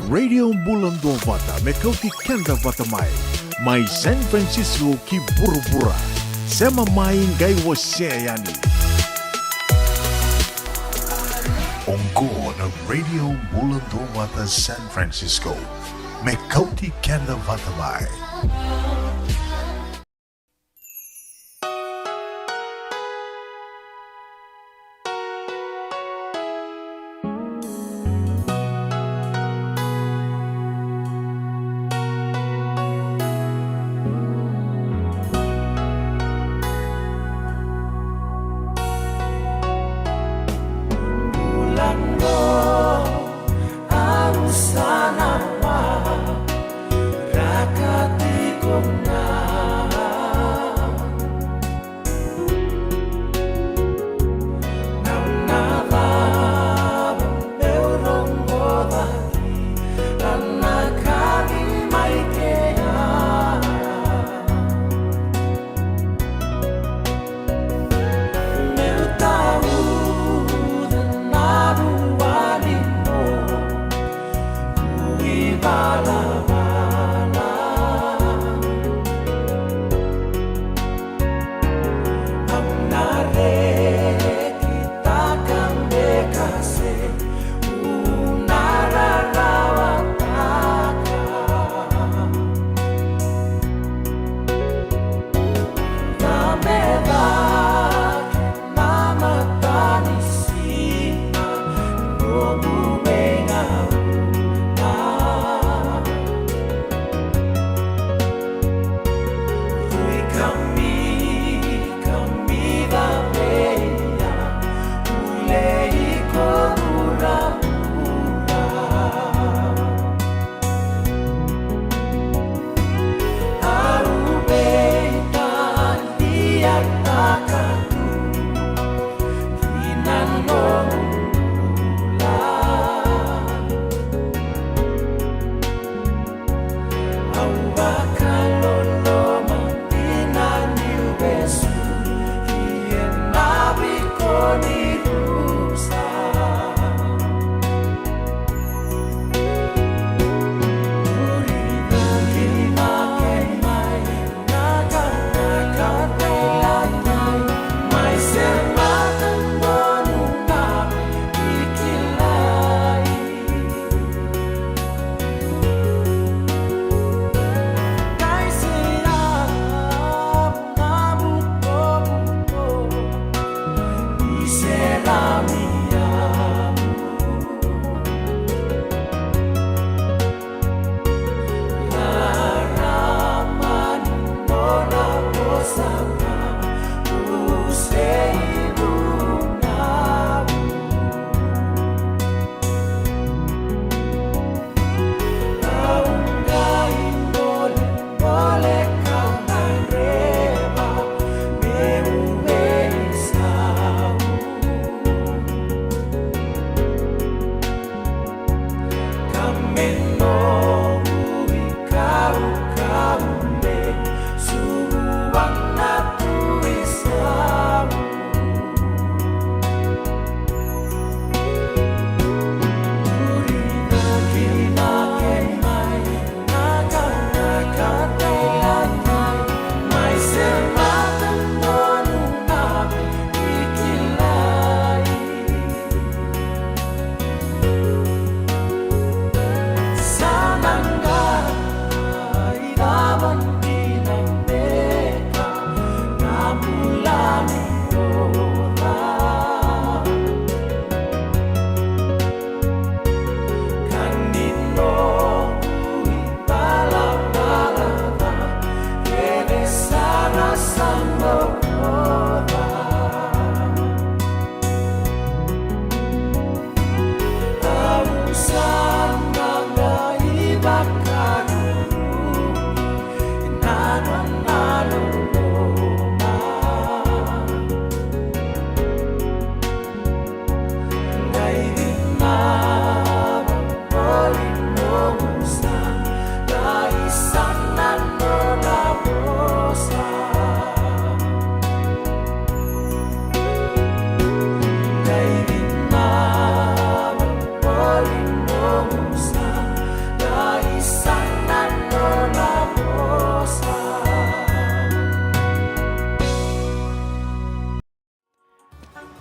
Radio Bulan 2 Vata, Mekauti Kanda Vata Mai San Francisco ki Burubura, Sema Mai Ngai Waseayani. Ongko na Radio Bulan 2 Vata San Francisco, Mekauti Kanda Vata Mai.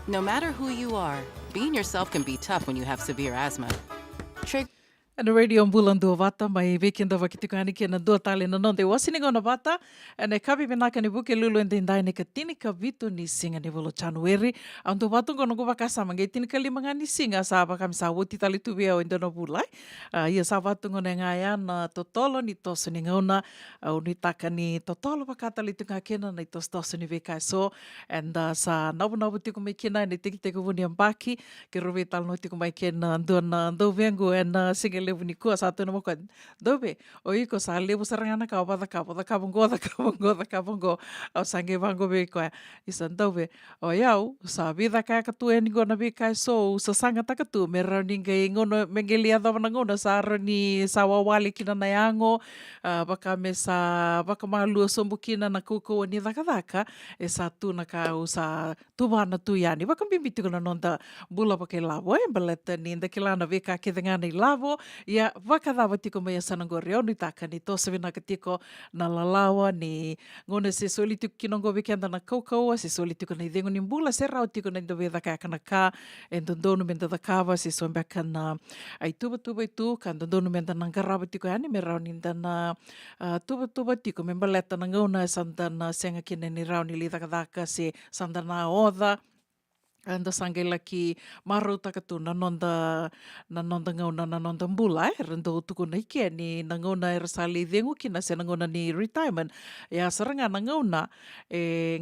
No matter who you are, being yourself can be tough when you have severe asthma. Ana radio bulan dua vata mai weekend wa kitikani ke na dua tale na non te wasini ngona vata ana kapi menaka ni buke lulu ende ndai ne katini ka vitu ni singa ni volo January anto vatu ngono go vakasa mangai tini ka lima ngani singa sa ba kam sa wuti tali tu bia o ndono bulai ia sa vatu ngona ngaya na totolo ni toso ni ngona o ni taka ni totolo pakata li tunga kena na tos toso ni veka so and sa nabu nabu tiko mai kena ni tiki tiko vuni ambaki ke robe tal no tiko mai kena ndo vengo and singa levu ni kua satu na moka dobe o iko sa levu sarangana ka wada kabongo au sange vango be ko isa dobe o yau sa vida ka ka tu eni gona be ka so sa sanga taka tu me rauning ngai ngono mengelia da na ngono sa rani sa wawali kina na yango baka me sa baka malu sombu kina na kuko ni daka e sa tu na ka u sa tu bana tu yani baka bimbiti kona nonda bula baka lavo e baleta ni nda kilana be ka ke ngana i lavo ia wakadawa tiko mai a sanangore o ni taka ni tō sawina ka tiko na lalawa ni ngone se soli tiko kinongo wikenda na kaukaua, se soli tiko na idhengu ni mbula, se rau tiko na indowe dhaka kana ka, e ndondonu menda dhakawa, se sombe kana ai tuba i tu, ka ndondonu menda na ngarawa tiko yani, me rau ni ndana tuba tiko, me mbaleta na ngauna sandana senga kine ni rau ni li dhaka se sandana oda, anda sangela ki maru takatu na nonda ngauna na nonda mbula rendo tuku na ike ni na ngauna e rasali dhengu kina se na ngauna ni retirement ya saranga na ngauna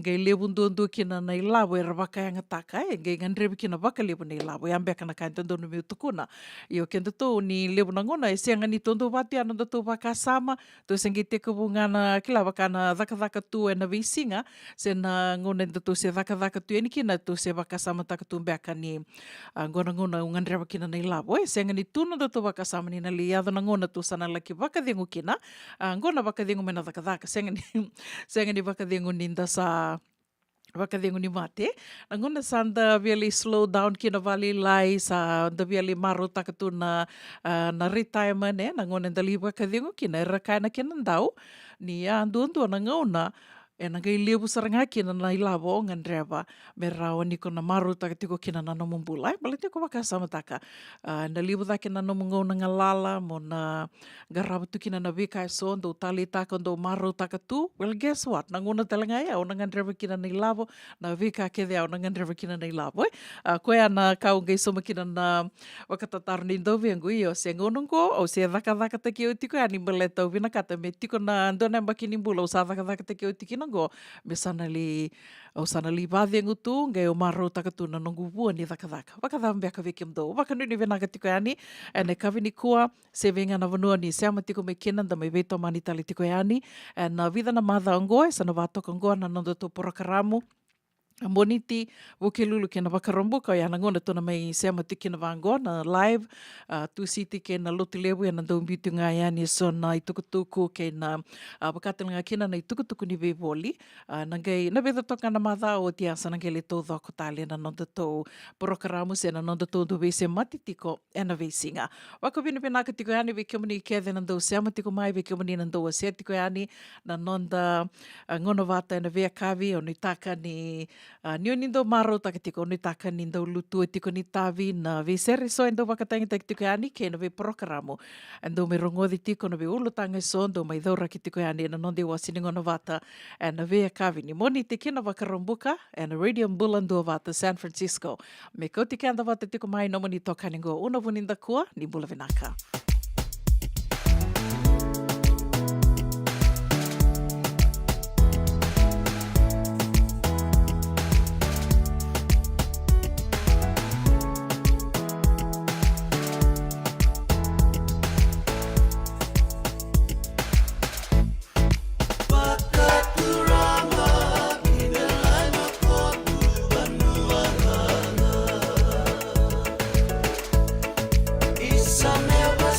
ngai lebu ndu kina na ilabu e rabaka yang ataka ngai ngandrebi kina baka lebu na ilabu ya ambeka na kain tondo numi utukuna iyo kenda to ni lebu na ngauna e sianga ni tondo vati anonda to baka sama to sengi te kubungana kila baka na dhaka tu e na visinga se na ngauna to se dhaka tu e ni kina to se baka sama takatumbe aka ni ngona ungandrewa kina na ilabo senga ni tuna do to baka sama ni na liado na ngona tu sana laki baka dengu kina ngona baka dengu mena dhaka senga ni baka dengu ninda sa baka dengu ni mate na ngona sanda really slow down kina vali lai sa da really maru takatu na retirement na ngona dali baka dengu kina raka na kina ndau ni andu na ngona e na ngai lebu saranga kina na ilabo ngandreva me rawa ni kona maru taka tiko kina na nomu mbulai bala tiko baka sama taka na lebu da kina nomu ngau na ngalala mo na garaba tu kina na vika so ndo tali taka ndo maru taka tu well guess what na ngona talanga ya o na ngandreva kina na ilabo na vika kede o na ngandreva kina na ilabo koe ana kau ngai soma kina na wakatataru ni ndo vengu iyo se ngonongo o se dhaka taki o tiko ani baleta o vina kata me tiko na ndona mbakini mbula o sa dhaka taki o tiki go me sana li vadhengu tu ngai o maro takatu na nongu vua ni dhaka wakadha mbea ka veke mdo wakanuni venaka tiko yani ane kavini kua se venga na vanua ni seama tiko me kena da me veto mani tali tiko yani na vida na madha ngoe sana vatoka ngoa na nondo to porakaramu Boniti, woke lulu ke na wakarombuka ya ngona tona mai seama tiki na wangoa na live tu siti ke na loti lebu ya na dau mbitu ngā yani so na i tukutuku ke na wakatilanga kina na i tukutuku ni vevoli na ngai na veda toka na matha o tia sana ngai le tō dhoko tali na nonda tō porokaramu se na nonda tō ndu vese mati tiko e na vesinga. Wako vina penaka tiko yani ve kiamani i kēde na dau seama tiko mai ve kiamani na dau asea tiko yani na nonda ngono vata e na vea kavi o ni taka ni nio nindo maro taka tiko ni taka nindo lutu tiko ni tavi na ve seri so endo wakatangi taka tiko yani ke na ve porokaramu endo me rongodi tiko na ve ulutanga so endo mai dhaura ki tiko yani na nonde wasini ngono vata e na ve kavi ni moni te kina wakarombuka e na radio mbulandu vata San Francisco me koti kanda vata tiko mai no moni toka ningo una vuninda kua ni bula venaka. Some never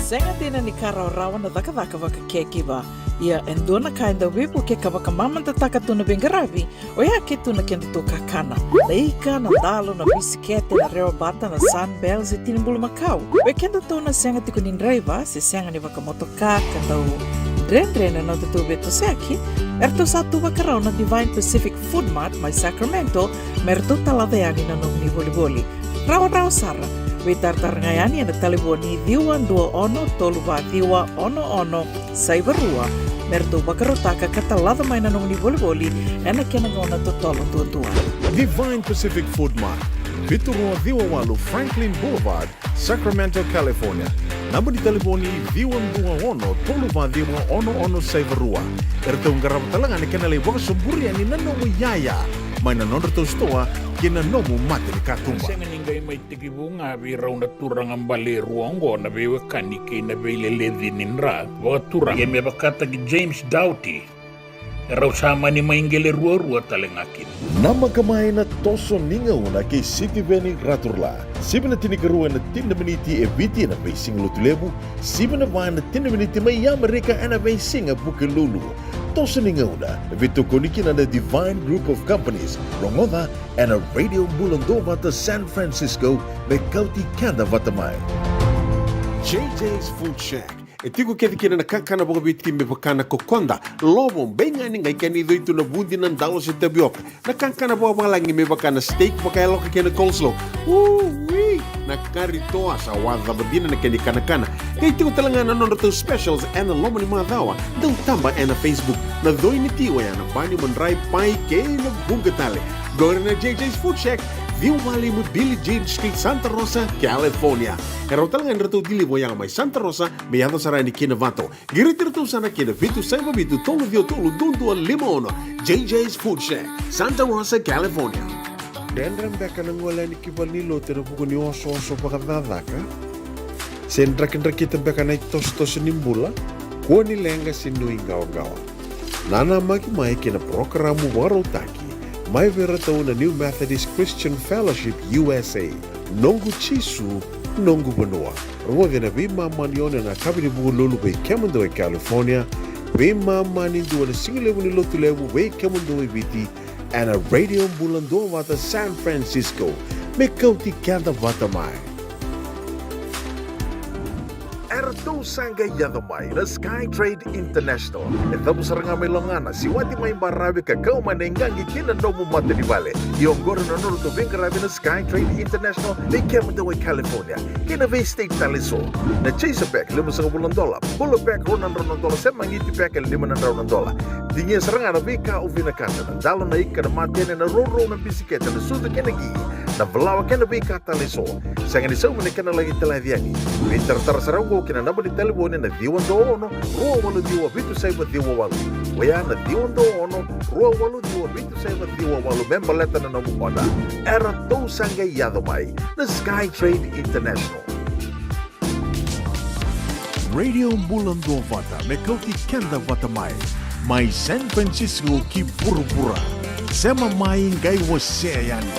Senga dina ni kara rawa na daka waka kekiwa. Ia endona ka enda wipu ke ka waka mamanta taka tuna bengarabi. O ia ke tuna kenda to kakana. Na ika, na dalo, na bisikete, na rewa bata, na sunbells e tinimbulu makau. We kenda to na senga tiku ni driver, se senga ni waka motoka, kandau dren no te beto seki. Erto satu wakarau na Divine Pacific Food Mart mai Sacramento, merto talaveani na nung ni boli-boli. Rawa sara. We tartarangayani na taliboni diwa dua ono toluwa diwa ono saibarua. Merto bakarotaka katalada mai na nung ni boli-boli ena kenangona to tolo tua. Divine Pacific Food Mart, Vitorua Viwawalu Franklin Boulevard, Sacramento, California. Namba di telefoni Viwan Dua Ono Toluwa Diwa Ono Saivarua. Erto ngarap talangan ni kenalay waka sumburi ani nanomu yaya. May nanonor to stoa kina nomu mati ni katumba. Kasi ngay may tigibunga biraw na turang ang baliruango na bewa kanike na beilelevinin rat. Waka turang yeme bakatag James Doughty. Raw sama ni maingele ruwa talengakin. Nama kamay na toso ningaw na kay City Veni Raturla. Siba na tinikaruan na 10 miniti e biti na may singlutulebu. Siba na ba na 10 miniti may yamarika na may singa bukilulu. Toso ningaw na vito kunikin na Divine Group of Companies. Rongoda and a Radio Bulandova to San Francisco may kauti kanda vatamay. JJ's Food Shack. E tiku kete kina nakakana boka biti me bakana kokonda lobong benga ni ngai kani do itu na bundi nan dalo si tapioca nakakana boka malangi me bakana steak baka loka kena coleslaw nakarito asa wadha badina na kani kana kay tiku talangana non to specials and lomo ni mga dawa daw tamba na Facebook na doi ni tiwa ya na bani mandrai pai ke na bungatale go na JJ's Food Shack View Valley mo Billie Jean Street, Santa Rosa, California. Pero talagang rito dilibo yang may Santa Rosa, may ato sa rani kinavato. Giritirto sana kina Vitu Saiba Vitu Tolo Dio Tolo Dundu Limono. JJ's Food Shack, Santa Rosa, California. Dendram beka nang wala ni kibalilo tira buko ni oso pakadadaka. Sendrakin kita beka na tos nimbula. Kuha nilenga sinuingaw-gawa. Nana magi kina programo warotaki. May veratao na New Methodist Christian Fellowship USA. Nongu Chisu, Nongu Banua. Rungode na bima manione na kabini buku lulu bei Kemundo e California. Bima manindu na singilewu ni lotulewu bei Kemundo e Viti. And a radio bulando vata San Francisco. Me kauti kanda vata mai. Erto sangga yadomay na Skytrade International. Ito mo sarang may langana, si wati may marabi ka kaumanengangi kinano mo matinibale. Yung goro na nuro to bingarabi na Skytrade International may Kemundo e California. Kinavay State Taliso. Na Chase Beck, $5,000. Bulabek, $100. Sa mangiti Beck, $500. Tingin sarang na bika o vinakata. Dalo na ika na matyan na roro ng bisiketa na sudo kinagi. Na valawa kinabika Taliso. Sa nga nisaw mo na kanalagi taladiani. Winter saranggo kinanaba ni telefone na diwan doono, ruwa walo diwa bitu saiba diwa walo. Waya na diwan doono, ruwa walo diwa bitu saiba diwa walo. Membaleta na namukoda. Era to sangay yadomay na Skytrade International. Radio Bulando Vata, me kauti kenda vatamay. May San Francisco ki pura-pura. Sema maing gay wasayani.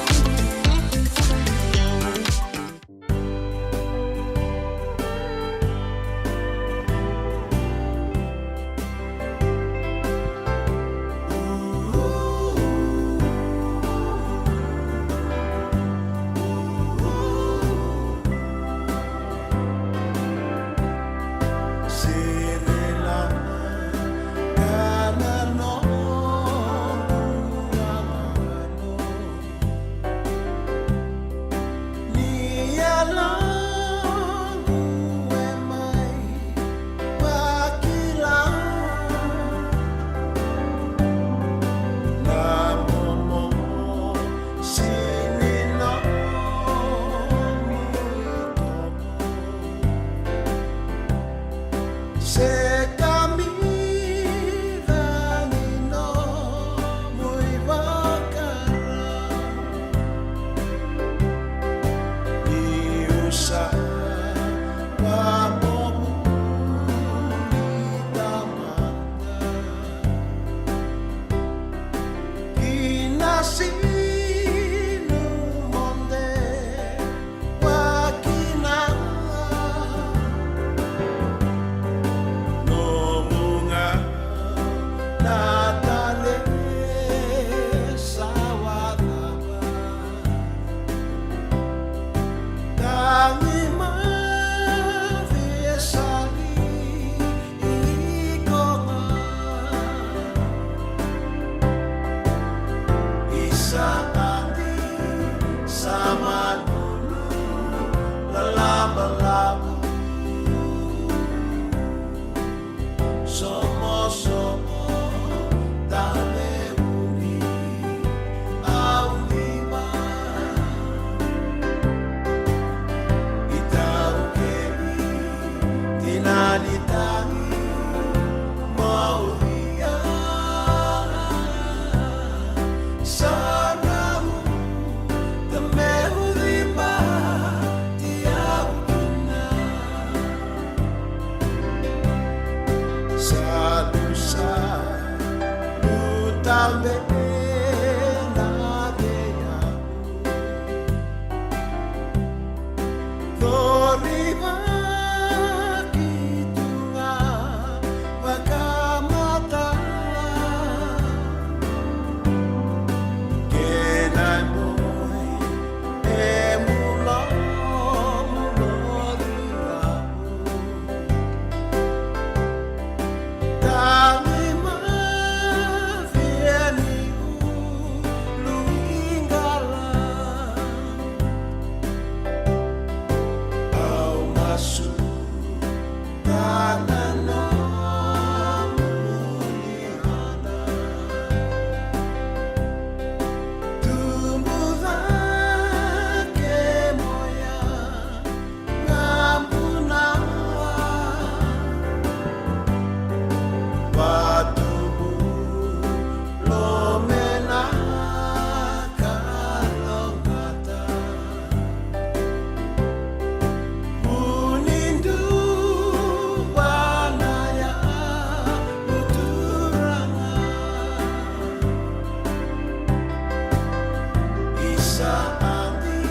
Saangi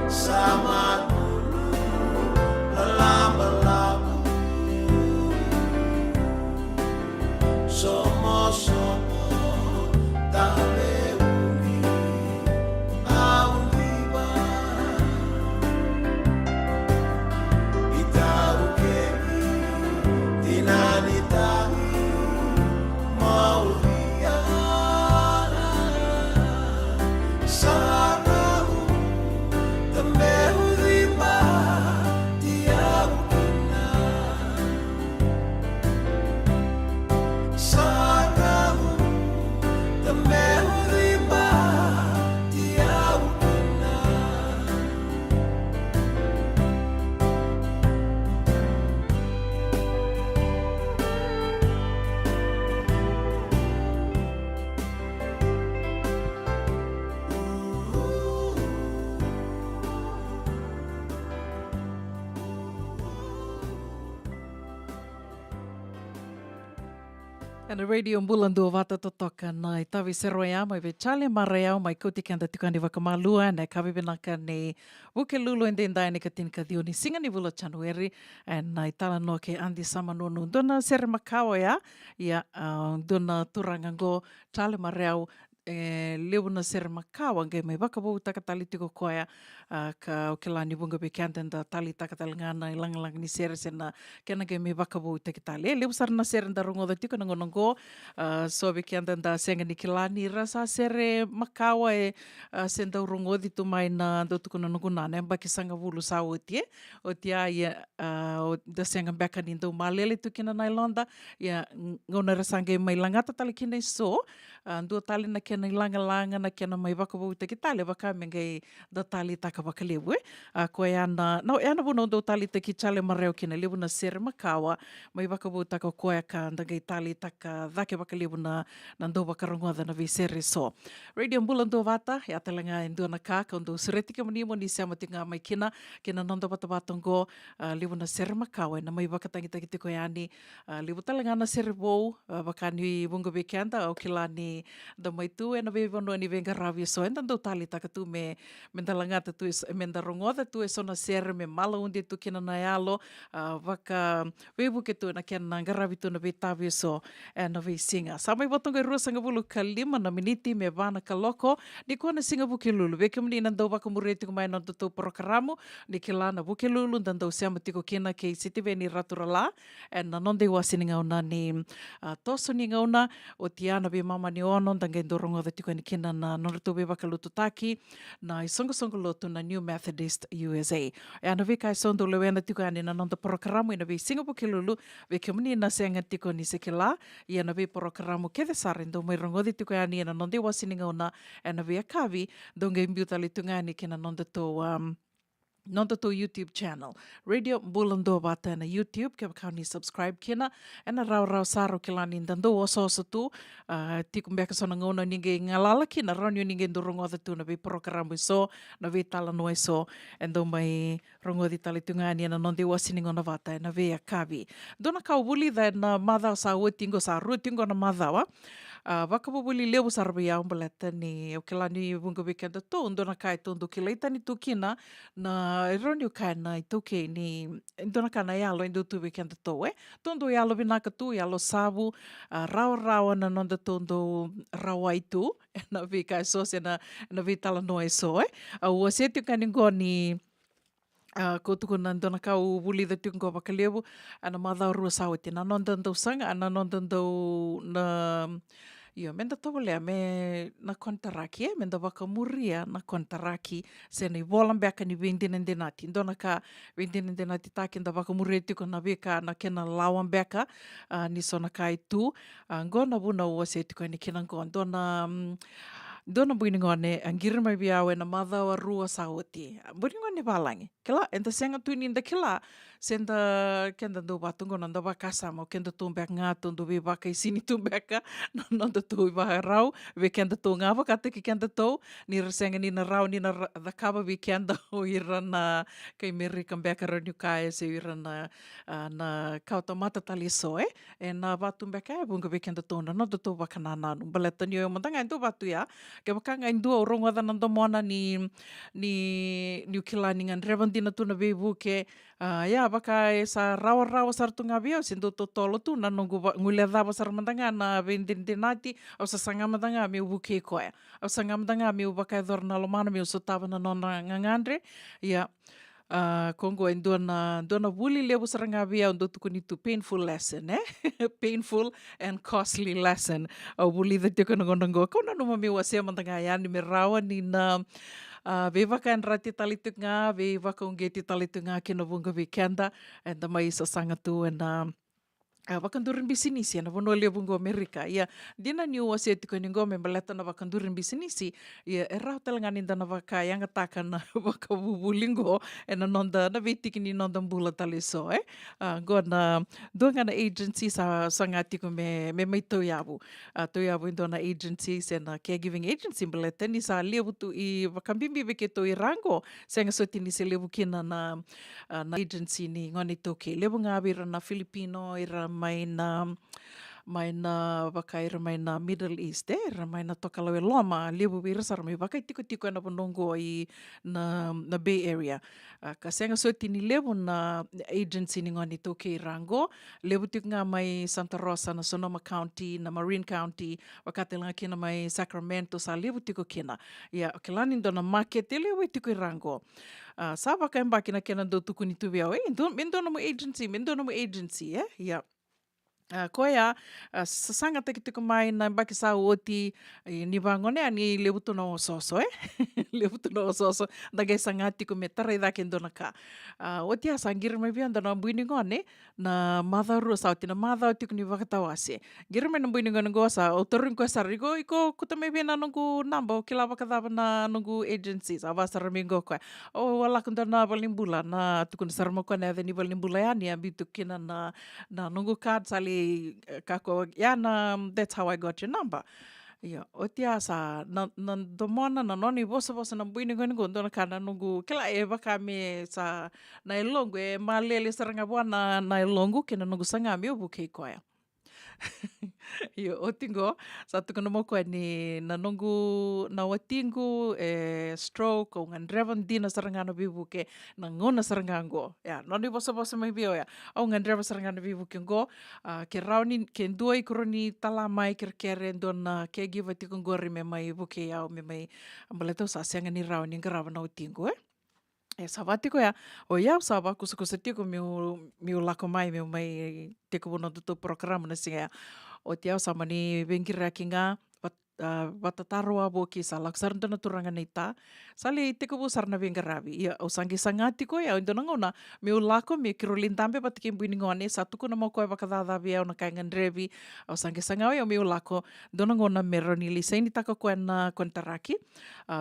sama dulu lama-lama somo-somo tale uli auliba itau kebi tinani tangi mau dia sarau tambeu riba tiau kena sarau tambeu riba tiau kena Ana radio mbulando vata totoka na i tawi seroia mai ve chale mareau mai koti kanda tukani wakamalua na kawi benaka ne wuke lulu ende ndai ne katin ka dioni singa ni vula January na i tala no ke andi sama nonu dona sere makawa ya dona turangango chale mareau leuna sere makawa ngai mai wakabou takatali tiko koia ka o ke lani bunga be kianten da tali takatali ngana i langalang ni sere sena kena ngai mai wakabou takitali leu sarna sere da rongo da tiko nangonongo so be kianten da senga ni kilani rasa sere makawa senda rongo di tu mai na do tuko nanonguna ne ba kisanga vulu sa o tia ia da senga beka ni do malele tu kina nai londa ia ngona rasange mai langata tali kina so ando tali na kena langa na kena mai wakabou takitali waka mengai da tali taka wakalewu ko ana no ana buno do tali taki chale mareo kina lewu na sere makawa mai wakabou taka koia ka ndangai tali taka dake wakalewu na do wakarongoda na vi sere so radio mbulando vata ya talanga ndo na ka ndo sureti ka mani mo ni sama tinga mai kina nondo bata batongo lewu na sere makawa na mai wakatangi taki tiko yani lewu talanga na sere bo wakani bungo be kanda o kilani da mai tu na be vono ni venga ravi so enda do tali taka tu me talanga tu me rongoda tu sona sere me mala unde tu kina na yalo waka webu ke tu na kena ngaravi tu na be tavi so na be singa sa mai botongo rua sanga bulu kalima na miniti me vana kaloko ni kona singa buke lulu be kemni na do waka mureti mai no tu programo ni kilana buke lulu dan do sama tiko kina ke sitive ni raturala na nonde wasininga ona ni toso ni ngauna o tiana be mama ni ono dangai dorongo da tiko ni kina na noruto be wakalutu taki na isongo lotu na New Methodist USA. Ana vi kai sondo lewena tiko ani na nonda programo ina vi Singapore kilulu vi kemni na senga tiko ni sekela ia na vi programo ke de sarendo mai rongo di tiko ani na nonde wasininga ona ana vi akavi donga imbiuta litungani kina nonda to YouTube channel. Radio Mbulando Bata na YouTube, ke bakani subscribe kina, ena rau saro kilani ndando oso tu, tikumbeka sona ngona ninge ngalala kina, ronyo ninge ndurungo tu na vi programo so, na vi tala noe so, endo mai rongo di talitungani na nonde wasiningo na vata, na vi akavi. Dona kaubuli da na madha sa utingo sa rutingo na madhawa, wakabubuli leo sarabia umbaleta ni o kilani bunga weekend to, ndona kai tondo kileita ni tukina, na roni kai na ituke ni ndona kana yalo indu tu weekend to tondo yalo binaka tu yalo sabu rau na nonda tondo rawa itu na vi kai so na vi tala noe so o seti kani ngoni ko tuku na ndona kau buli da tuku ko bakalewu ana madha rua sawete na nonda ndo sanga ana nonda ndo na Ia, menda tau lea me na kontaraki, menda wakamuria na kontaraki, se nei wolam beka ni windin denati. Ndona ka windin denati taki nda wakamuria tiko na weka na kena lawan beka, ni sona kai tu. Ngona wuna ua se tiko ni kena ngona. Dona buini ngone angir mai biawe na madhawa rua sauti. Buini ngone balangi. Kela, enta senga tuini nda kela. Senda kenda do batungo nanda bakasa mo kenda tumbek ngato do be bakai sini tumbeka nanda tu rau we kenda tu ngava kate ki kenda to ni resenga ni na rau ni na da kaba we kenda o irana kai meri kambeka ro kai se irana na kauta mata tali so na batumbeka bunga we kenda to na to bakana na baleta ni mo tanga to batu ya Ke wakanga indua o rongo adana domona ni ukilani ngan revandina tuna bebu ke ya baka sa rawa sartunga bio sindo totolo tu na nungu ngule dava sarmandanga na vendinati au sa sangamadanga mi ubuke koe. Au sangamadanga mi ubaka dorna lomana mi usotava na nona ngangandre. Ya Kongo en dona wuli lebu saranga bia ndo tukunitu painful lesson painful and costly lesson au wuli the tiko ngongo ko na no mi wase mandanga ya ni merawa ni na ve waka en rati talitu nga ve waka ungeti talitu nga kina vunga weekenda and the mai sa sanga tu and wakandurin bisinisi na vono le bungo Amerika ia dina ni wase tiko ni ngome baleta na wakandurin bisinisi ia era talangani dana waka yang ataka na waka bubulingo na nonda na vitiki ni nonda mbula taliso god na doanga na agency sa sanga tiko me mai toyabu toyabu indona agency na caregiving agency baleta ni sa lebu tu I wakambimbi beke to irango senga sotini se lebu kina na agency ni ngoni toke lebu ngabira na Filipino ira mai na wakaira mai na Middle East ira mai na tokalawe loma lebu bira sar mai wakai tiko na ponongo I na Bay Area ka senga sotini lebu na agency ni ngoni toke irango lebu tiko nga mai Santa Rosa na Sonoma County na Marin County wakatelanga kina mai Sacramento sa lebu tiko kina ia kelani dona market lebu tiko irango sa waka embaki na kena do tukuni tu biao mendona mo agency ia koia sasanga teko mai na baki sa oti ni bangone ani lebuto no soso lebuto no soso daga sangati ko metara da kendo naka oti asangir mai bianda na buini ngone na mother ru sa oti na mother oti ko ni vakatawase gir mai na buini ngone gosa otorin ko sarigo iko kutame bina nungu nambo kila vakadava na nungu agency sa vasar mingo ko o wala kunda na balimbula na tukun sarmo ko na ni balimbula yani abitu kina na nungu card sali kako yana that's how I got your number ia o tia sa na domona na noni bosa na buini ngoni gondo na kana nungu kila baka me sa na ilongo malele saranga bwana na ilongo kina nungu sanga mi obuke koya Iyo, otingo, satu kono mo ko ni nanungu na watingu stroke o ngan revan dina sarangana bibuke na ngona sarangango. Ya, noni bosa mai bio ya. Au ngan revan sarangana bibuke ngo ke rauni ke ndoi kroni talamai kerkere dona ke giva tikongori me mai buke ya me mai ambaleto sa senga ni rauni ngarava na otingo savatiko ya o ia sava kusa tiko miu lako mai miu mai tiko bono tutu programa na singa o tia sama ni bengira kinga watataro abo ki sa laksar dona turanga nita sali tiko bu sarna bengarabi ia o sangi sangati ko ya ndona ngona miu lako mi kirolin tambe patiki buini ngone satu ko na mo ko bakadada bia na kaingan revi o sangi sangao ya miu lako dona ngona meroni lisaini taka ko na kontaraki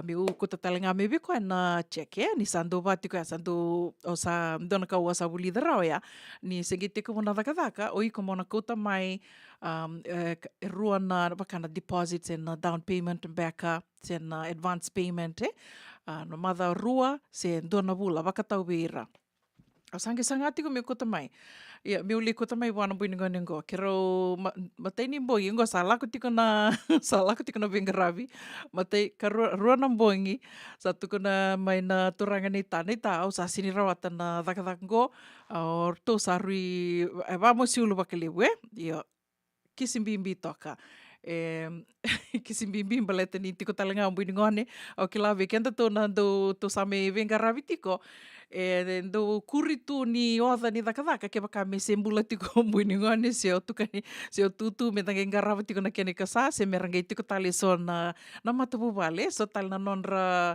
miu kutatalenga mebi ko na check ni sando batiko ya sando o sa dona ka wasa bulidera ya ni segite ko na dakadaka o iko mona kota mai ruana bakana deposits and down payment backa sen advance payment no mother rua se dona bula bakatau beira o sange sangati ko me kota mai ia me uli kota mai wana buini ngonengo kero matei ni bongi ngo sala ko tiko na bengarabi matei ka rua na bongi satu ko na mai na turanga ni ta au sa sini rawatan na dakadango or to sarui vamos siulu bakalewe ia kisimbimbi toka kisimbimbi baleta ni tiko talanga buini ngone o kila weekend to na do to same vengaravi tiko do kuritu ni oda ni dakadaka ke baka me sembula tiko buini ngone se o tukani se o tutu me tanga ngaravi tiko na kene kasa se meranga tiko tali so na matabu vale so tal na nonra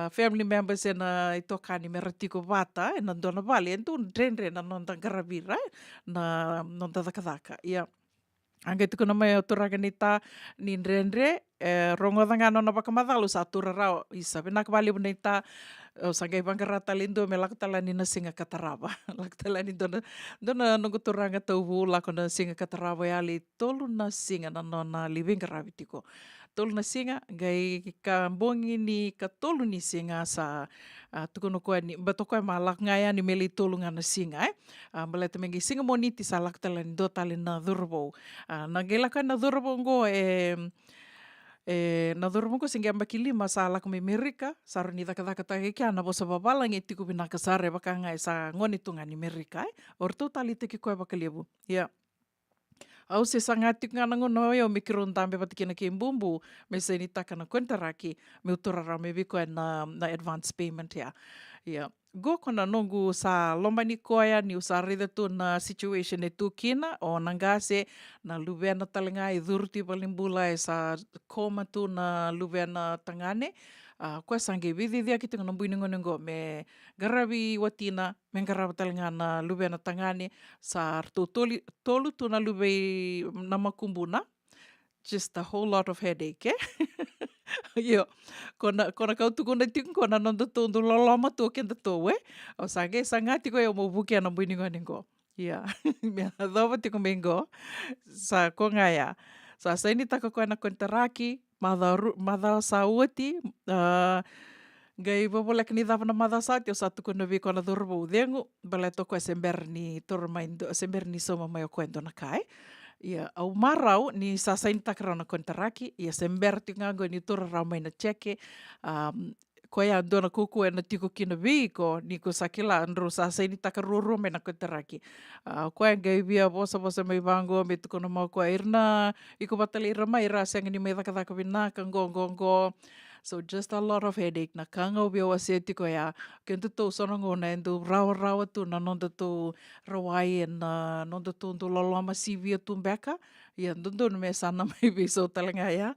family members na itokani meratiko bata na dona vale entu drenre na nonda garavira na nonda dakadaka ia Angka itu kena mai oturanga nita ni rendre rongo dangano na bakamadalu sa turarao isa benak bali bonita sangai bangkarata lindo me laktalani na singa kataraba laktalani dona nungu turanga taubu lakona singa kataraba yali tolu na singa na nona living karabitiko tolu na singa gai kambongi ni katolu ni singa sa tukono ko ni batoko malak ngaya ni meli tolu ngana singa baleta mengi singa moniti sa laktalani do talina durbo na gela kana durbo ngo na dhuru ko singe makilima sa lako me Amerika, sa roni daka kia na bosa babala nge tiku binaka sare baka ngai sa ngoni tunga ni Amerika, orto tali te ki koe baka lebu. Yeah. Au se sangati ngā nangono o me kiron tambe patikina ke mbumbu, me se ni taka na kontaraki, me uturara me viko na advance payment ya. Yeah. Go kona nongu sa lombani koia ni usa rida tu na situation e tu kina o nangase na luveana talenga e dhurti balimbula e sa koma tu na luveana tangane. Koe sange vidhidhia ki tunga nambuini ngonengo me garawi watina me garawa talenga na luveana tangane sa tolu tu na luve na makumbuna. Just a whole lot of headache, Yo, kona kautuku na tiku kona nonda tundu loloma tu kenda tu, O sange sangati ko e o mobuke na buini ngonengo. Yeah, mea dhawa tiku mengo sa kongaya. Sa ini taka koe na kontaraki, madha sa uati, gai bobolek ni dhawa na madha sa, tio sa tuku na vi kona dhurbo udhengu, bale to koe sember ni soma mai o koe na kai. Ia, au marau ni sasain takara na kontaraki, ia sember tingango ni tura rau mai na cheke, koe a dona kuku e na tiko kina viko, ni ko sakila andro sasain takaruru mai na kontaraki. Koe ngai via bosa mai vango, me tuko na mau koe irna, iko batali ira mai ra senga ni mai dhaka vinaka, ngo. So just a lot of headache. Na kanga ubi o ase tiko ya. Kento tau sonongo na endu rawa tu na nonda tu rawai e na nonda tu ndu loloma sivia tu mbeka. Ia ndondo me sana mai biso talenga ya.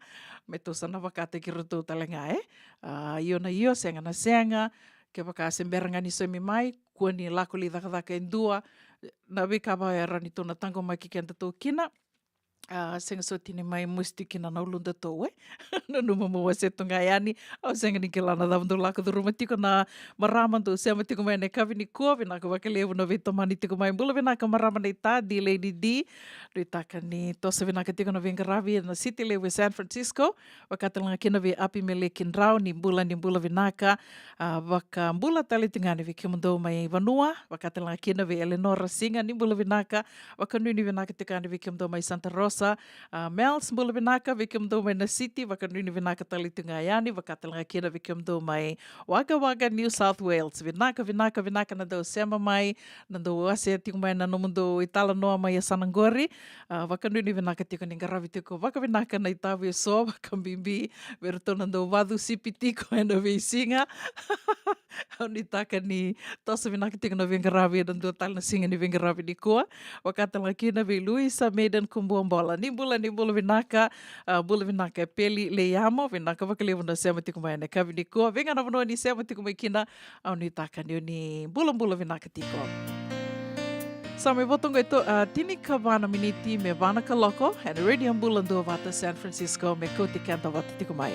Me tu sana wakate ki rutu talenga Io na io senga na senga. Ke waka semberanga ni semi mai. Kua ni lako li dhaka endua. Na wika e rani tona tango mai ki kenta tu kina. Senga so tine mai musti kina na ulunda tau na numa mua se tunga yani au senga ni ke lana dhavandu laka dhuruma tiko na maramandu se ama tiko mai ne kawi ni kua vinaka wakalevu na vito mani tiko mai mbula vinaka maramana ita di Lady D ruitaka ni tosa vinaka tiko na vingaravi na city lewe San Francisco wakatalanga kina vi api me lekin rau ni mbula vinaka waka mbula tali tingani vi kimundo mai Vanua wakatalanga kina vi Eleonora Singa ni mbula vinaka wakanuni vinaka tikani vi kimundo mai Santa Rosa Mels mbula vinaka vikim do mai na city wakanuni vinaka tali tunga yani wakatalanga kina vikim do mai Wagga New South Wales vinaka na do sema mai na do ase tiku mai na nomundo itala noa mai a Sanangori wakanuni vinaka tiku ni ngaravi tiku waka vinaka na itawi so wakambimbi veruto na do wadu sipi tiku e na visinga ni taka ni tosa vinaka tiku na vingaravi na do tala na singa ni vingaravi ni kua wakatalanga kina vi Luisa Maiden Kumbuambola ni bula vinaka e peli le amo vinaka wakalevu na sema tiku mai na kavi ni kua venga na vanua ni sema tiku mai kina au ni taka ni bula vinaka tiko. Sa me botongo ito tini ka vana miniti me vana ka loko and radio bula ndo vata San Francisco me koti kanta vata tiku mai.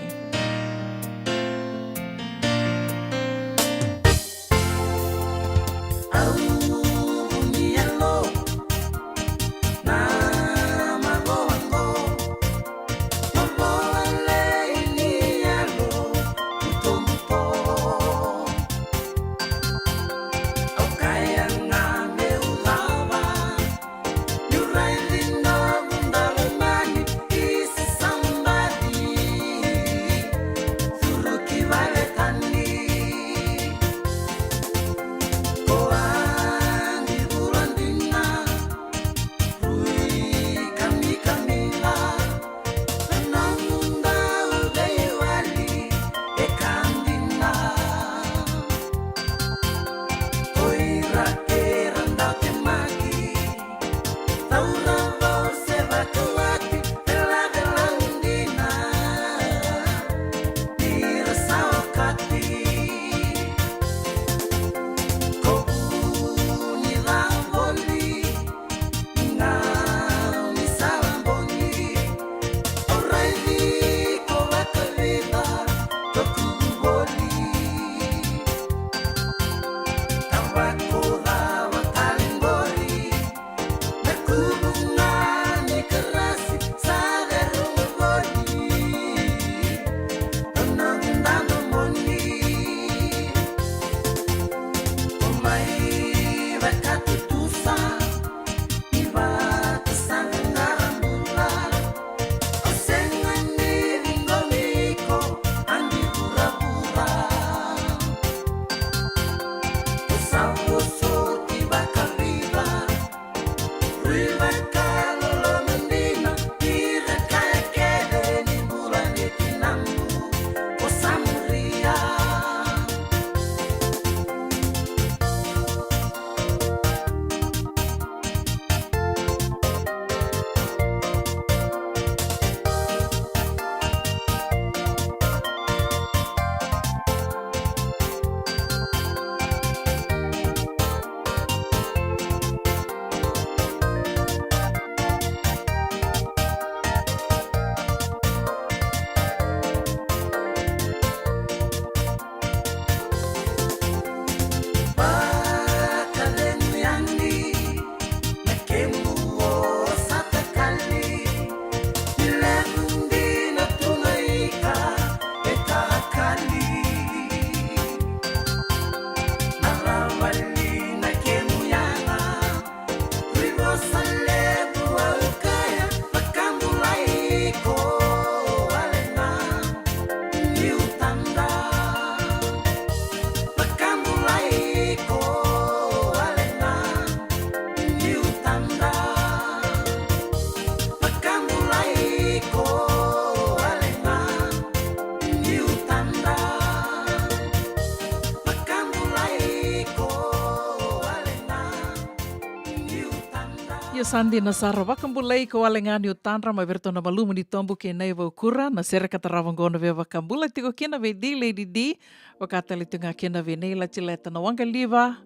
Sandi na sara wakambulai ko alengani o tanra ma verto na malumu ni tombu ke nei wa ukura na sera kataravangona ve wakambula tiko kina ve di Lady D wakatali tunga kina ve nei la chileta na wanga liva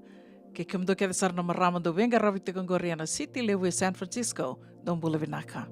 ke kumdo ke sar na marama do venga ravi tiko Goriana City lewe San Francisco don bula vinaka.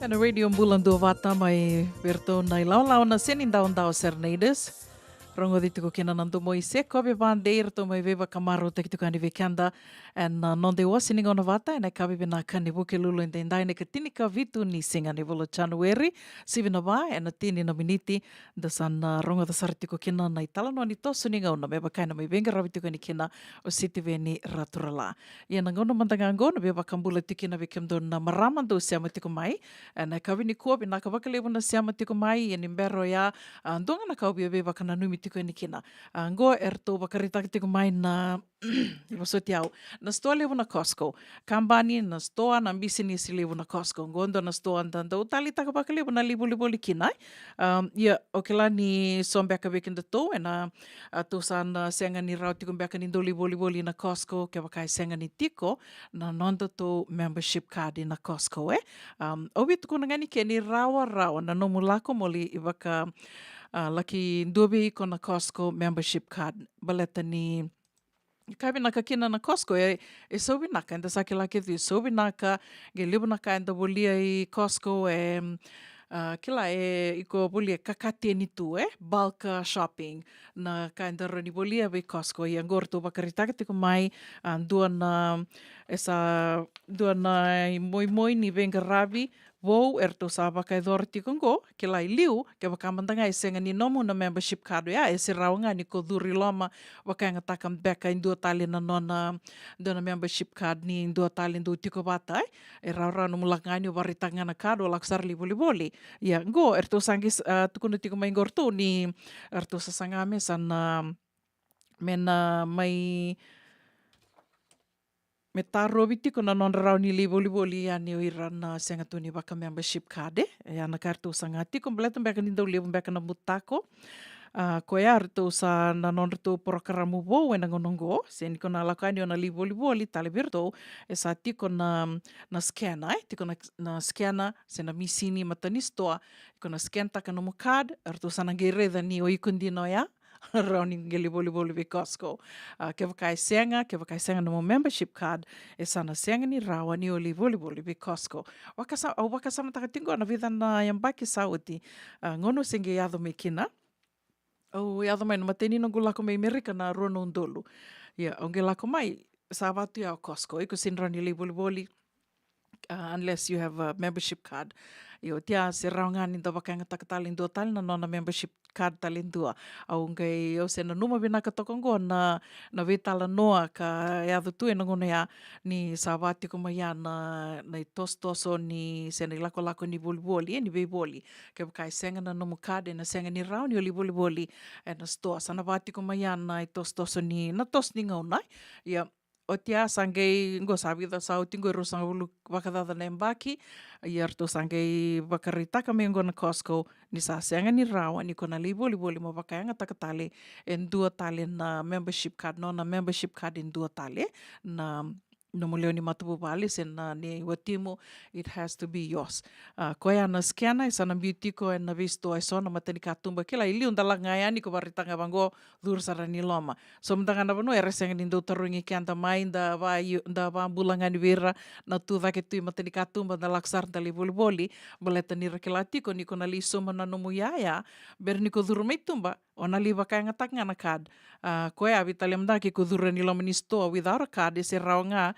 Ana radio bulan dua vata mai verto nai lau na senin daun Serneides. Rongo dito ko kina nanto mo ise ko be bandeir to mai veva kamaro te kitu kani vekanda and non de was sining on vata and kabi be na kani buke lulu in dai ne katini ka vitu ni singa ni volo January sivina ba and tini na miniti da san rongo da sarti ko kina na itala no ni to suninga ona beba kaina mai venga ravitu kani kina o siti veni raturala ia na ngono mantanga ngono beba kambula tikina vekem do na marama do siama tiko mai and kabi ni ko be na ka vakalevu na siama tiko mai and imbero ya ndonga na kaubi beba kana numi tiko ni kina. Ngo tō wakarita tiko mai na iwasoti au. Na stoa lewu na Costco. Kambani na stoa na mbisini si lewu na Costco. Ngondo na stoa andanda utali taka baka lewu na libu kina. Ia, okela ni sombeka wekinda tō. Na tō sana senga ni rau tiko mbeka ni ndo libu na Costco. Ke wakai senga ni tiko. Na nondo tō membership card na Costco. Owi tuku na ngani ke ni rawa na nomu lako moli i waka laki ndubi iko na Costco membership card. Baleta ni kabi naka kina na Costco e sobi naka enda sake laki tu sobi naka ge libu naka enda bolia i Costco kila iko bolia kakati ni tu bulk shopping na ka enda roni bolia i Costco i angor tu bakaritaka tiko mai duana moi ni venga ravi Wou tō sa waka dora tiko ngo, ke lai liu, ke wakamandanga senga ni nomu na membership card se raunga ni ko dhuri loma waka ngataka mbeka indua tali na nona membership card ni indua tali ndu tiko bata raura no mulangani waritanga na card wala ksar liboli. Ya ngo tō sangis tukuna tiko mai ngortu ni tō sa sangame sana mena mai me tarovi tiko na non rau ni liboli ani o irana senga tuni waka membership card ana kartu sanga tiko mbeleta mbeka ni ndo libu mbeka na mutako ko ia rito sa na non rito porokaramu wo na ngonongo se niko na lakani ona liboli tale virto sa tiko na scanner tiko na scanner se na misini matani store ko na scan taka no card rito sa na gereda ni o ikundi no ya Rauning geli boli be Costco. Ke wakai senga no membership card sana senga ni rawa ni oli boli be Costco. Wakasama taka tingo na vida na yang baki sauti. Ngono singe yado me kina. Yado mai no mateni no gulako me Amerika na rono ndolu. Ya, onge lako mai sabatu ya Costco. Iko sinra ni boli unless you have a membership card. Io tia se raunga ni da wakanga takatalindo tali na nona membership card talindua. Au ngai o se na numa bina ka tokongo na vitala noa ka eadu tu e nangona ya ni savati ko mai na i tostoso ni se na lako ni boli ni boli. Ke kai senga na nomu card na senga ni rauni oli boli na store sana vati ko mai na i tostoso ni na tos ni ngauna. Ya o tia sangei ngo sabi da sau tingo ro sanga bulu wakadada na embaki ia rto sangei wakaritaka me ngo na Costco ni sa senga ni rawa ni kona boli mo wakayanga takatale en dua tale na membership card no na membership card en dua tale na no muleo ni matupu bali sen na ni watimo it has to be yours. Koea na scanner isa na beauty ko na visto ai sona matani katumba kila ili undala ngaya ni ko baritanga bango dursara ni loma. So mtanga na bano ereseng ni ndo tarungi kianta mai da ba bulanga ni vera na tu va ke tu matani katumba da laksar da boli boleta ni rekilati ko ni ko na liso mana no muyaya ber ni ko durmai tumba ona li baka ngatak ngana kad koea vitale mdaki ko durani loma ni store without a card se raunga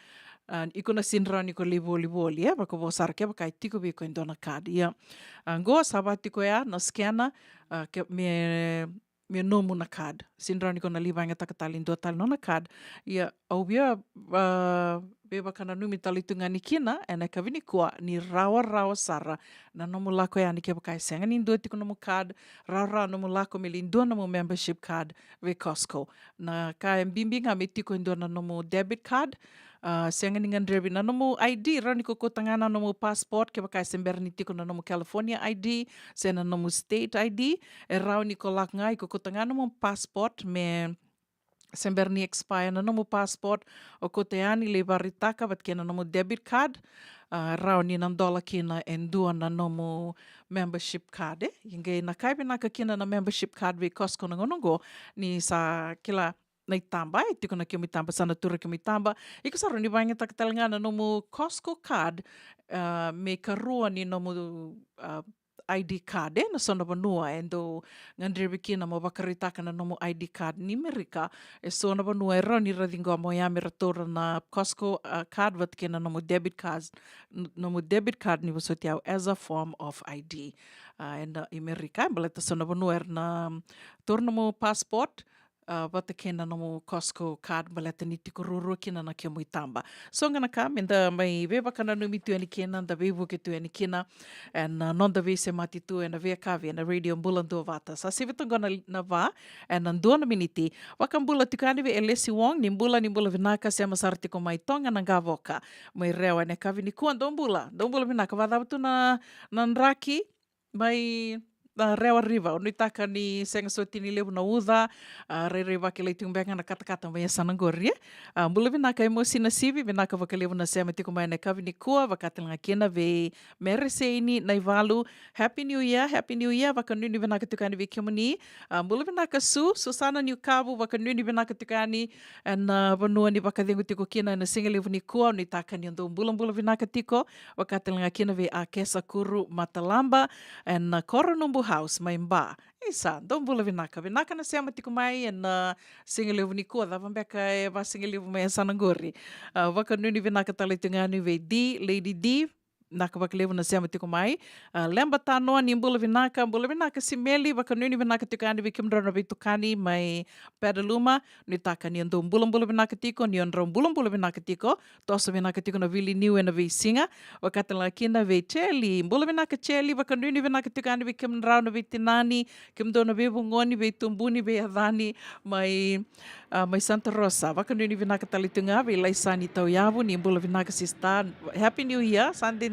iko na sinra ni ko boli bako bosar ke baka tiko bi ko indona card ya ngo sabati ko ya na scanner ke me nomu na card sinra ni ko na libanga takatali ndo tal no na card ya au bia beba kana numi talitunga ni kina ena kavini kua ni rawa sara na nomu lako ya ni ke baka senga ni ndo tiko nomu card rawa nomu lako me lindo nomu membership card ve Costco na ka bimbinga me tiko ndo na nomu debit card Sianga ni ngandrebi na nomu ID ra ni kukutangana nomu passport ke baka sember ni tiko na nomu California ID, sena nomu state ID, e rau ni kolak ngai kukutangana nomu passport me sember ni expire na nomu passport o koteani le baritaka bat kena nomu debit card, rau ni $9 kina endua na nomu membership card inge na kaibe na kina na membership card ve Costco na ngonongo ni sa kila na itamba tiko na kio mitamba sana tura kio mitamba iko saro ni bangi taktalangana nomu Costco card me karua ni nomu ID card na sona banua endo ngandrebi kina mo bakaritaka na nomu ID card ni Amerika e sona banua e rau ni radingo mo ya miratora na Costco card wat kena nomu debit card ni wasotiao as a form of ID and Amerika baleta sona banua na torna mo passport wata kena nomu Costco card baleta ni tikururu kina na kia muitamba. So ngana ka, menda mai veva kana numi tueni kena, da vevu ke tueni kena, and non da ve se mati tu e na vea kawe, na radio mbulando vata. Sa sivetangona na va, and andua na miniti, wakambula tukani ve elesi wong, ni mbula vinaka se amasarti ko mai tonga na ngavoka. Mai rewa ne kawe ni kuan dombula vinaka, vadavatu na nraki, mai rewa riva, o taka ni senga sotini levu na uda, rei wake leitung benga na katakata mai sanangori. Mbula vinaka e mosina sivi, vinaka waka levu na sema tiko mai na kavi ni kua, wakatilanga kena ve mereseini na ivalu. Happy New Year, waka nuni vinaka tukani ve kiomani. Mbula vinaka Susana ni ukavu, waka nuni vinaka tukani, and vanua ni waka dengu tiko kena na singa levu ni kua, ni taka ni ando mbula vinaka tiko, wakatilanga kena ve a kesa kuru matalamba, and koronumbu house mai mba isa dombula vinaka na sema tiko mai na singa levu ni kua dava mbeka e va singa levu mai sanangori waka nuni vinaka talitungani ve Lady D naka waka levu na sema tiko mai lemba tanoa ni mbula vinaka simeli waka nuni vinaka tukani ve kimrana ve tukani mai Pedaluma ni taka ni ando mbula vinaka tiko ni andro mbula vinaka tiko tosa vinaka tiko na vili niu na ve singa wakatala kina ve cheli mbula vinaka cheli waka nuni vinaka tukani ve kimrana na ve tinani kimdona ve bungoni ve tumbuni ve adani mai Santa Rosa waka nuni vinaka talitunga ve laisani tau yavu ni mbula vinaka sista Happy New Year Sunday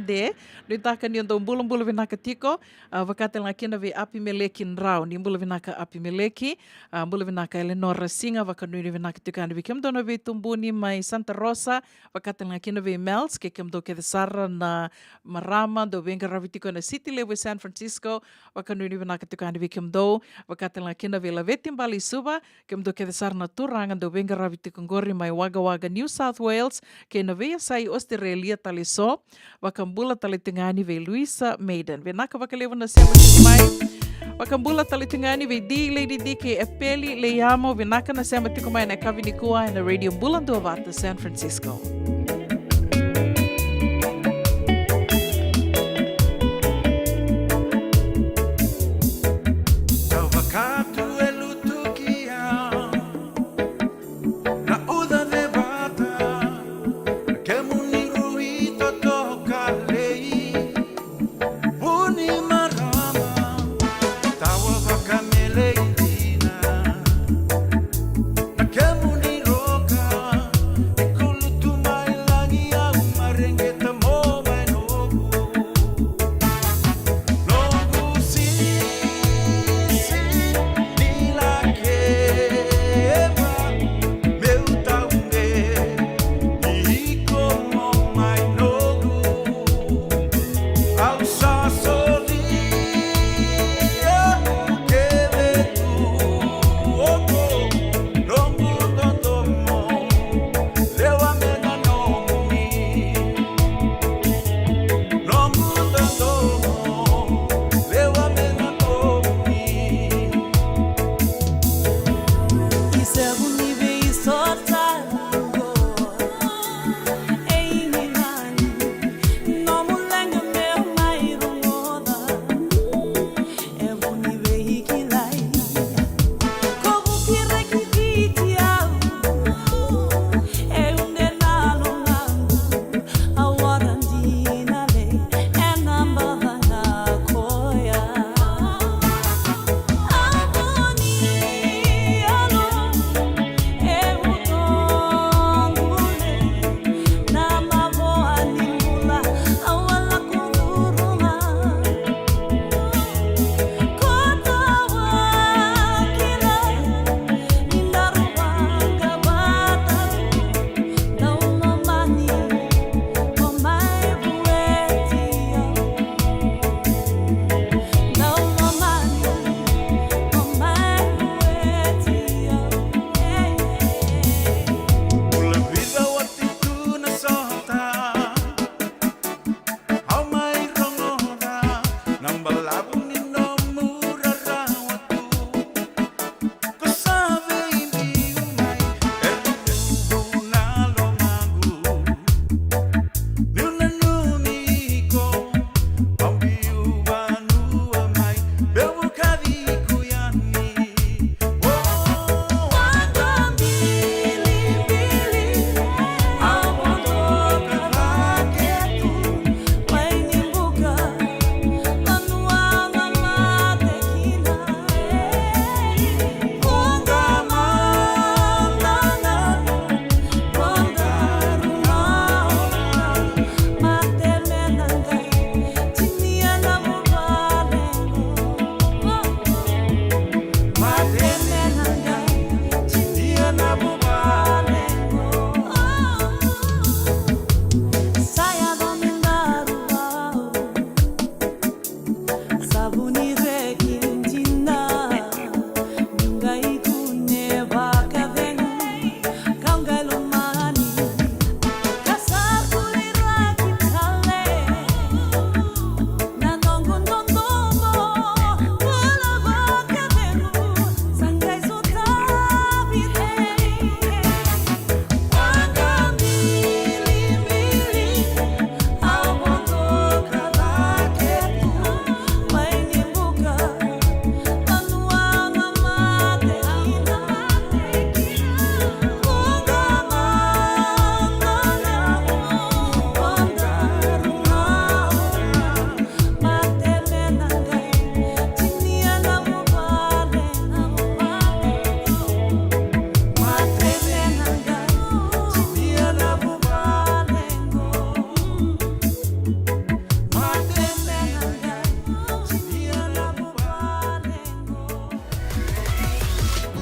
ni taka ni ando mbula vinaka tiko wakatala kina ve api meleki nrau ni mbula vinaka api meleki mbula vinaka Eleonora Singa waka nuni vinaka tukani ve kimdona ve tumbuni mai Santa Rosa wakatala kina ve Mels ke kimdo ke sara na marama do venga ravitiko na city level San Francisco waka nuni vinaka tukani ve kimdo wakatala kina ve laveti mbali suba kimdo ke sara na turanga do venga ravitiko ngori mai waga New South Wales ke na ve sai Australia taliso wakambula talitungani ve Luisa Maiden venaka wakalevu na sema mai wakambula talitungani ve Lady D ke epeli le yamo venaka na sema tiko mai na kavinikua na radio mbulando vata San Francisco. My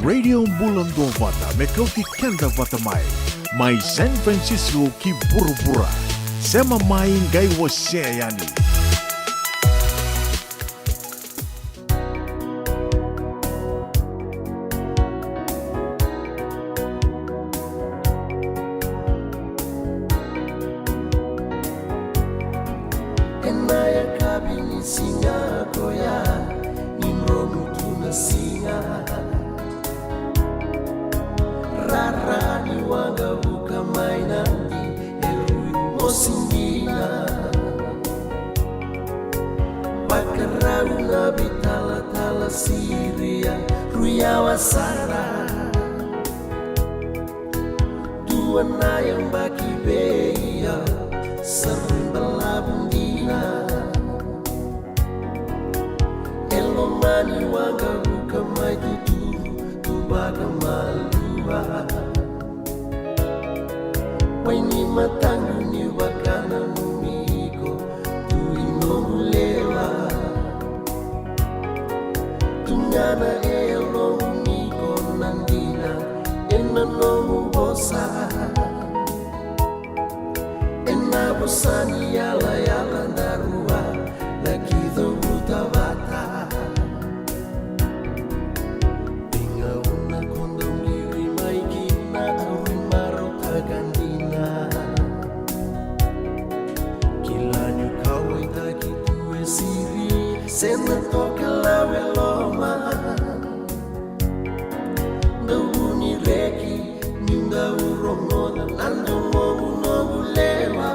Radio Bulando Vata me kauti kenda vata mai San Francisco ki burubura sema mai ngai wase yani. Enaya kabini singa koya nimromu tuna singa rarani wanga buka mainandi elui mosingina bakarau na bitala tala siria ruya wasara dua na yang baki beya Sambalabundi Elomani wanga buka mai tuturu Tubaga maluba Waini matangu ni wakana numiko Tuinomulewa Tungana elomiko nandina Enanomu bosa Busani yala yala ndarua Nakido butabata Pinga una kondongiri maikina Arimaro kagandina Kilanyo kawai takitu esiri Sena toka lawe loma Ndawuni reki Ninda uromoda Nando mobu nobu lewa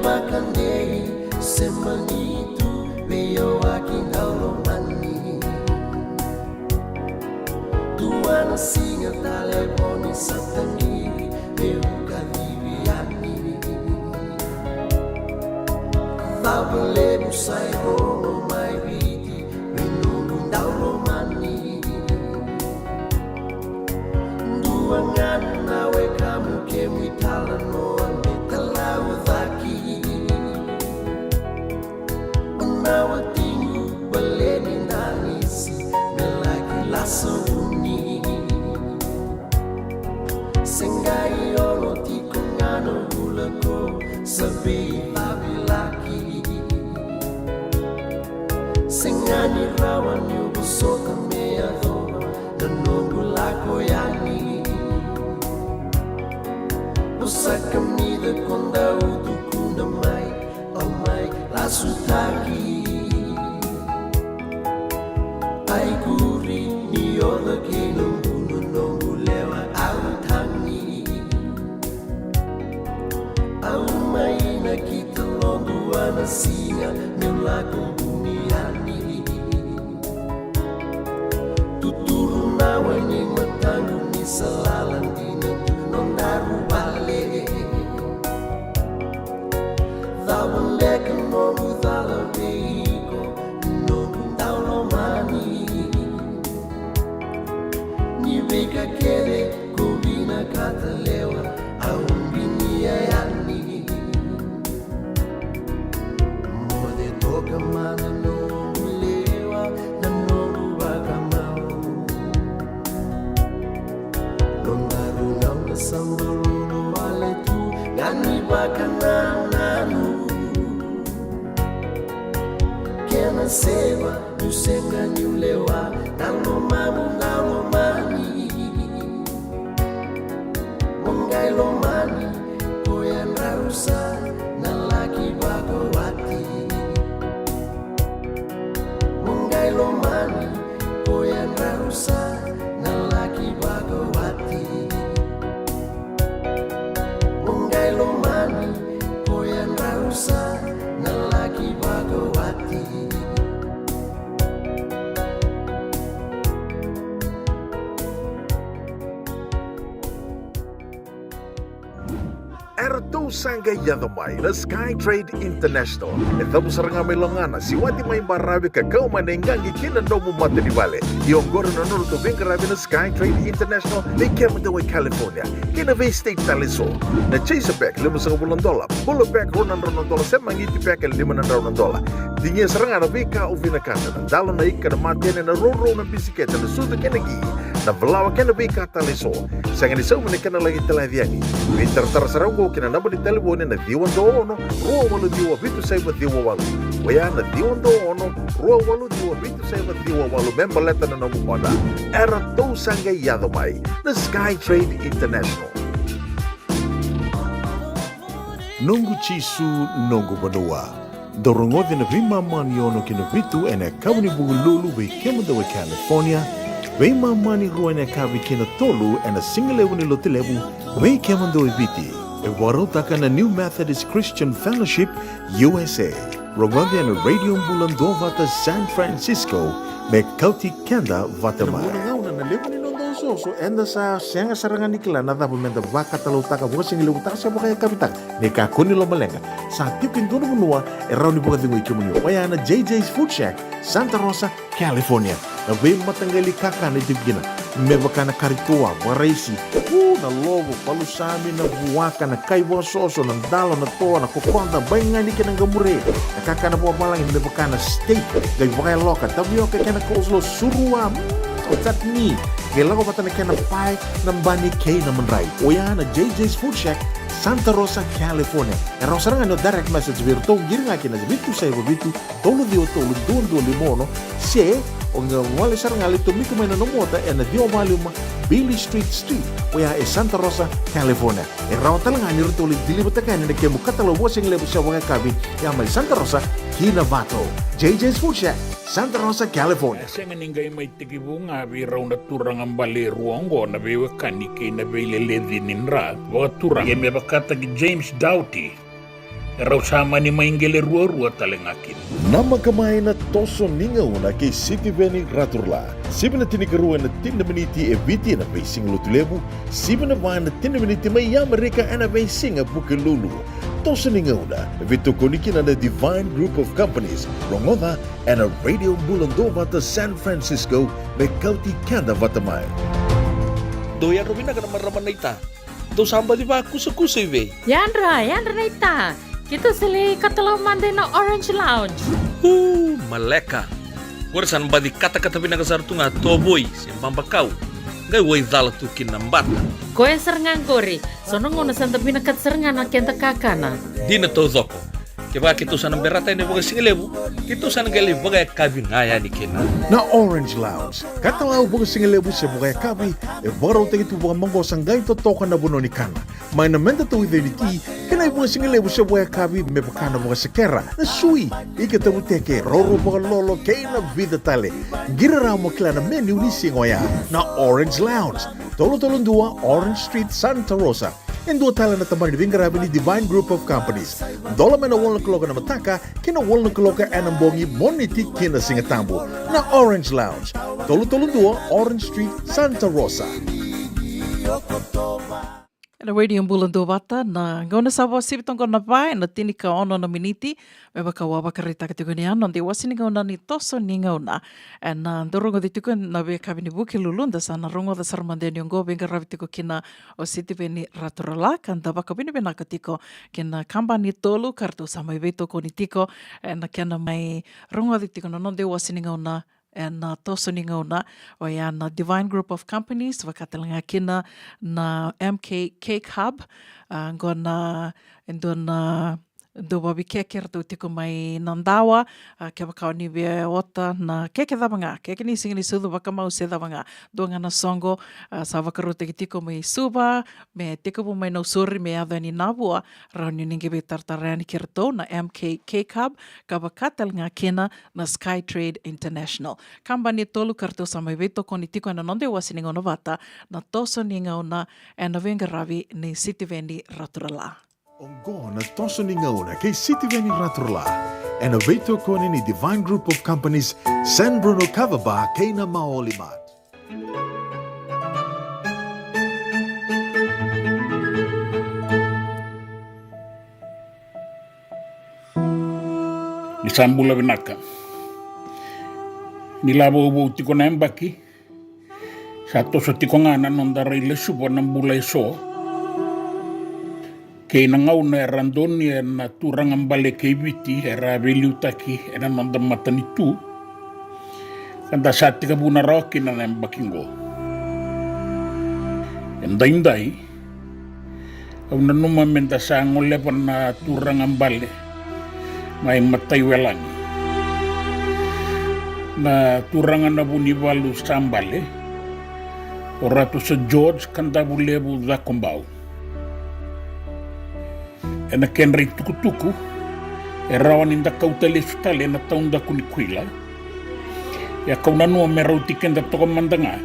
Bakandei semanitu beyo aking alomani Tuana singa taleponi sa tangiri beyo kalibiani Tabale busay rono may biti binunong dalomani Duangan nawe kamu kemi talano Talaw dhaki Nawatingu baleni nangisi Melaki laso uni Sengai ono tiko ngano gulako Sabi babilaki Sengani rawan yubo soka mea doa Nanongu lako yani Usakamida konda udukunda mai Oh mai lasutaki Ai guri ni oda kino Uno nongu lewa au tangi Au mai na kita longu ana singa Neulako buniani Tuturu nawa ni matangu ni salalan dina Nondaru bale Tawang leka nomu thala veiko Nomu taulo mani Ni veka kere Kovina kata lewa Aumbini ayani Mode toka mana nomu lewa Na nomu wakamau Nondaru nauna sambaruno wale tu Ngani wakanananu Kena sewa, nusenga nyulewa Nalo mamu, nalo mani Mongai lo mani, koyan rausa Nalaki bago wati Mongai lo mani, koyan rausa Nalaki bago wati Mongai lo mani, koyan rausa Nalaki bago wati Erto sangga yadamay na Skytrade International. Ito sa nga may langana, si Wati may marabi ka kaumanengangi kinando mo mata di bale. Yung goro na nuno tubing karabi na Skytrade International na Kemadawa, California. Kinaway State Taliso. Na Chase Pack, $5,000. Pulo Pack, $100. Semangiti Pack, $500. Dinge seranga na vika uvina kata na dalo na ika na matene na roro na bisiketa na suda kenagi na valawa kena vika taliso. Sanga ni sau menikana lagi teladiani. Winter tarasarago kina naba di telebone na diwan do ono ruwa walu diwa bitu saiba diwa walu. Waya na diwan do ono ruwa walu diwa bitu saiba diwa walu member leta na namu moda. Era to sanga yado mai na Sky Trade International. Nungu chisu nungu banua. Dorongode na vima mani ono kina vitu ene kawani bugu lulu ve kemada wa California. Vima mani ruwa ene kawi kina tolu ene singalewu ni lotilewu ve kemada wa viti. E warotaka na New Methodist Christian Fellowship USA. Rongode ene radio mbulan do vata San Francisco me kauti kenda vata mai. So enda sa senga sarangan nikla na dapat menda vaka talau taka buka singilu utaka sa buka kapitak neka kuni lo malenga sa tipin dono menua erau ni buka tingu ikimuni waya na JJ's Food Shack Santa Rosa California na be matanggali kaka na tipgina me baka na karitua waraisi na logo palu sami na buwaka na kaiwa soso na dalo na toa na kokonda bainga ni kena gamure na kaka na buwa malang me baka na steak gai buka loka tabi oke kena coleslaw surua chutney Gelago pata na kena pai ng bani kay na manray. Oya na JJ's Food Shack, Santa Rosa, California. Era sarang ano direct message virto giri nga kina bitu sa ibo bitu tolo dio tolo do limono se o nga wala sarang ali to miko may nanomota na dio volume Billy Street. Oya e Santa Rosa, California. Era talaga ni rito dilibot ka ni kemo katalo wasing lebo sa mga kabi ya may Santa Rosa, Kinavato. JJ's Food Shack, Santa Rosa, California. Senga ningay may tikibunga biraw na turang ang baliruango na bewa kanike na beileledinin ra. Waka turang yeme bakata ki James Doughty. Raw sama ni maingele ruwa talengakin. Nama kamay na toso ningaw na kay City Veni Raturla. Siba na tinikaruan na tindamaniti e viti na basing lutulebu. Siba na ba na tindamaniti may yamarika na basing a bukilulu. Toso ningaw na vito kunikin na Divine Group of Companies, Rongoda, and a radio bulandova to San Francisco, may kauti kanda vatamay. Doyan Robina ka naman raman na ita. Do samba di ba kusa-kusa iwe? Yan ra na ita. Kita sila katalaw Monday na Orange Lounge. Maleka. Warasan ba di kata-kata pinakasarto nga toboy, siyang bakaw. Ngay way dala tu kinambat. Koe serengan kori, sono ngono santa binakat serengan na kenta kakana. Di na to zoko. Kaya kito sa nang berata ni baga singalebu, kito sa nang gali baga kabi ngaya ni kina. Na Orange Lounge, katalaw baga singalebu sa baga kabi, e baraw tayo ito baga manggo sanggay totoka na buno ni kana. May namenda to identity, kanay baga singalebu sa baga kabi, may baka na baga sakera, na sui, ikatabu teke, roro baga lolo, kay na vida tale. Giraraw mo kila na menu ni singoya, na Orange Lounge, tolo-tolong dua, Orange Street, Santa Rosa. Endo tala na tamari ni Vingarabi ni Divine Group of Companies. Dola na wala kaloka na mataka, kina wala kaloka anambongi moniti kina singatambo na Orange Lounge. Tolo-tolo dua, Orange Street, Santa Rosa. Na radio bulan do bata na ngona sa wasip tong kona pai na tinika ono na miniti me baka wawa karita kategorian non de wasini ngona ni toso ni ngona en na dorongo ditiko na be kabini buki lulunda sa na rongo da sarmande ni ngo benga rabitiko kina o siti beni raturala kan da baka bini bena katiko kina kamba ni tolu kartu sa mai beto konitiko en na kena mai rongo ditiko non de wasini ngona and toso ni ngauna o ya na Divine Group of Companies wakatalanga kina na MK Cake Hub gona endona do babi keke tu tiko mai nandawa ke baka ni be ota na keke dabanga keke ni singini sudu baka mau se dabanga do ngana songo sa vakaru te tiko mai suba me tiko bu mai no suri me ava ni nabua rauni ninge be tartarani kerto na MK Cake Hub ka baka talanga kena na Sky Trade International kamba ni tolu karto sa mai veto koni tiko na nonde wasini ngono vata na toso ni ngauna and venga ravi ni City Vendi Raturala. Ongo na toso ni ngauna kay City Veni Raturla. And a veto ko ni Divine Group of Companies San Bruno Cavaba kay na Maolimat. Isambula binaka. Nilabo ubo tiko na embaki. Sa toso tiko nga na nondara ile subo ng bulay so. Kei na ngau na randoni na turangan bale kei viti ra veliutaki na nonda matani tu. Kanda sa tika buna roki na bakingo. Endai au na numa menta sa ngolepa na turangan bale mai matai welangi. Na turangan na buni walu sambale o ratu sa George kanda bulebu zakombau. Ena kenrei tukutuku e rawan inda kautale sutale na taunda kunikuila. Ya kau nanua merauti kenda toko mandanga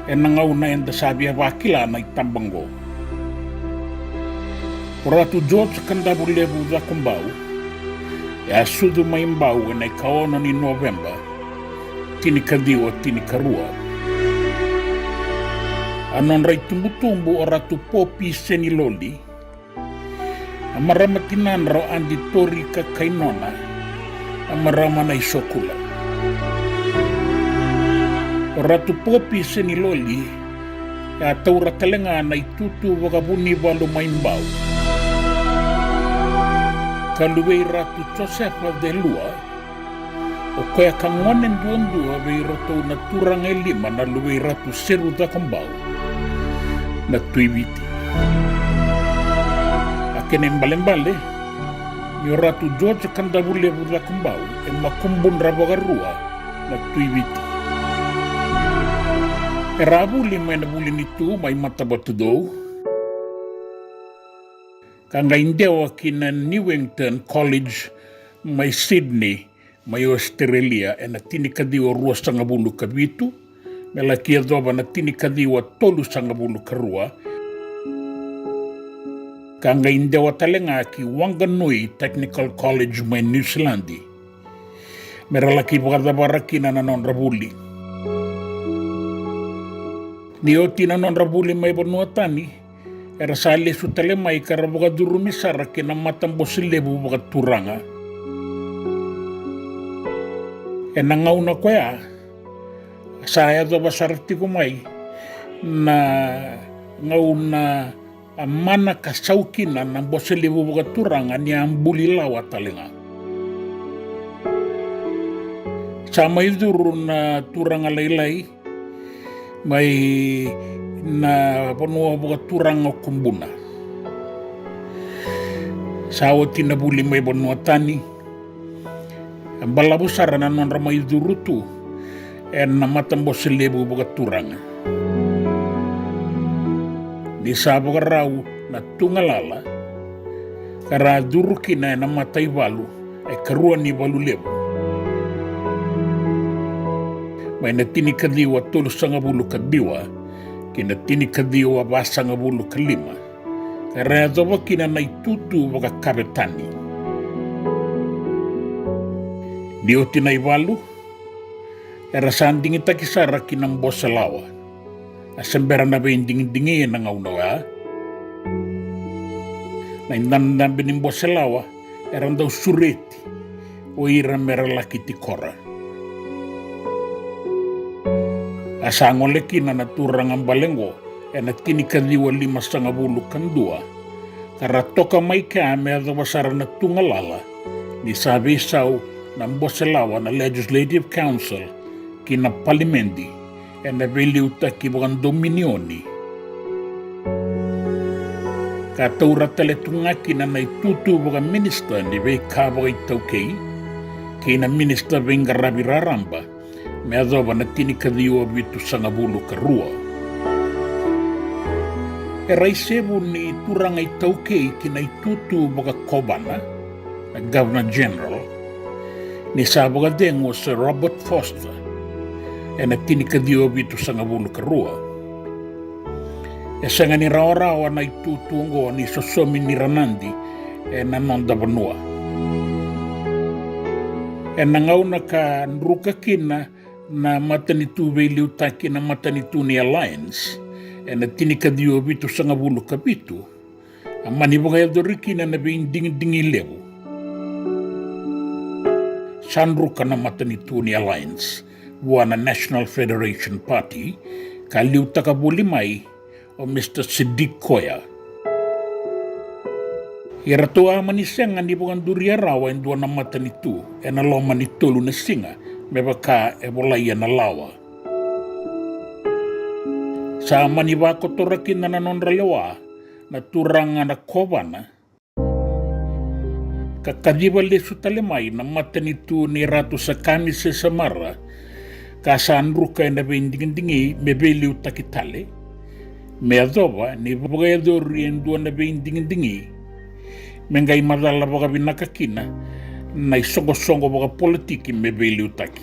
e nangau na enda sabia wakila na itambango. Oratu George kanda bulebu zakumbau e asudu maimbau e nai kaona ni November tini kadiwa tini karua. Anon rai tumbu-tumbu oratu popi seniloli amarama tinan rao andi tori ka kainona amarama na isokula. Oratu popi seniloli ya taura talenga na itutu wakabuni walu maimbau. Kaluwei ratu Josefa de Lua o koea kangonen duandua wei roto na turang lima na luwei ratu seru da kambau na tuibiti. Akene mbale ni ratu George kandabule da kambau e makumbun rabagarua na tuibiti. E rabu lima na buli nitu mai matabatudo. Kanga indewa kina Newington College mai Sydney mai Australia e na tini kadiwa rua sangabulu kabitu me la kia doba na tini kadiwa tolu sangabulu karua. Kanga indewa talenga ki Wanganui Technical College mai New Zealandi me ralaki bagadabaraki na nanon rabuli. Ni oti nanon rabuli mai Vanuatani era sale su tele mai karaboga durumisara ke na matambo silebu baga turanga. E na ngau na koea, saya do basarti ko mai na ngau na amana kasaukina na boselebu baga turanga ni ambuli lawa talenga. Sama iduru na turanga lailai mai na panua boga turang o kumbuna. Sawo tina buli mai bonua tani. Balabu sarana non ramai durutu en na matambo selebu boga turang. Di saboga rau na tungalala kara durukina na matai balu e karua ni balu lebu. Mai na tini kadiwa tolu sangabulu kadiwa kina tini kadiwa basanga bulu kalima. Kaya doba kina na itutu waka kabetani. Dio tina iwalu, era sandingi takisara kina mbosa lawa. Asembera na ba indingi na ngaunawa. Na indan bini mbosa lawa, era ndau sureti. O ira mera laki tikora. Asangole kina na turangan balengo e na tini kadiwa 5.5 kandua. Kara toka mai ka mea basara na tungalala ni sabi sau na mboselawa na Legislative Council kina palimendi e na veliuta ki bukan dominioni. Ka taura tale tunga kina na itutu bukan minister ni vei ka bukan itaukei kina minister venga rabiraramba mea doba na tini kadiwa vitu sangabulu karua. E raisebu ni turanga itaukei kina itutu boga kobana, na Governor General, ni saboga dengo Sir Robert Foster, e na tini kadiwa vitu sangabulu karua. E sanga ni rawa na itutu ngo ni sosomi ni ranandi e na nonda banua. E nangauna ka nruka kina na matanitu veliutaki na matanitu ni Alliance e na tini kadiwa vitu sangabulu kapitu amani boga yadoriki na nabi dingi lebu sanruka na matanitu ni Alliance buana National Federation Party ka liutaka bulimai o Mr. Siddiq Koya Ia ratoa manisenga ni bukan duria rawa en dua na mata ni tu, e na loma ni tolu na singa, me baka e bolai na lawa. Sa mani wako torakin na nanonra lewa, na turanga na kovana, kakadiba le sutalemai na mata ni tu ni ratu sa kami se samara, kasaan ruka e na beindingindingi me beliu takitale, me adoba ni bugayadori en dua na beindingindingi, mengai madala baka binakakina na isongo-songo baka politiki me beliu taki.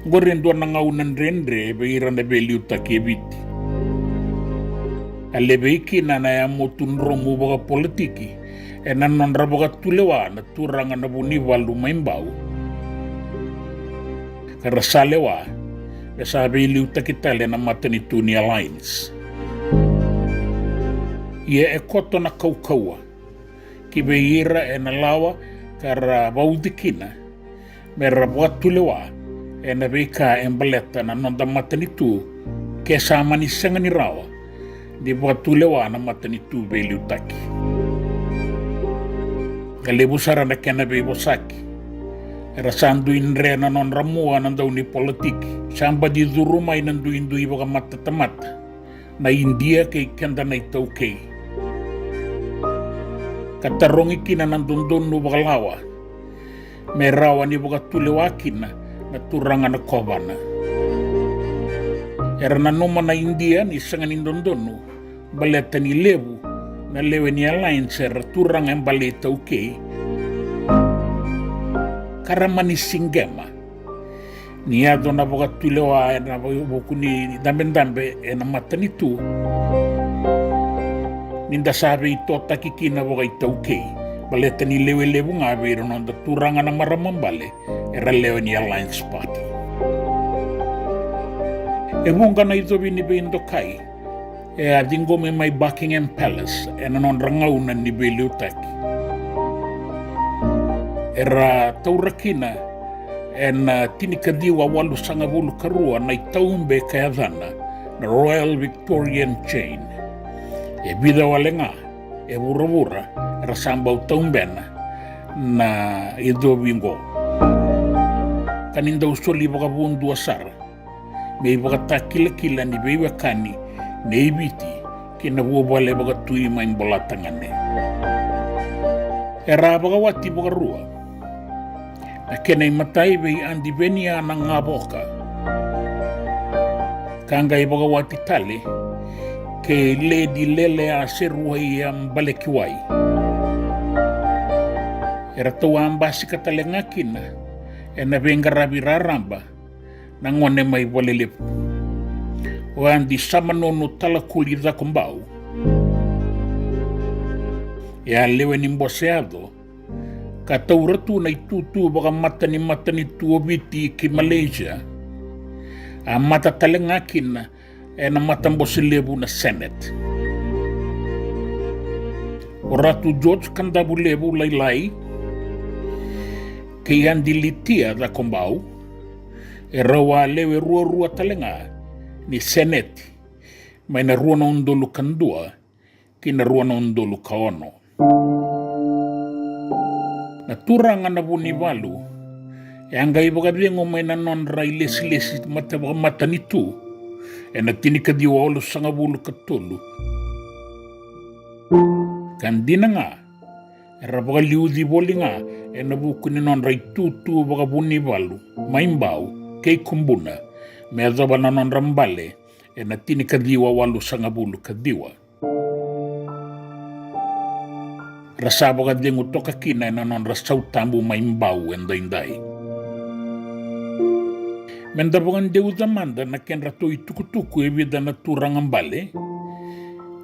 Gorendo na ngaunan rendre beira na beliu taki ebiti. Alebeiki na ya motun romu baka politiki e nanonra baka tulewa na turanga na buniwalu maimbau. Karasalewa besa beliu taki tale na matani tuni alliance. Ia e koto na kaukaua, ki beira e na lawa kara baudikina, me rabua tulewa e na beika e mbaleta na nonda matanitu ke sa manisenga ni rawa, di bua tulewa na matanitu beliu taki. Kalebu sara na kena be bosaki, era sandu inre na non ramua na daw ni politiki, samba di durumay nandu indu iba ka matatamata, na India kay kenda na itaw kay. Katarongi kina nandundun no bakalawa. May rawa ni baka tulewakin na turanga na kovana. Era na numa na India ni sangan indundun no baleta ni lebu na lewe ni alliance era turanga ang baleta okay. Karamani singema. Niado na baka tulewa na buku ni dambe-dambe na mata nitu. Ninda sabi ito takikina baka itaukei. Baleta ni lewe-lewe nga biro nonda turanga na maramambale era lewe ni Alliance Party. Ebunga na ito binibindo kai adingo may Buckingham Palace non rangaunan ni Beliu Taki. Era taurakina tinikadiwa walu sangabulu karua na itaumbe kayadana na Royal Victorian Chain. E bida wale nga, e bura-bura, rasamba utaumbena na ido bingo. Kaninda usoli baka bundu asara, may baka takila-kila ni bewa kani, na ibiti, kinabuwale baka tuwi maimbolatangane. Era baka wati baka rua, na kenay matay bay andi benia ng nga boka. Kangay baka wati tali, ke ledi lele a seruai ang balekiwai. Era tawa ang basi katalengakin na bengarabi raramba nang wane may walilip. O andi samanono talakulida kumbao. Ya lewe nimboseado, katauratu na itutu baka matani tuobiti ki Malaysia. Ang mata talengakin na matambo si lebu na Senate. O Ratu George kandabu lebu laylay, kaya dilitia da kumbao, rawa lewe rua talenga ni Senate, may na rua na undolu kandua, kina rua na undolu kaono. Naturanga na bunivalu, ang gaibaga dingo may nanon ray lesi mata nitu, na tinikadiwa ulo sa ngabulu katulu. Kandina nga, era baka liudi boli nga, nabuko ni non ray tutu baka bunivalu, maimbaw, kay kumbuna, may azaba na non rambale, na tinikadiwa ulo sa ngabulu kadiwa. Rasa baka dingo tokakina na non rasaw tambu maimbaw enday. Mendabangan dewa zamanda na kenrato itukutuku evida na turang ambale.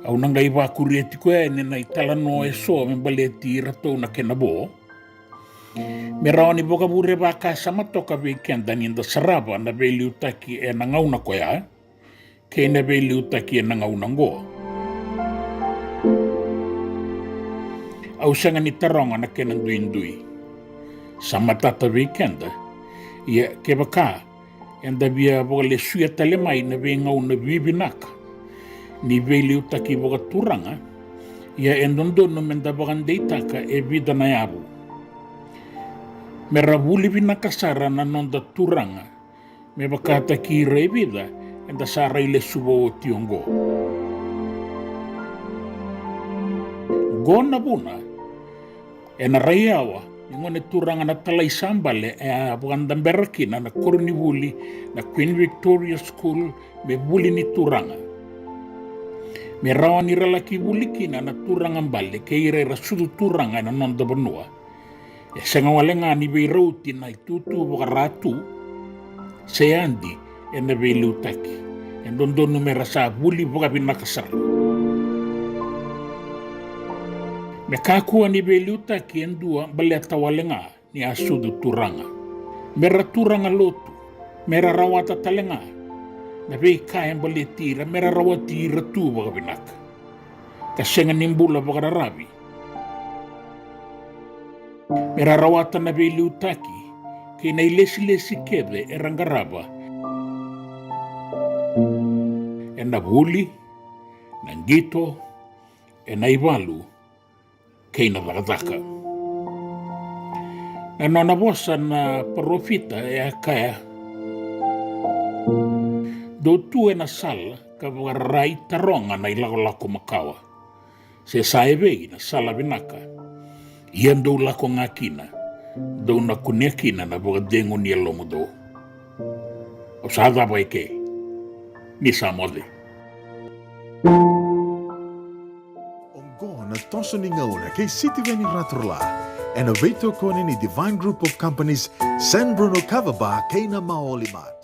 Au nangai wakurieti ko na italano eso membaleti rato na kenabo. Merani boka bure baka sama toka weekend ninda saraba na beliu taki nangauna ko ya. Ke na beliu taki nangauna ngo. Au sanga ni taronga na kenandui. Sama tata weekend ya kebaka. Enda bia boka le suya talemai na vengau na bibinaka. Ni veliu taki boka turanga, Ia e ndondono mendabakan deitaka e vida na yabu. Mera wuli vina kasara na nonda turanga. Me bakata ki re vida enda sara ile subo o tiongo. Gona buna e na raiawa ngone turanga na talai sambale e a buandamberakina na korni wuli na Queen Victoria School me wuli ni turanga. Me rawa ni ralaki wuli kina na turanga mbale ke ire rasudu turanga na nonda benua. E senga walenga ni vei rauti na itutu wakaratu se andi e na vei liutaki. E ndondono me rasa wuli wakabinakasara. Me kakua ni vei liutaki endua baleta walenga ni asudu turanga. Mera turanga lotu, mera rawata talenga. Na vei kaya mbale tira, mera rawati ratu wakabinaka. Kasenga nimbula wakararabi. Mera rawata na vei liutaki, ke na ilesi kede e rangaraba. E na wuli, na ngito, e na iwalu, ke na vakataka. Na nona vosa na parofita e a kaya. Do tu e na sala ka wakarai taronga na ilako makawa. Se saevei na sala vinaka. Ian do lako ngakina. Do na kunekina na wakadengo ni alomo do. O sada ba ike. Ni sa mode. Ongo na toso ni ngauna kay City Veni Ratrola. En a veito koni ni Divine Group of Companies San Bruno Cavaba kay na maolimat.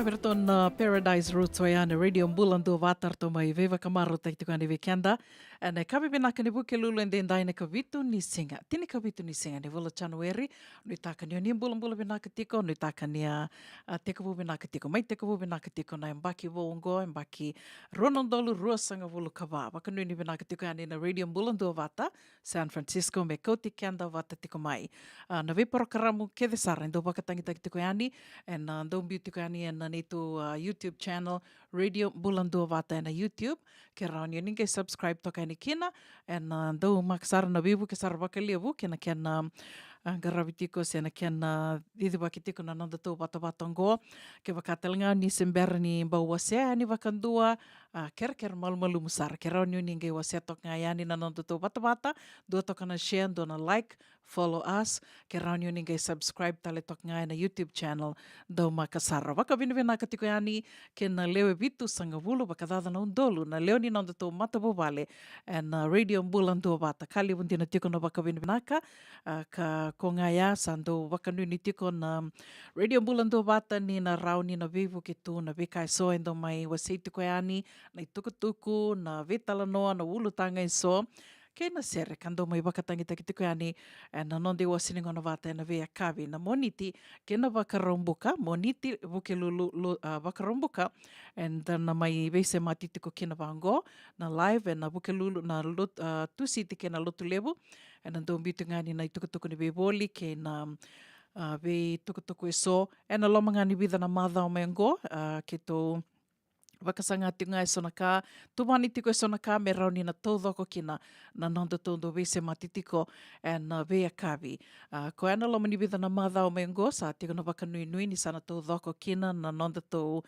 Everton Paradise Roots wayana radio bulan do vatar to mai veva kamaro taitukan weekenda and kabi benaka ni buke lulu and then daina kavitu ni singa tini kavitu ni singa ni vola January ni taka ni bulan bulan benaka tiko ni taka ni teka bu benaka tiko mai teka bu benaka tiko na mbaki vongo mbaki ronondolu ruasanga vulu kava bakanu ni benaka tiko ani na radio bulan do vata San Francisco me koti kanda vata tiko mai na ve programa kede sara ndo bakatangi tiko ani and ndo beauty ani and nito YouTube channel Radio Bulan Vata na YouTube ke raun yun ke subscribe to kani kina and do maksar na bibu ke sar bakali bu kena ken garavitiko sena ken didi bakitiko na nanda to bata batongo ke bakatelnga ni sember ni bawase ni bakandua ker malu musar ke raun yun ke wasetok ngayani na nanda to bata do to kana share do na like follow us ke raun yun ke subscribe taletok ngay na YouTube channel do makasara baka vinvina katiko yani ken lewe vitu sanga vulu baka dada na undolu na leo ni nanda to mata bobale and radio bulan do bata kali bundina tiko na baka vinvinaka ka kongaya sando baka nuni tiko na radio bulan do bata ni na rau ni na vivu kitu na vikai so endo mai wasei tiko yani na itukutuku na vitala noa na ulu tanga so kei na sere kando mai bakatangi takitiko yani na nonde wasining ona vata na vea kavi na moniti kena bakarombuka moniti buke lulu bakarombuka and na mai vese matitiko kena bango na live and na buke lulu na tu siti kena lotu lebu and ndo mbitu ngani na itukutuku ni beboli kena ve tukutuku so and na loma ngani vida na madha o mengo kito wakasanga tinga e sonaka, tumani tiko e sonaka me rauni na tōdoko kina na nanda tōndo vese matitiko and vea kavi. Ko ana lomani vida na madha o mengo sa tiko na wakanui nui ni sana tōdoko kina na nanda tō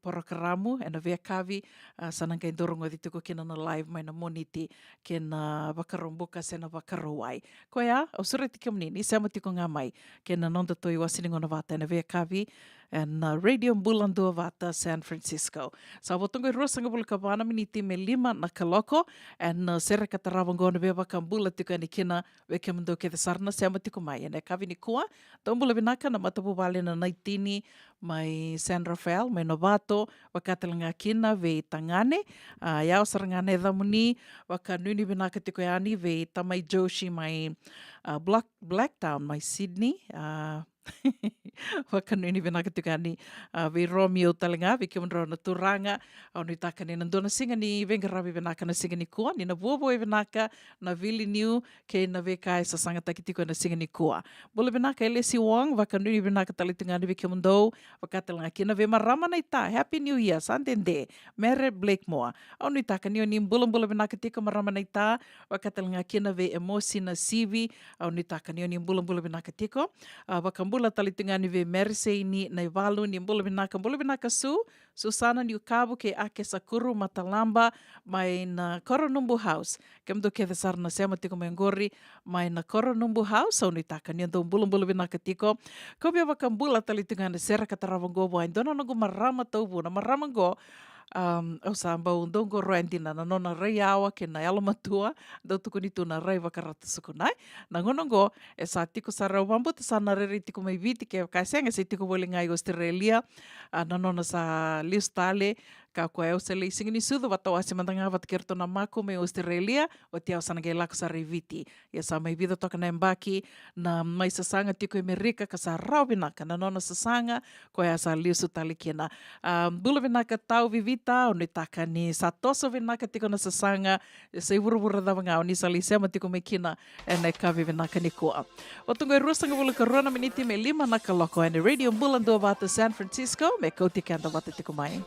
porokaramu e na vea kavi sana kai dorongo di tiko kina na live mai na moniti ke na wakarombuka se na wakarawai. Ko ea, o sura tiki mnini, se amatiko ngā mai ke na nanda tō i wasiningo na vata e na vea kavi and Radio Bulan Vata, San Francisco. Sa watongo i rua sanga bula ka wana miniti me 5 na kaloko and sere ka tarawango na beba ka bula tika ni kina weke mendo ke te sarna se amatiko mai. E kavi ni kua, tōmbula vinaka na matapu wale na naitini mai San Rafael, mai Novato, wakatalanga kina ve tangane, iao sarangane dhamuni, wakanuni vinaka tiko yani ve tamai Joshi mai Blacktown, mai Sydney, wakanuni vinaka tiko yani ve Romeo talanga, ve kimonro na turanga, au ni taka ni nandona singa ni vengaravi vinaka na singa ni kua, ni na vuovoe vinaka na vili niu ke na ve kai sa sanga takitiko na singa ni kua. Bula vinaka elesi wong, wakanuni vinaka talitungani ve kimondo, wakatalanga kina ve marama na ita, Happy New Year, Sandende, Mere Blakemore. Au ni taka ni oni bula vinaka tiko marama na ita, wakatalanga kina ve emosi na sivi, au ni taka ni oni bula vinaka tiko, wakambula talitungani ve Mersey ni na iwalu ni bula vinaka su, Susana ni ukabu ke ake sakuru matalamba mai na Koronumbu House. Kemdo ke the sarna sema tiko mengori mai na Koronumbu House, au ni taka ni ando bula vinaka tiko. Kobia wakambula talitungani sera katarawango wa indona nagu marama taubu na marama go au samba undongo roendina na nona rei awa ke na alamatua dau tuku ni tuna rei wakarata sukunai na ngonongo e sa tiko sara wambu te sana reri tiko mai viti ke kasenga se tiko wole ngai Australia na nona sa listale ka koe au se leising ni sudu wata wasi mandanga wat kerto na mako me Australia o te au sana ke lako sa reviti ia sa mai vida toka na embaki na mai sasanga tiko Amerika ka sa rawinaka na nona sasanga koe asa liusu tali kena bula vinaka tau vivita o ni taka ni sa toso vinaka tiko na sasanga se vuruvura dawanga o ni sa lisema tiko me kina e nei kavi vinaka ni kua o tungo i rusanga bula ka rona miniti me 5 na kaloko e ni Radio Bulan Vata San Francisco me kouti kanda wata tiko mai.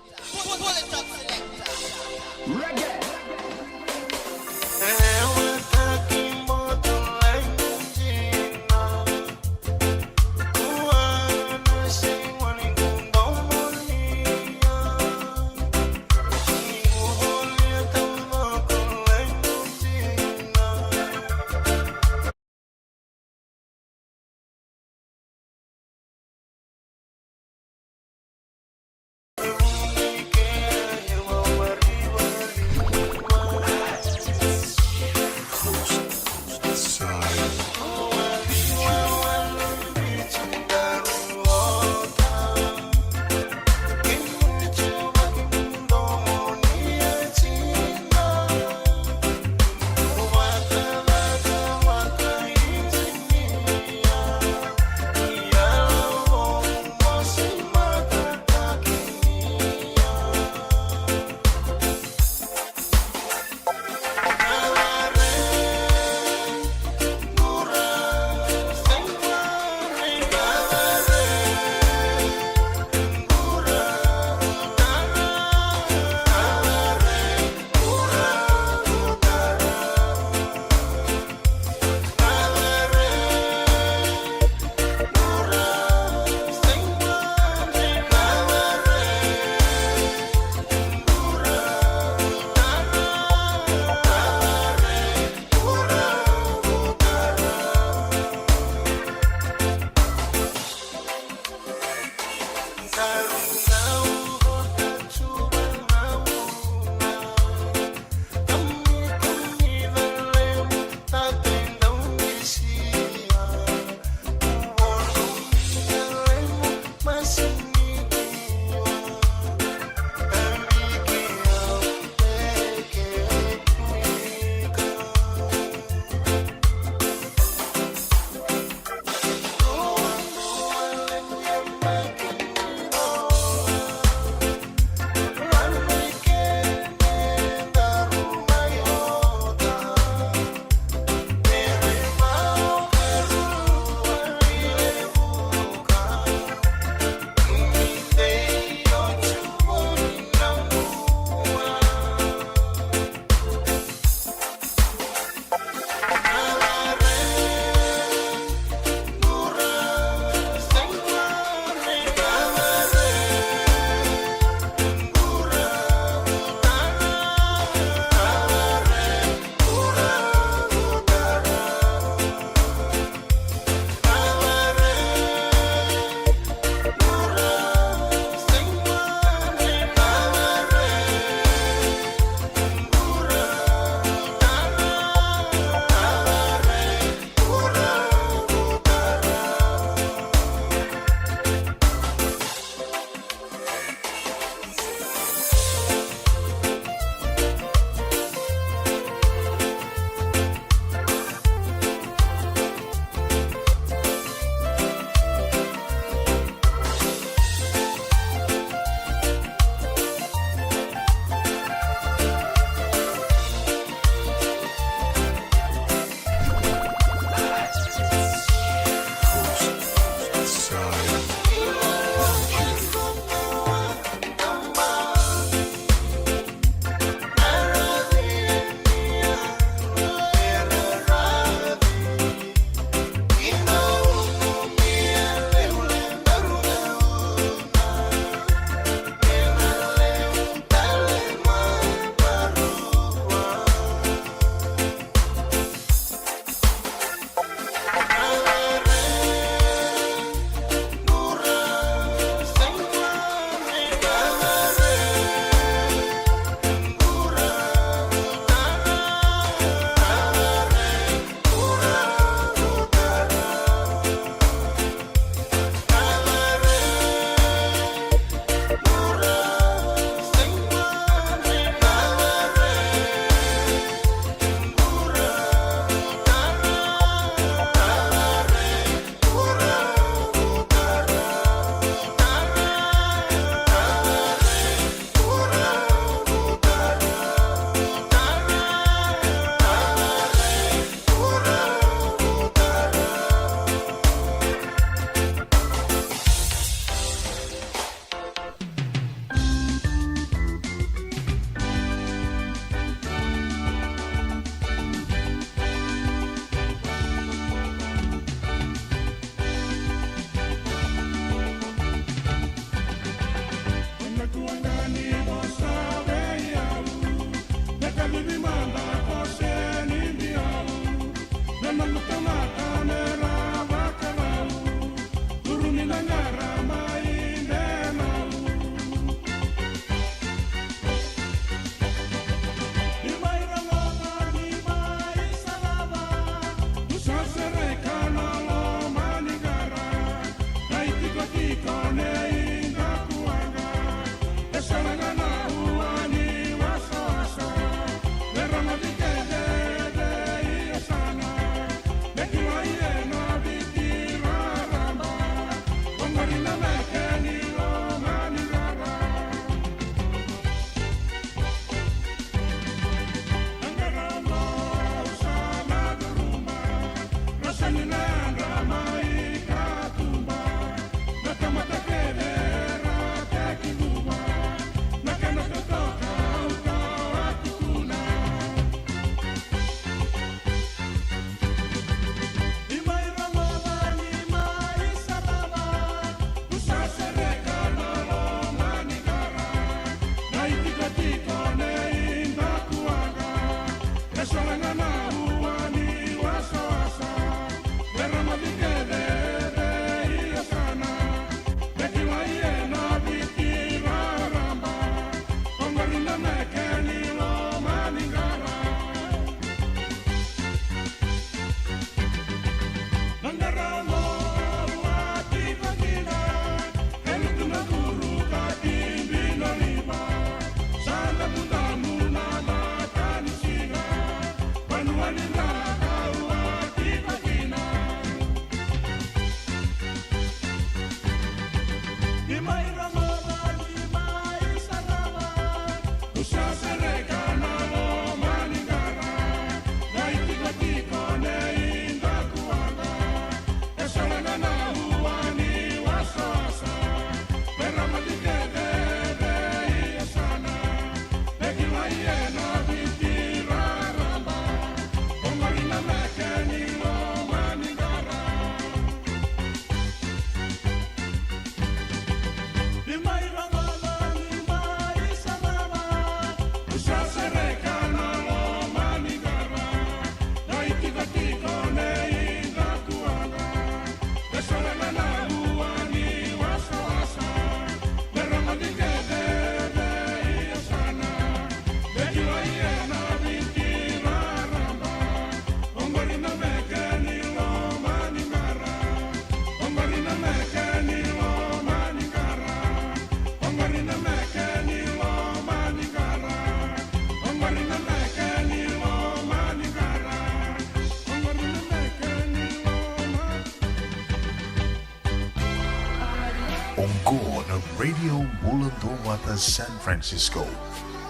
Ongo na Radio Multistreaming San Francisco.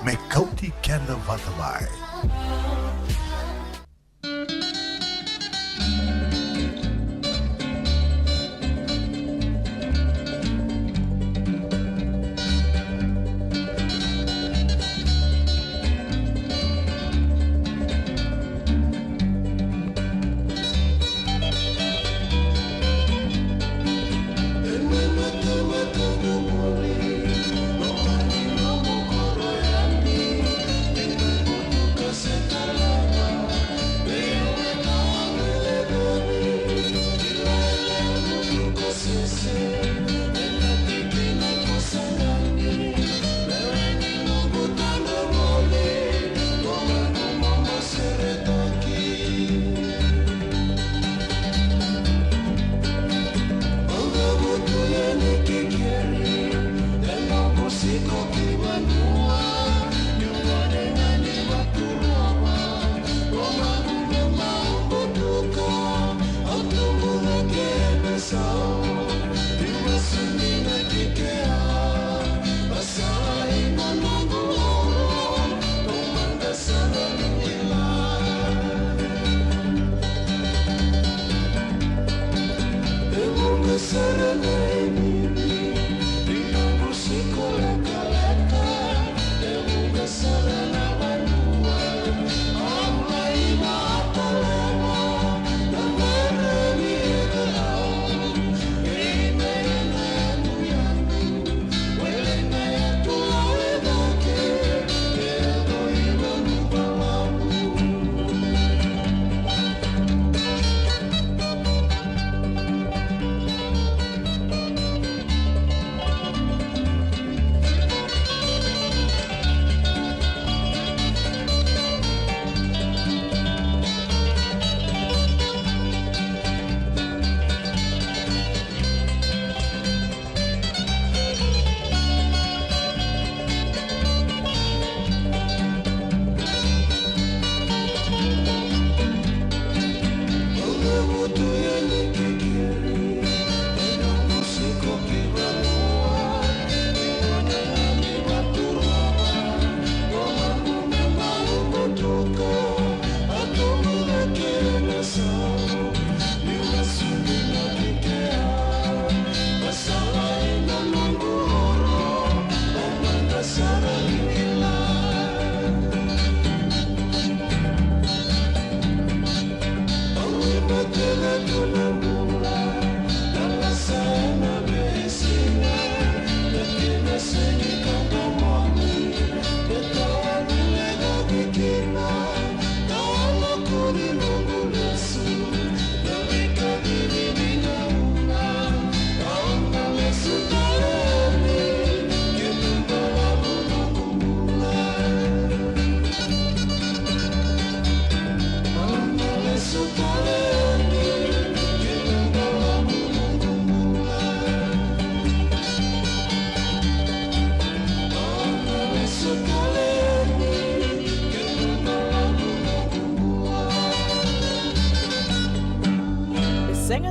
May Kauti Kenda Vatamai.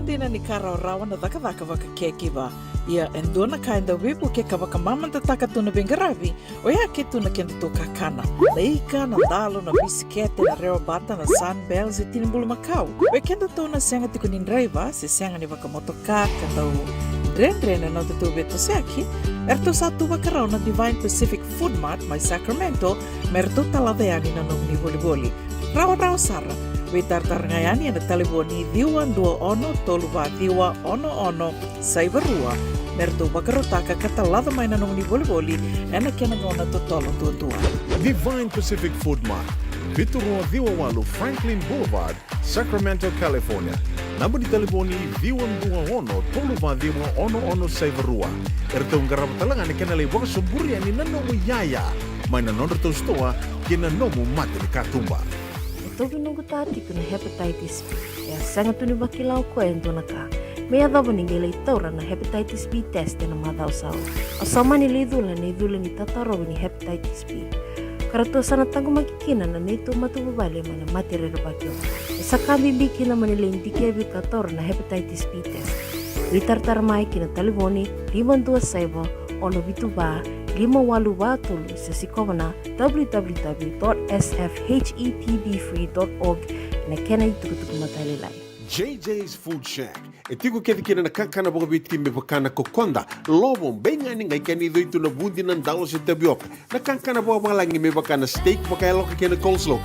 Dina ni karaurawa na dhaka kekiva. Ia endona ka enda wipu ke kavaka mamanta takatuna bengaravi. O ia ke tuna kenda to kakana. Leika na dalo na bisikete na reo bata na sunbells e tinimbulu makau. O kenda to na senga tiko ni driver se senga ni vaka motoka kandau. Dren na tutu beto seaki. Erto satu vakarau na Divine Pacific Food Mart mai Sacramento. Merto talaveani na nung ni boli. Rawa sara. Witartarngayani na telefoni diwan 21 saibarua. Merto bakarotaka katalada may nanong ni boli ena kinagona totolo tutua. Divine Pacific Food Mart, Viturua Diwawalu Franklin Boulevard, Sacramento, California. Namba di telefoni diwan 21 saibarua. Erto ngarapatalangan ikanalay waka sumburian ni nanong yaya. May nanonor to stoa kinanomu mati ni katumba. Toki nungu tati kuna hepatitis B. Ya sanga tuni bakilau ko endo naka. Mea dhava ningele itaura na hepatitis B test na madhau sawa. Asama ni lidhula ni tataro ni hepatitis B. Karatua sana tangu makikina na neito matubabale mana matire bakyo. Saka bibiki na manile indike bi tatora na hepatitis B test. Ritartar mai kina telefoni 527 ono vitu ba 5883 sesikovana www.sfhetbfree.org na kena itukutuku matalilai. JJ's Food Shack. Etigo kedi kina na kakana boga biti me bakana kokonda. Lobo benga ni ngai kani do itu na bundi nan dalos e tapioca. Na kakana boga malangi me bakana steak baka loka kena coleslaw.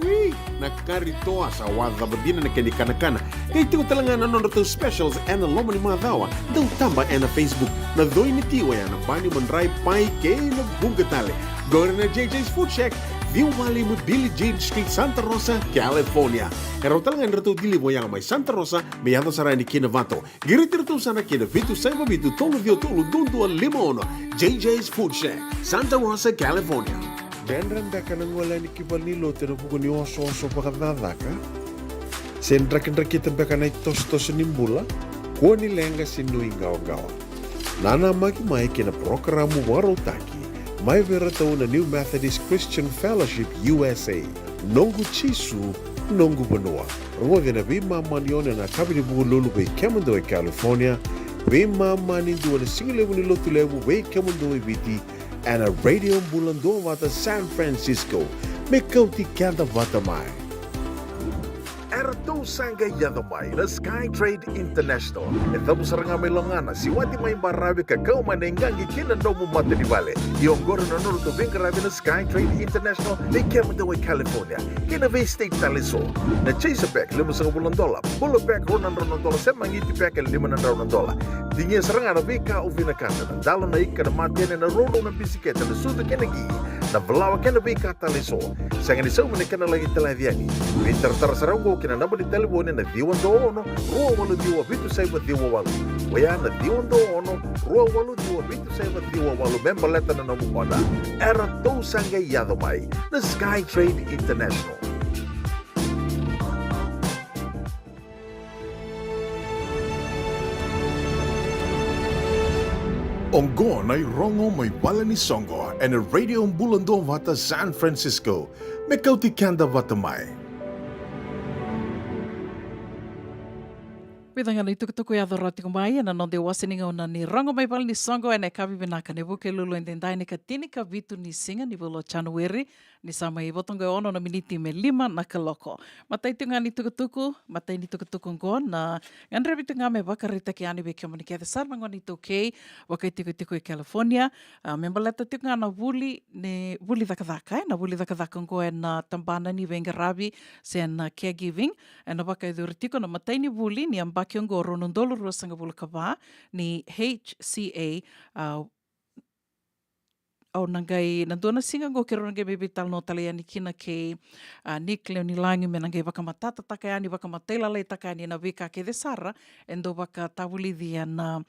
Wee! Na karitoa sa wadha badina na kani kana. Kay tigo talangana non to specials and lomo ni madawa. Dau tamba na Facebook. Na doi ni tiwa ya na bani mandrai pai ke na bungatale. Go na JJ's Food Shack. Viu Valley mo Billy Jane Street, Santa Rosa, California. Karo talagang rato dili mo yang may Santa Rosa, may ato sarani kinavato. Giritirto sana kinavitu sa mabitu tolo dio tolo dundu limono. JJ's Food Shack, Santa Rosa, California. Denranda ka nang wala ni kibalilo tinapuko ni oso-oso pakadada ka? Sendrak-ndrak baka na itos-tos nimbula, kuha nilenga sinuingaw-gawa. Nana magi-may kinaprokramu warotaki. Mai vera tau na New Methodist Christian Fellowship USA. Nongu chisu, nongu banua. Rongo na vima manione na kabini bugu lulu bei Kemando e California. Vima mani dua na singilewu ni lotu lewu bei Kemando e viti. And a radio bulando vata San Francisco. Me kauti kanda vata mai. Erto sangga yadamay na Skytrade International. Ito sa nga may langana, si wati may marabi ka manengangi kinandomo mata di vale. Yung goro na nuro to bingarabi na Skytrade International na Kemadaw, California. Kinabay State Taliso. Na Chesapeake, $500. Bulapek, $100. Semangitipek, $500. Dinya saranga na vika o vinakata. Dalo na ika na matyan na rolo ng bisiketa na sudo kinagi. Na valawa kinabay ka Taliso. Sa nga nisaw manika na lagi taladiani. Winter saranggo kina namba di telefone na diwan do ono ruwa walu diwa bitu saiba diwa walu waya na diwan do ono ruwa walu diwa bitu saiba diwa walu member leta na namu moda era to sangga yado mai na Skytrade International. Onggo na rongo may wala ni Songo and a radio bulando vata San Francisco. Mekauti kanda vata mai. Widanga ni tukutuku ya dhorati kumai na nonde wasininga una ni rongo mai pala ni Songo ene kavi vinaka ne buke lulu endendai ne katini ka vitu ni singa ni volo Januari ni sama i botonga ono na miniti me 5 na kaloko. Matai tunga ni tukutuku, matai ni tukutuku ngo na ngandre vitunga me bakarita ki ani be komunike de sarma ngo ni toke wakai tukutuku i California. Membaleta tunga na vuli ne vuli dakadaka na vuli dakadaka ngo na tambana ni vengarabi sen caregiving na wakai dhuritiko na matai ni vuli ni ambaki ngo ronondolo ruasanga vulakava ni HCA au nangai nandona singa ngo ke ronangai bebital no tale ani kina ke Nick Leoni Langi me nangai wakamatata takai ani wakamatela lei takai ani na vika ke desara endo waka tawuli dia na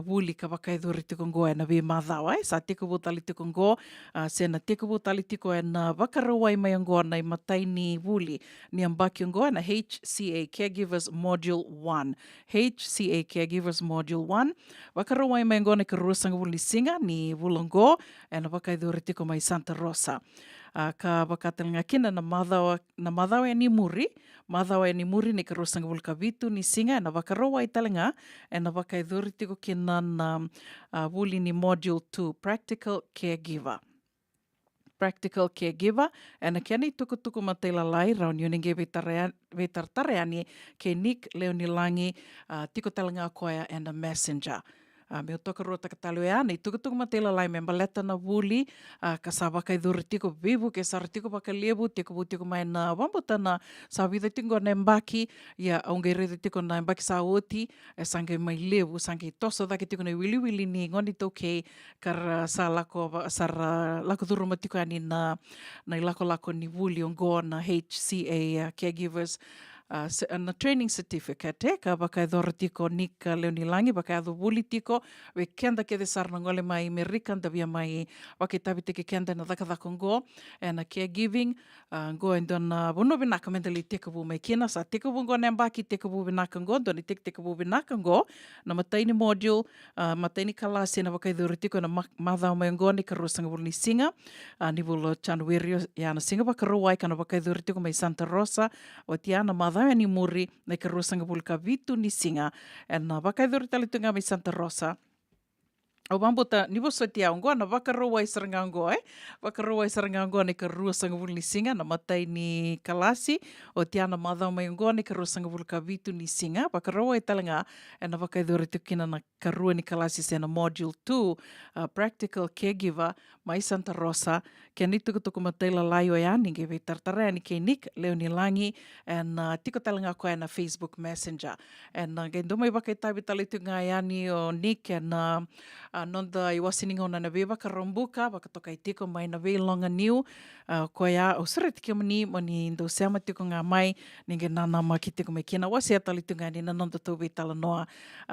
wuli ka wakai dhuri tiko ngo e na vi madhawa sa tiko butali tiko ngo se na tiko butali tiko e na wakarawai mai ngo na i matai ni wuli ni ambaki ngo na HCA Caregivers Module 1 HCA Caregivers Module 1 wakarawai mai ngo na ka rusanga wuli singa ni wulongo e na wakai dhuri tiko mai Santa Rosa. Ka wakatalinga kina na madhawa e ni muri ni ka rosanga vulka vitu ni singa na wakarowa i talinga e na wakai dhuri tiko kina na wuli ni Module 2 Practical Caregiver e na kia ni tukutuku matela lai rau ni uninge vetartareani ke Nick Leoni Langi tiko talinga koea and a messenger. Me o toka roa takatalo e ana, i tukutuku matela lai me mbaleta na wuli, ka sa wakai dhuri tiko vivu, ke sara tiko waka lebu, tiko mai na wambuta na sa vida tingo na mbaki, ia aungai rede tiko na mbaki sa oti, e sangai mai lebu, sangai toso dake tiko na wili ni ngoni toke, kar sa lako dhuru matiko ani na lako ni wuli ongo na HCA Caregivers, na training certificate ka wakai dhora tiko Nick Leoni Langi wakai adho wuli tiko we kenda ke de sarna ngole mai Amerikan tabia mai wake tabi teke kenda na dhaka ngo and caregiving ngo endon bono binaka mentally teke bu mai kina sa teke bu ngo nembaki teke bu binaka ngo doni teke bu binaka ngo na matai ni module matai ni kalasi na wakai dhora tiko na madhao mai ngo ni karosanga wuli singa ni vulo January ya na singa wakaruai kana wakai dhora tiko mai Santa Rosa o tiana madhao ni muri na ka ruasanga bulka vitu ni singa na vakaidori talitunga mai Santa Rosa. O mambuta ni boso te aungoa na wakaroa i sarangangoa wakaroa i sarangangoa ni ka ruasanga vulu ni singa na matai ni kalasi o te ana madhau mai ungoa ni ka ruasanga vulu ka vitu ni singa wakaroa i talanga na wakaidori tukina na ka rua ni kalasi sena module 2 practical caregiver mai Santa Rosa ke ni tukutuku matai la laio ya ni ge tartara ni ke Nick leo ni langi tiko talanga koe na Facebook Messenger ge ndomai wakaitai vitalitunga ya ni o Nick nonda I wasininga ona na we wakarombuka, wakatoka I tiko mai na we longa niu, ko ia o sere tiki mani ndo seama tiko ngā mai, ninge nana ma ki tiko me kina wasi atalitunga ni na nonda tau we tala noa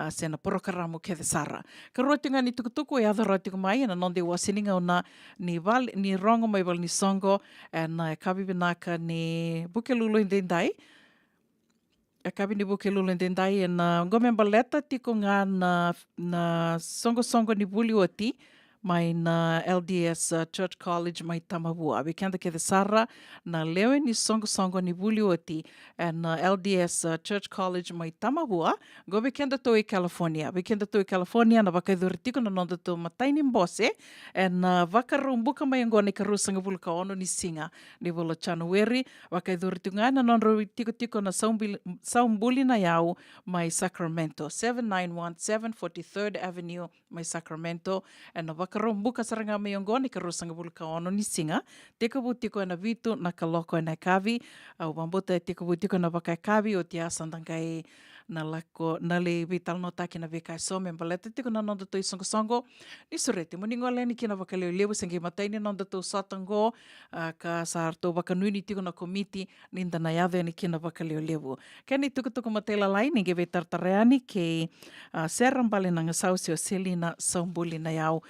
sena porokaramu ke sara. Ka roa tunga ni tukutuku e adhara tiko mai, na nonda I wasininga ona ni rongo mai wal ni songo, na e kawiwinaka ni buke lulu indendai, a kabi ni buke lulu ndendai na ngome baleta tiko ngā na songo ni buli oti mai na LDS Church College mai Tamavua. We kenda ke sara na leo ni songo ni buli oti na LDS Church College mai Tamavua. Go we kenda to I California. We kenda to I California na wakaidori tiko na nonda to matai ni mbose na wakarumbuka mai ngone ka rusanga bulu ka ono ni singa ni vola January. Wakaidori tunga na nonro tiko na saumbuli na yau mai Sacramento. 7917 43rd Avenue mai Sacramento na wakarombuka saranga mai ngoni ka rusanga bulu ka ono ni singa teka butiko na vitu na kaloko na kavi au bambota teka butiko na kavi o tia sandangai na lako na le vital no taki na veka so me baleta tiko na nonda to songo ni surete mo ningo le ni kina wakaleo lewu sengi matai ni nonda to satango ka sarto wakanui ni tiko na komiti ninda na yave ni kina wakaleo lewu kani tuku matai la lai ni geve tartareani ke serambale na ngasausi o Selina Saumbuli na yau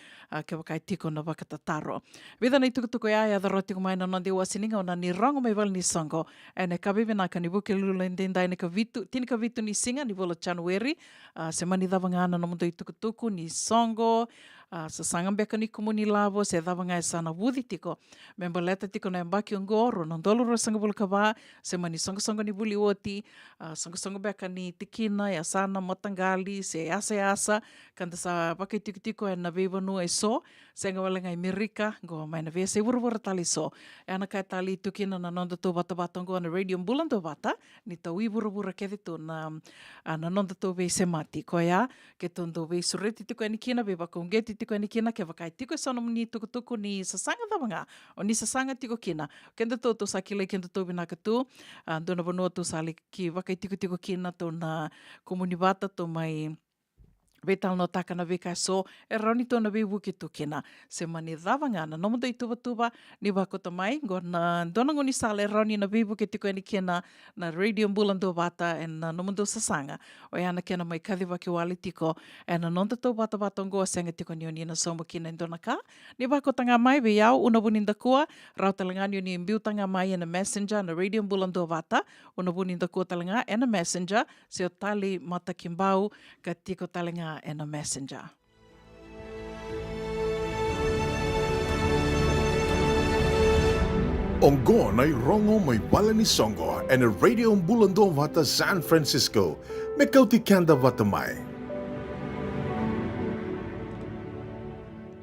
ke wakai tiko na wakatataro. Vida nei tukutuku ia dharo tiko mai na nonde wasininga o na ni rongo mai wal ni songo ne ka vivina ka ni buke lulu ndendai ne ka vitu tini ka vitu ni singa ni vola January se mani dhavanga ana no mundo I tukutuku ni songo sa sangambeka ni kumuni lavo se dhavanga e sana wudi tiko member leta tiko na mbaki ngoro no ndolo ro sanga bulu kava se mani songo ni buli oti songo beka ni tikina ya sana matangali se asa kanda sa pakai tiko na vevanu e so senga wala ngai Amerika go mai na vese wurwura tali so e ana kai tali tukina na nonda to bata go na radio mbulando bata ni tau I wurwura kevi to na nonda to vese mati ko ya ke tondo ve sureti tiko ni kina ve bakongeti tiko ni kina ke vakai tiko sono ni tuku ni sasanga dhavanga o ni sasanga tiko kina kenda to sakile kenda to binaka tu dona vanua to sali ki vakai tiko kina to na komuni bata to mai Vetal no takana veka so e rauni tona ve wuki tukina se mani dhavanga na nomo doi tuba ni wakota mai go na dona ngoni sale rauni na ve wuki tiko ni kena na radio mbulando bata e na nomo do sasanga o e ana kena mai kathi waki wali tiko e na nonda tau bata ngo senga tiko ni oni na somo kina dona ka ni wakota nga mai ve yau una buninda kua rau talangani ni mbiutanga mai na messenger na radio mbulando bata una buninda kua talanga e na messenger se o tali mata kimbau ka tiko talanga and a messenger. Ongo na rongo may wala ni songo and a radio mbulando vata San Francisco. Mekauti kanda vata mai.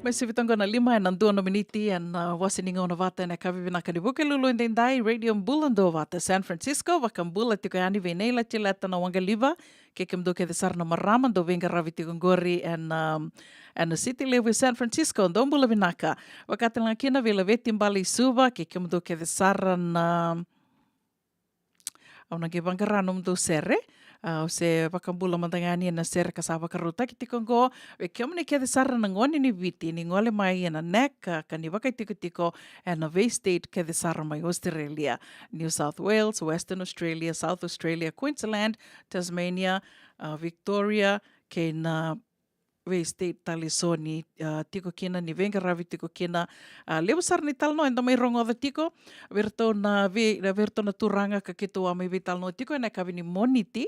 Mai sivitango na 5 e nandua no miniti and wasininga ona vata na kavivina ka ni buke lulu ndendai radio mbulando vata San Francisco wakambula tiko yani veneila chileta na wangaliva ke mdo ke desarna marama do venga ravi tiko ngori and the city level San Francisco ndo mbula vinaka wakatanga kina vela veti mbali suva ke mdo ke desarna ona ke bangarano mdo sere o se wakambula mandangani na sere kasava karuta ki tikongo we kiomne ke desarna ngoni ni viti ni ngole mai na nek ka ni wakai tiko and a Bay State ke desarna mai Australia, New South Wales, Western Australia, South Australia, Queensland, Tasmania, Victoria ke na ve state tali so ni tiko kina ni venga ravi tiko kina lewa sar ni tal no enda mai rongo da tiko verto na turanga ka kito wa mai vital no tiko na kavi ni moniti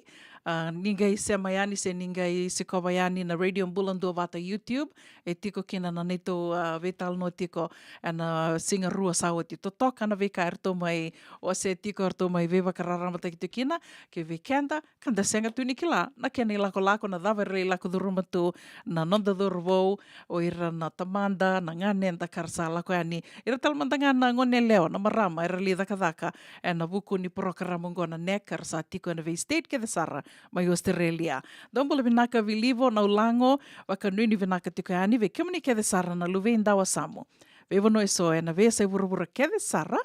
ningai se maiani se ningai se kawaiani na radio Bulandu vata YouTube e tiko kina na neto vital no tiko ana singa rua sawa ti totoka na veka erto mai o se tiko erto mai veva kararama ta kito kina ke vekenda kanda senga tuni kila na kena lako na dava rei lako durumatu na nonda durvou o ira na tamanda na ngane nda karsa lako ani ira talmandanga na ngone leo na marama ira li daka e na buku ni programa ngona nekar sa tiko na ve state ke sara mai Australia dombole vinaka vilivo na ulango wakanuni vinaka tiko ani ve kemni ke sara na luve indawa samo Vevono so e na vesa vuruvura kede sara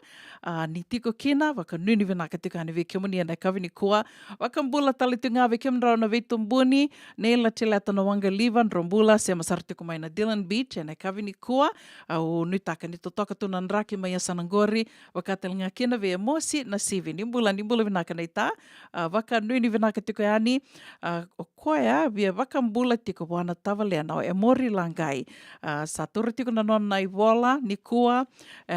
ni tiko kina waka nuni vinaka tika ani vekemuni ana kavini kua waka mbula talitunga vekemra na vetumbuni neila tilata na wanga livan rombula se masartiko mai na Dillon Beach ana kavini kua au nutaka ni totoka tuna nraki mai asanangori waka telinga kina ve emosi na sivi nimbula vinaka na ita waka nuni vinaka tiko ani o koea via waka mbula tiko wana tavalena o emori langai sa turu tiko na nona i vola ni kua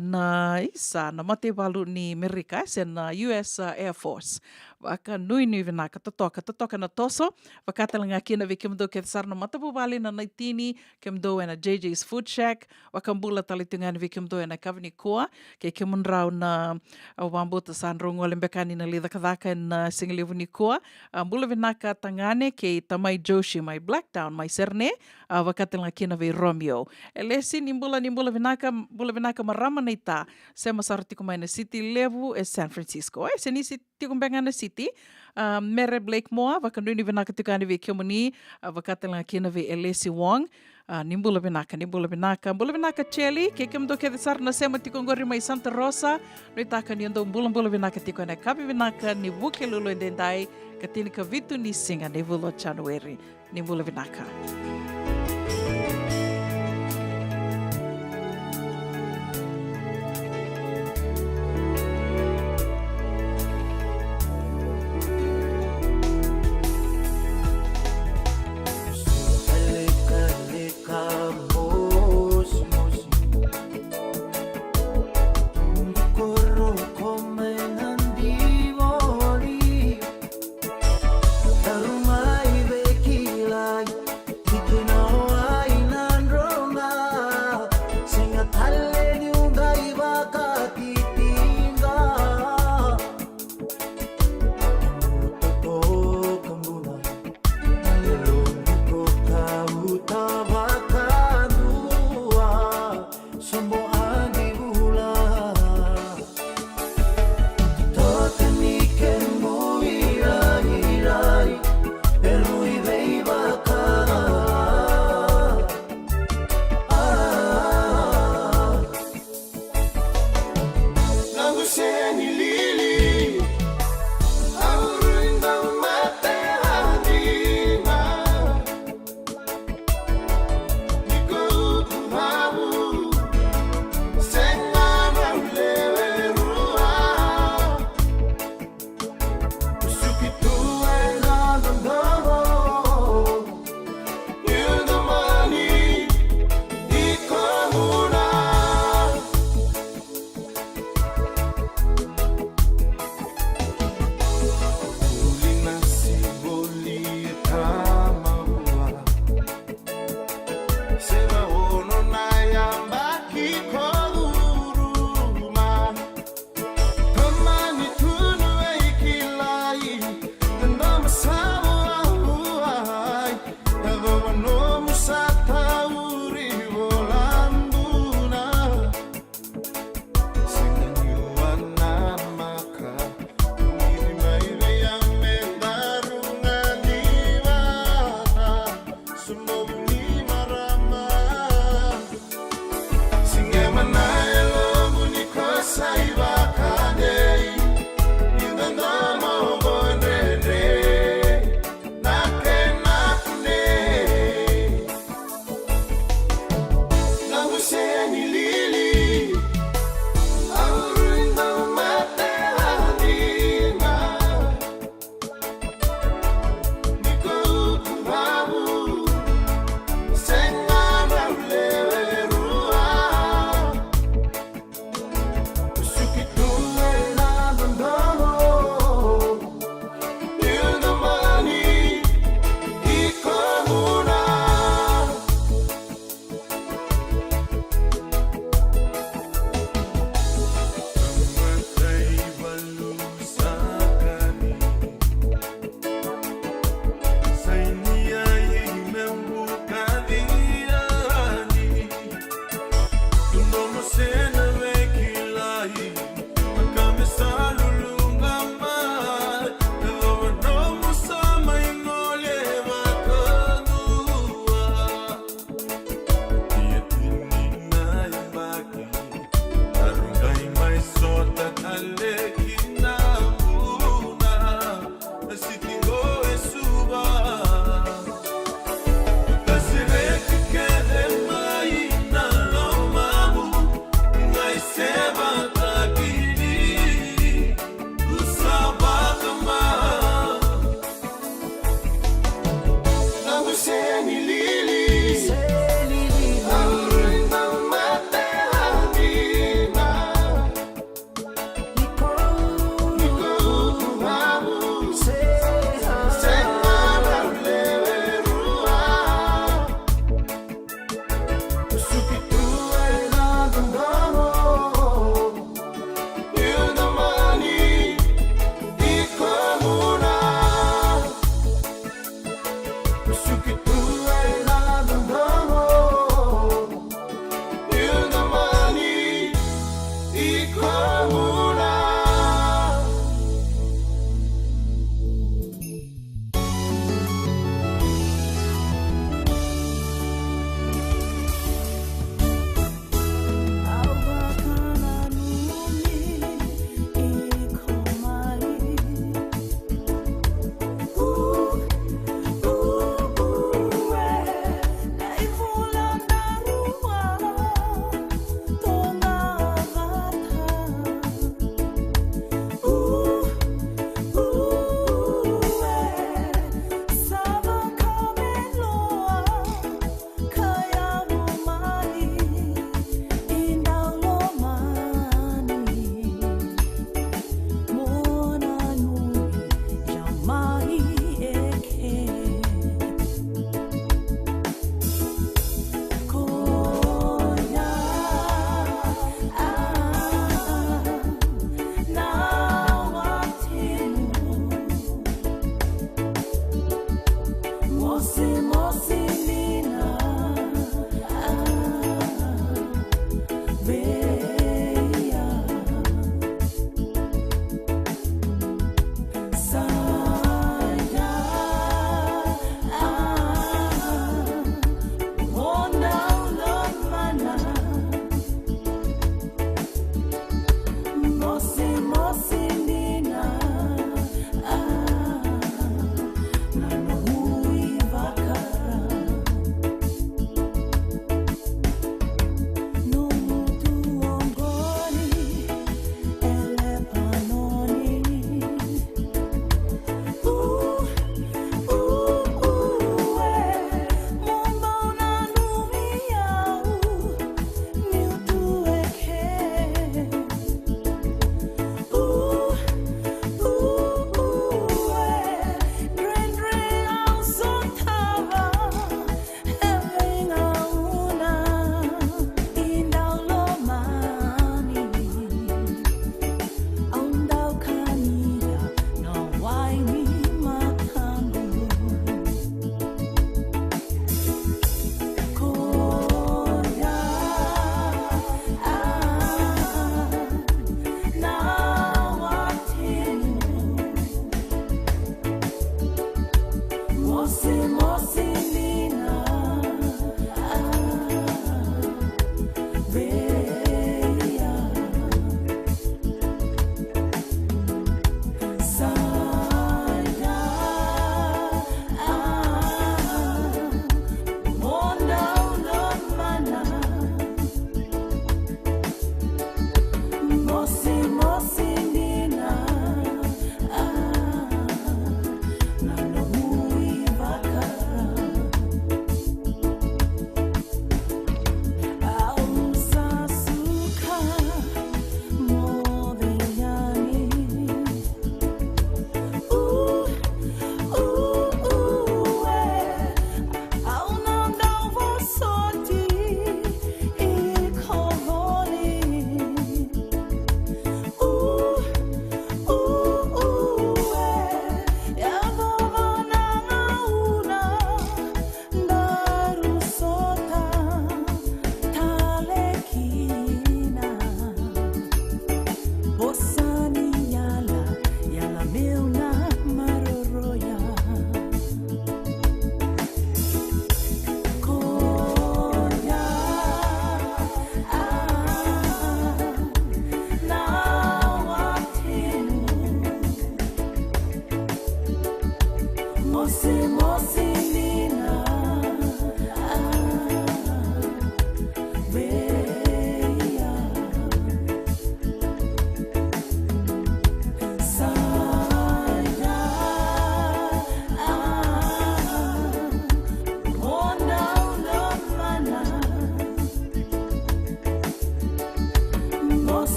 na isa na mate walu ni Amerika sen US Air Force waka nui vinaka totoka na toso wakatalanga kina vi kemdo ke sarna matapu vale na naitini kemdo na JJ's Food Shack wakambula talitunga vi kemdo na kavni kua ke kemunrau na wambota sanrongo lembekani na lida kadaka na singlevu ni kua mbula vinaka tangane ke tamai Joshi mai Blacktown mai Serne wakatalanga kina vi Romeo elesi nimbula vinaka marama na ita se masarti kumai na city level e San Francisco se ni city kumbenga na city Mere Blake Moa wakanuni vinaka tukani vi kemuni wakatalanga kina vi Elesi Wong nimbula vinaka Cheli ke kemdo ke sar na sema tikongori mai Santa Rosa no taka ni ndo mbula vinaka tikone kabi vinaka ni vuke lulu endendai katini ka vitu ni singa ne vulo January nimbula vinaka Tarumai vekilai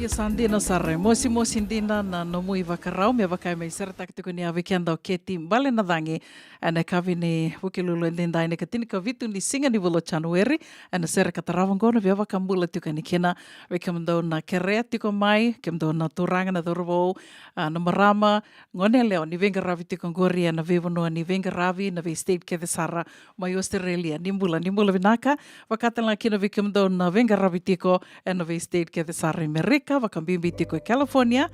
Ia sandina sare, mosi dina na nomu i wakarau, me wakai mai sarata ki tuku ni awe ki andau keti mbale na dangi, ana kawi ni wukilulu en dendai ne katini ka vitu ni singa ni wolo January, ana sere katarawangona via wakamula tuka ni kena, we kamandau na kerea tuko mai, kamandau na turanga na dorobou, na marama, ngone leo ni venga ravi tuka ngori, na vevonoa ni venga ravi, na ve state ke sara mai Australia, nimbula vinaka, wakatala kina we kamandau na venga ravi tuko, na ve state ke sara Amerika, wakambimbi tiko California,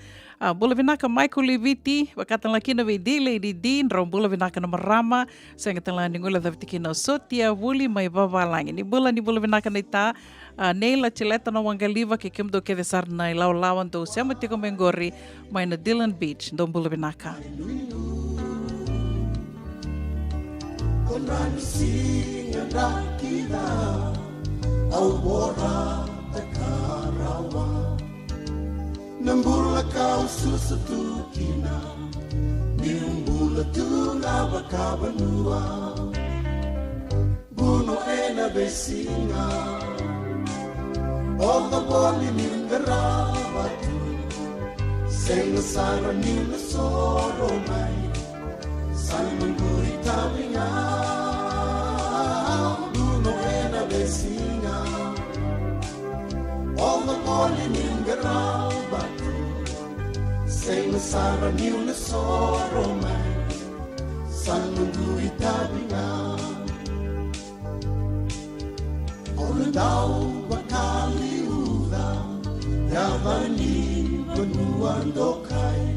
bula vinaka Michael Leviti, wakatala kina we di Lady Dean, rau bula vinaka na marama, sangatala ni ngula daviti na sotia, wuli mai babalangi, ni bula vinaka na ita, Neila Chileta na wangaliva ke kimdo ke desar na ilau lawan do sema tiko mengori, mai na Dillon Beach, do bula vinaka. Konrani singa rakina, au bora te karawa. Nambula kau susu kina, niumbula tu lava kabanua. Buno ena besinga, oga boli ningarava tu. Senga sara nina soro mai, salmanguri tavinga. Buno ena besinga, oga boli ningarava tu. Senga sara nina soro mai, salmanguri tavinga. Dau bakali uda Yavani benuan dokai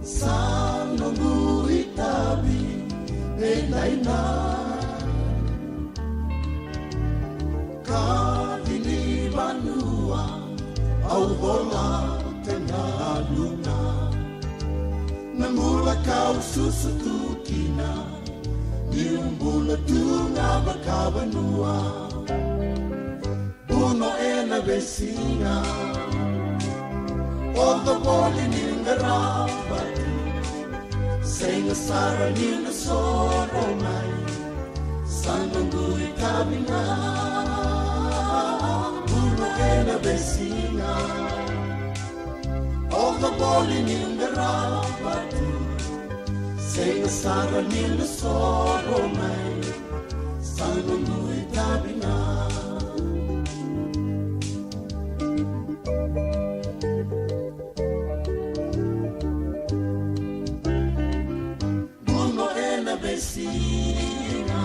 Sanongu itabi Enaina Kadini banua Au bola tengah luna Namula kau susu tukina Niumbula tunga bakabanua Uno ena besinga Oga boli ningarava Senga sara nina soro mai Sanungu itabinga Uno ena besinga Oga boli ningarava Senga sara nina soro mai Sanungu itabinga Besinga,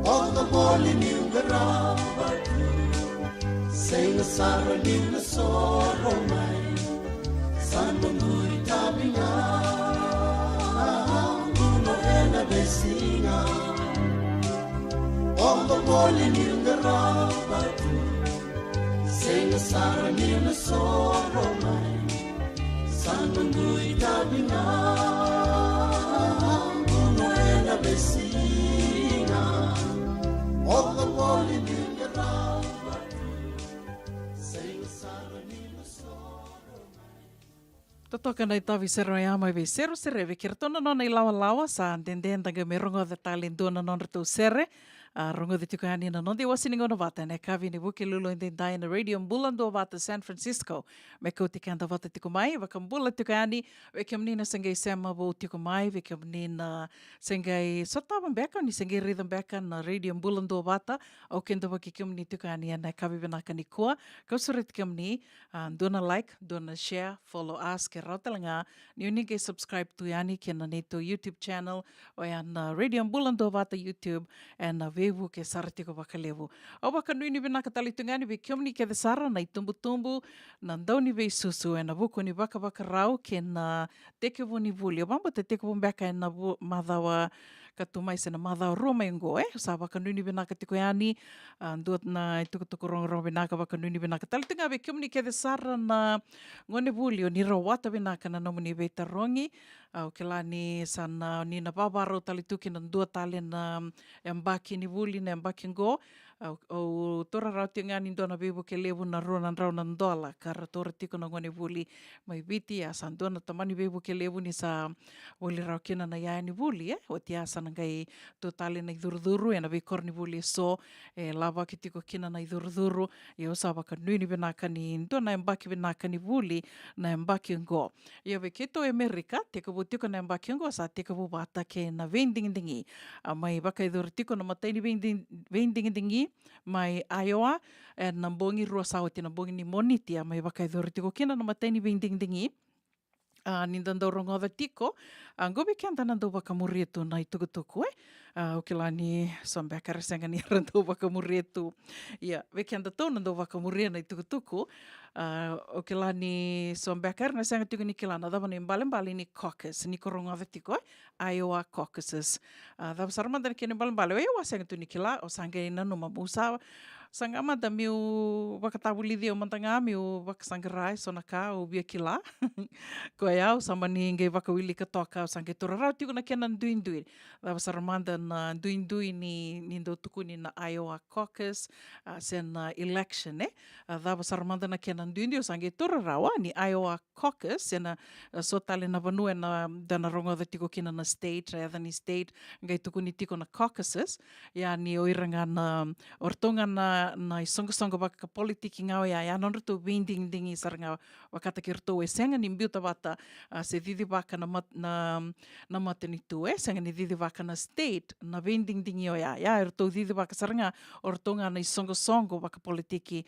oga boli ningarava tu, senga sara nina soro mai, sanungu itabinga. Uno ena besinga, oga boli ningarava tu, senga sara nina soro mai, sanungu itabinga. Besinga, oga boli ningarava tu, senga sara nina soro mai. Totoka nei tavi sero ia mai ve sero sere ve kirtona nona i lawa sa ndendenda me rongo de talendona non retu sere. Rongo de tukani na non de wasiningo na vata ne kavi ni buki lulu in dendai na radio mbulando vata San Francisco. Me ko tikanda vata tikumai vakambula tukani ve kamnina sengai sema vo tikumai ve kamnina sengai sotava beka ni sengai rhythm beka na radio mbulando vata o kenda vaki kamni tukani na kavi venaka ni kua. Kau surit kamni dona like, dona share, follow us ke rautalanga ni uninge subscribe tu yani ke na neto YouTube channel o yan radio mbulando vata YouTube and vevu ke sarati ko bakalevu. O baka nui ni vinaka talitungani ve kiomni ke de sara na itumbu na ndau ni ve susu e na vuku ni baka rau ke na tekevu ni vuli. O bamba te tekevu mbeka e na madhawa katumai se na madhawa roma ingo sa baka nui ni vinaka tiko yani nduat na itukutuku rongo vinaka baka nui ni vinaka talitunga ve kiomni ke de sara na ngone vuli o ni rawata vinaka na nomuni ve tarongi o ke lani sana ni na babaro talituki na ndua tale na embaki ni vuli na embaki ngo o tora rau te ngani dona bebu ke levu na rona rauna dola kara tora tiko na ngone vuli mai viti a san dona tamani bebu ke levu ni sa wali rau kina na ia ni vuli o te asa na ngai totale na iduruduru e na vei korni vuli so e lava ki tiko kina na iduruduru e o sa waka nui ni venaka ni dona e mbaki venaka ni vuli na e mbaki ngo. Ia ve keto Amerika te kavu tiko na e mbaki ngo sa te kavu wata ke na vendingi mai waka iduru tiko na mataini vendingi mai Iowa e na bongi rua sao te na bongi ni monitia mai waka iduru tiko kina na mataini vendingi ni dandau rongoda tiko, gobe kenta nandau wakamuretu na i tukutuku o ke lani sombea karasenga ni randau wakamuretu. Ia, ve kenta tau nandau wakamurea na i tukutuku, o ke lani sombea karana senga tuku ni kilana, dava ni mbale ni caucus, ni korongoda tiko, Iowa caucuses. Dava saramanda ni kene mbale, o Iowa senga tu ni kila, o sanga ina no mamusa, sanga mada miu wakatawulidi o mantanga miu wakasangarai sonaka o bia kila. Ko au sama ni ngai wakawili ka toka o sange tora rau tiku na kena nduindui. Dawa saramanda na nduindui ni ndo tuku ni na Iowa caucus sen election dawa saramanda na kena nduindui o sange tora rau ni Iowa caucus sena so tale na vanua na dana rongo da tiko kina na state rather ni state ngai tuku ni tiko na caucuses ya ni oiranga na ortonga na isonga waka politiki ngau ya non rutu winding saranga wakata kirto e senga ni mbiuta wata se didi waka na matanitu senga ni didi waka na state na vending dingi o ya rutu didi waka saranga ortonga na isonga waka politiki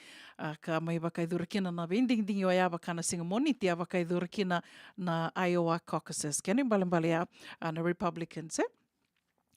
ka mai waka idurikina na vending dingi o ya waka na singa moniti a waka idurikina na Iowa caucuses kene mbale ya na Republicans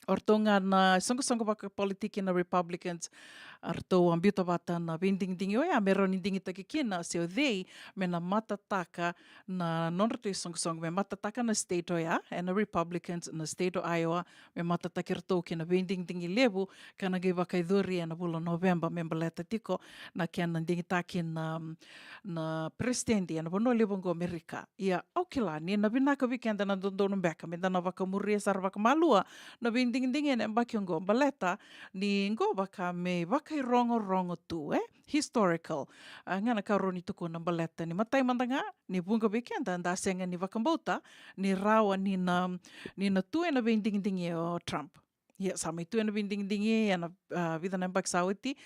ortonga na songa waka politiki na Republicans arto ambiuta wata na vending dingi o ya mero ni dingi take kina se o dei me na matataka na non-rito songa me matataka na state o ya and na Republicans na state o Iowa me matataka rito kina vending dingi levu kana gai waka iduri na bula November me mbaleta tiko na kena dingi taki na presidenti na bono levu ngo Amerika ia okila ni na binaka weekend na dondonu beka me dana waka muria sar waka malua na vending dingi na mbaki ngo baleta ni ngo waka me waka i rongo tu historical ngana ka roni tuku na baleta ni matai mandanga ni bunga weekend da senga ni waka mbota ni rawa ni na tu na vending dingi o Trump. Ia sama itu na vending dingi na vida na mbak sauti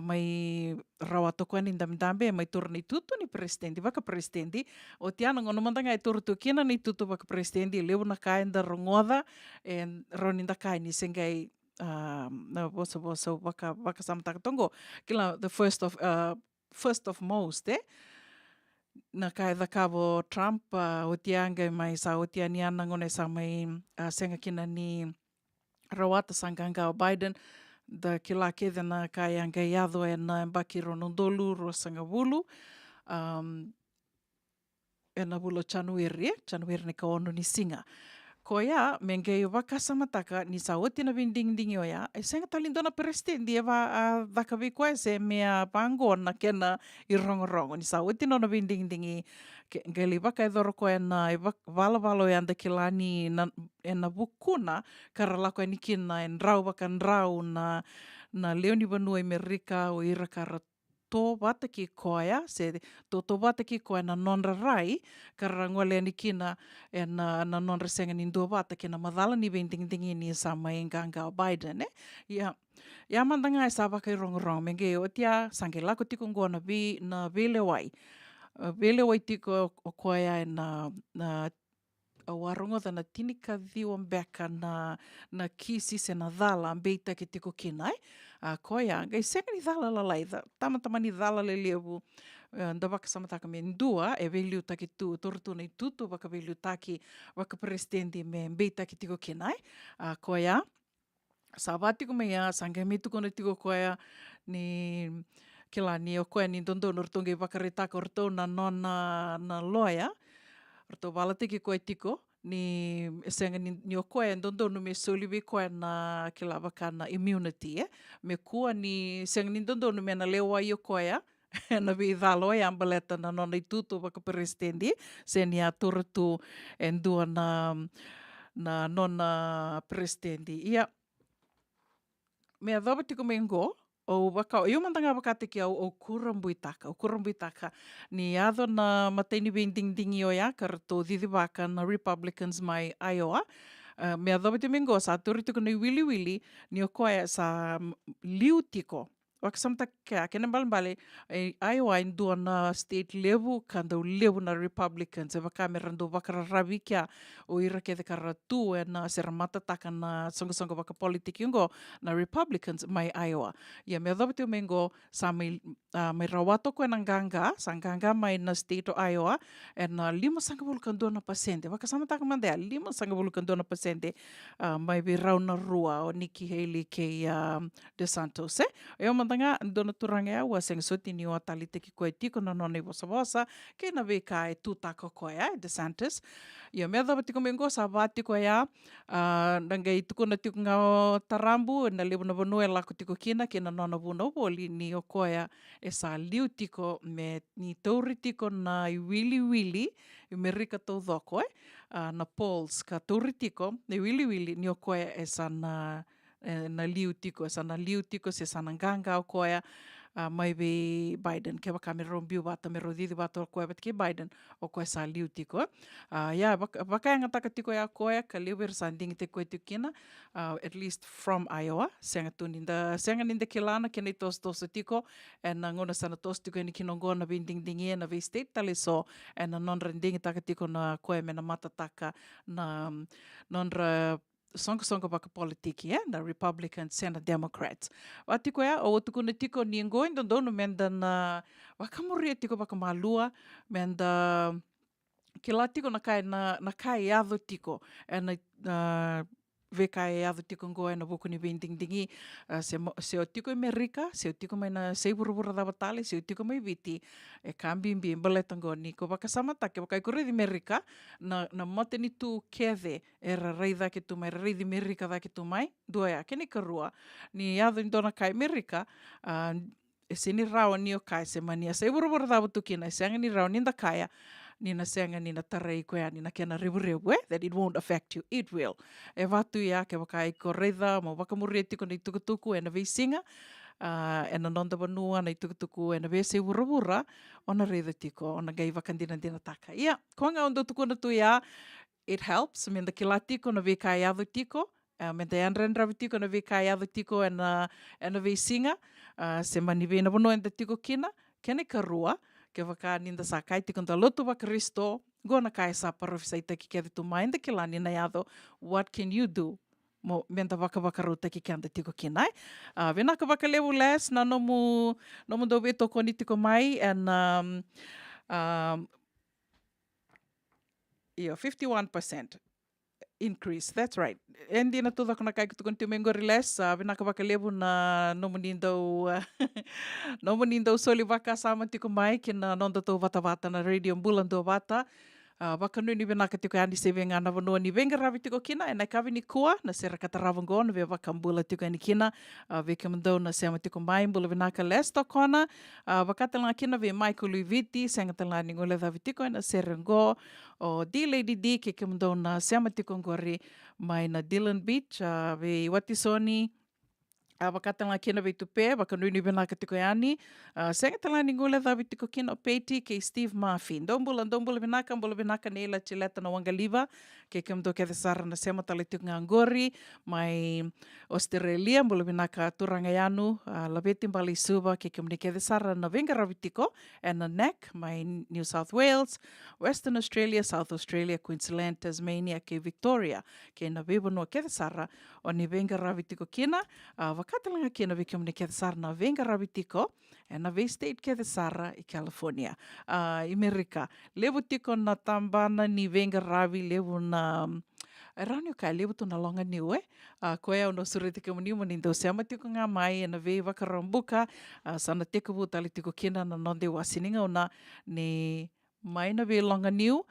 mai rawa toko ni dambe mai turni tutu ni presidenti waka presidenti o tiana ngono mandanga i turtu kina ni tutu waka presidenti lewu na kaenda rongoda en roni da kai ni sengai na boso waka samtaka tongo kila the first of most na kai da kavo Trump o tianga mai sa o tiani ana ngone sa mai senga kina ni rawata sanganga o Biden da kila ke na kai anga yado na mbaki ronondolu ro sanga bulu na bulo January ni ka ono ni singa ko ya mengei waka samataka ni sa oti na vending dingi o ya senga talindona presidenti eva dakavi ko se mea pango na kena i rongo ni sa oti no na vending dingi ngeli waka idoro ko na valo ya anda kilani na bukuna karalako ni kina en rau na leoni vanua Amerika o ira kara tō wata ki koia, se tō wata ki koia na nonra rai, kara ngole ni kina na nonra senga ni ndua wata ki na madhala ni vending ni sa mai nganga o Biden, Ia mandanga e sa waka i rongo, menge o tia sange lako tiko ngona na vele wai. Vele wai tiko o koia na a warongo na tinika dhiwa mbeka na kisi se na dhala ambeita ki tiko kinai. Koia, ngai senga ni dhala lalai, tama ni dhala le levu, nda waka samataka me ndua, e veliu taki tu, torutu nei tutu, waka veliu taki, waka presidenti me mbeita ki tiko kinai. Koia, sa watiko mea, sanga me tuko na tiko koia, ni kila ni o koia ni dondono rtonge wakaretaka orto na nona na loya, Rato wala tiki koe tiko, ni senga ni o koe ndondonu me soliwe koe na kila waka na immunity, me kua ni senga ni ndondonu me na lewa i o koe, na vi dhalo e ambaleta na nona i tutu waka presidenti, se ni a turutu e ndua na nona presidenti. Ia, mea dhawa tiko me ngo, O waka, eu mantanga wakate ki au o kurambuitaka. Ni ado na mataini bending-dingi o ia, karato didi waka na Republicans mai Iowa. Mea dhawa te mingo sa turi tuku nei wili ni o koe sa liu tiko. Waka samta kia, kena balambale, Iowa in dua na state level, kandau level na Republicans, e waka me rando waka rarawi kia o ira ke te karatu e na sera matataka na songa waka politiki ungo na Republicans mai Iowa. Ia mea dhawa te mingo sa mai rawato koe na nganga, sa nganga mai na state o Iowa, e na 5.2%. Waka samataka mandea, 5.2%. Mai vi rauna rua o Nikki Haley ke DeSantis, e o mandanga dona turange au a sengasoti ni o atali te ki koe tiko na none wasa ke na veka e tūtaka koe DeSantis. Ia mea dhawa tiko mengo sa vāti koe nangai tuku na tiko ngā o tarambu na lewu na vanua e lako tiko kina ke na nona vuna woli ni o koe e sa liu tiko me ni tauri tiko na i wili i merika tau dhoko na polls ka tauri tiko na i wili ni o koe e sa na liu tiko, sa na liu tiko se sa na nganga o koe mai be Biden, ke waka me rombiu wata me rodidi wata o koe ke Biden o koe sa liu tiko. Ia, waka anga taka tiko ia koe, ka liu sa ndingi te koe tukina, at least from Iowa, senga ninda ke lana ke nei tosa tiko, e na ngona sana tosa tiko ni kinongo na vinding na vi state tale so, e na nonra ndingi taka tiko na koe me na matataka na nonra songa waka politiki, na Republicans and Democrats. Wa tiko o tuku na tiko ni ngoi ndono menda na wakamuria tiko waka malua, menda ke la tiko na kai ado tiko, e na veka e ado tiko ngoe na wukuni binding-dingi, se o tiko i Amerika, se o tiko mai na seibura dawa tale, se o tiko mai viti, e kambimbi mbaletango ni ko waka samatake, waka i koredi Amerika, na mate ni tu keve, e rarei dhake tu mai, rarei di Amerika dhake tu mai, dua ea, keni karua, ni ado i dona kai Amerika, e sini rao ni o kai se mania, seibura dawa tukina, e seanga ni rao ninda kaya, nina senga nina tarei koea nina kena revu that it won't affect you, it will. E watu ia ke waka i ko reitha mo wakamuria tiko nei tukutuku e na veisinga, e na nonda wanua nei tukutuku e na vese wura ona reitha tiko, ona gai wakandina taka. Ia, koanga ondo tukuna tu ia, it helps, menda ki la tiko na veka i adu tiko, menda anrenravi tiko na veka i adu tiko e na veisinga, se mani vena wanua enda tiko kina, kene karua, ke waka ninda sa kai tiko nda lotu wa Kristo, gona kai sa parofisa i taki kia tu mai nda ke lani na yado, what can you do? Mo menda waka rau taki kia nda tiko kinai. Vena ka waka lewu les, na nomu do veto koni tiko mai, and 51% increase, that's right. Endi na tuda kona kai kutukon tiu mengori les, vena ka waka lewu na nomu nindau soli waka sama tiko mai, ki na nonda tau wata na radio mbulando wata, waka nui ni venaka tiko ani se venga na vanua ni venga ravi tiko kina, e nai kawi ni kua, na sera kataravango, na ve waka mbula tiko ani kina, ve kamandau na sema tiko mai, mbula venaka les tokona, wakatala kina ve Michael Uiviti, senga tala ni ngole dhavi tiko, na sera ngo, o D-Lady D, ke kamandau na sema tiko ngori, mai na Dillon Beach, ve Watisoni, wakatala kina ve tupe, waka nui ni venaka tiko ani, senga tala ni ngole dhavi tiko kina o Peiti, ke Steve Murphy. Ndombula venaka neila chileta na Wangaliva, ke kamdo ke sara na sema tala tiko ngangori, mai Australia, mbula venaka turanga yanu, labeti mbali suba, ke kamni ke sara na venga ravi tiko, and na NAC, mai New South Wales, Western Australia, South Australia, Queensland, Tasmania, ke Victoria, ke na vevano ke sara, o ni venga ravi tiko kina, wakatalanga kina ve kamni ke sara na venga ravi tiko, and na ve state ke sara i California, Amerika. Lewu tiko na tambana ni venga ravi lewu na rani o kai lewu tuna longa niu koe au no sure tiko mani mani ndau seama tiko ngā mai e na ve wakarambuka sana teko wu tali tiko kina na nonde wasininga ona ne mai na ve longa niu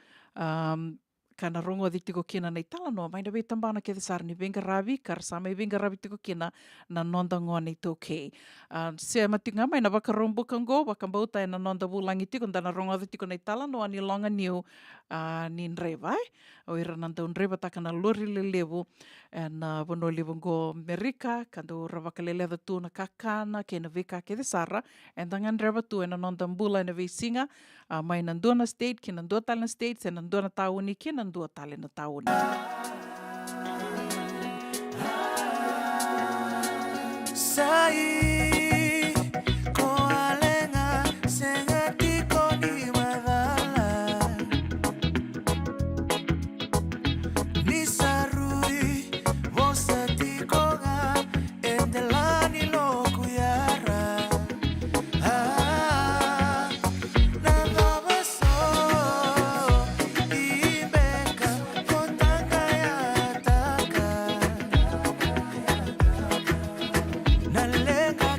kana rongo di tiko kina nei tala noa mai na ve tambana ke sara ni venga ravi karasama i venga ravi tiko kina na nonda ngoa nei tau kei. Seama tiko ngā mai na wakarambuka ngo wakambauta e na nonda wulangi tiko ndana rongo di tiko nei tala noa ni longa niu ni nrewa o ira nandau nrewa taka na lori le lewu and wano livongo Amerika, kando ravakalele the tu na kakana, ke na vika ke de sara, and dangan reva tu and anondan bula na visinga, mai nandona state, ke nandua talina states, and nandona tauni, ke nandua talina tauni. Sai ko alenga sengati ko ni madala ni sarui vosati ko ga endelani lo kuyara na vaso ibeka kotanga ya taka nalenga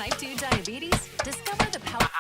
type 2 diabetes? Discover the power.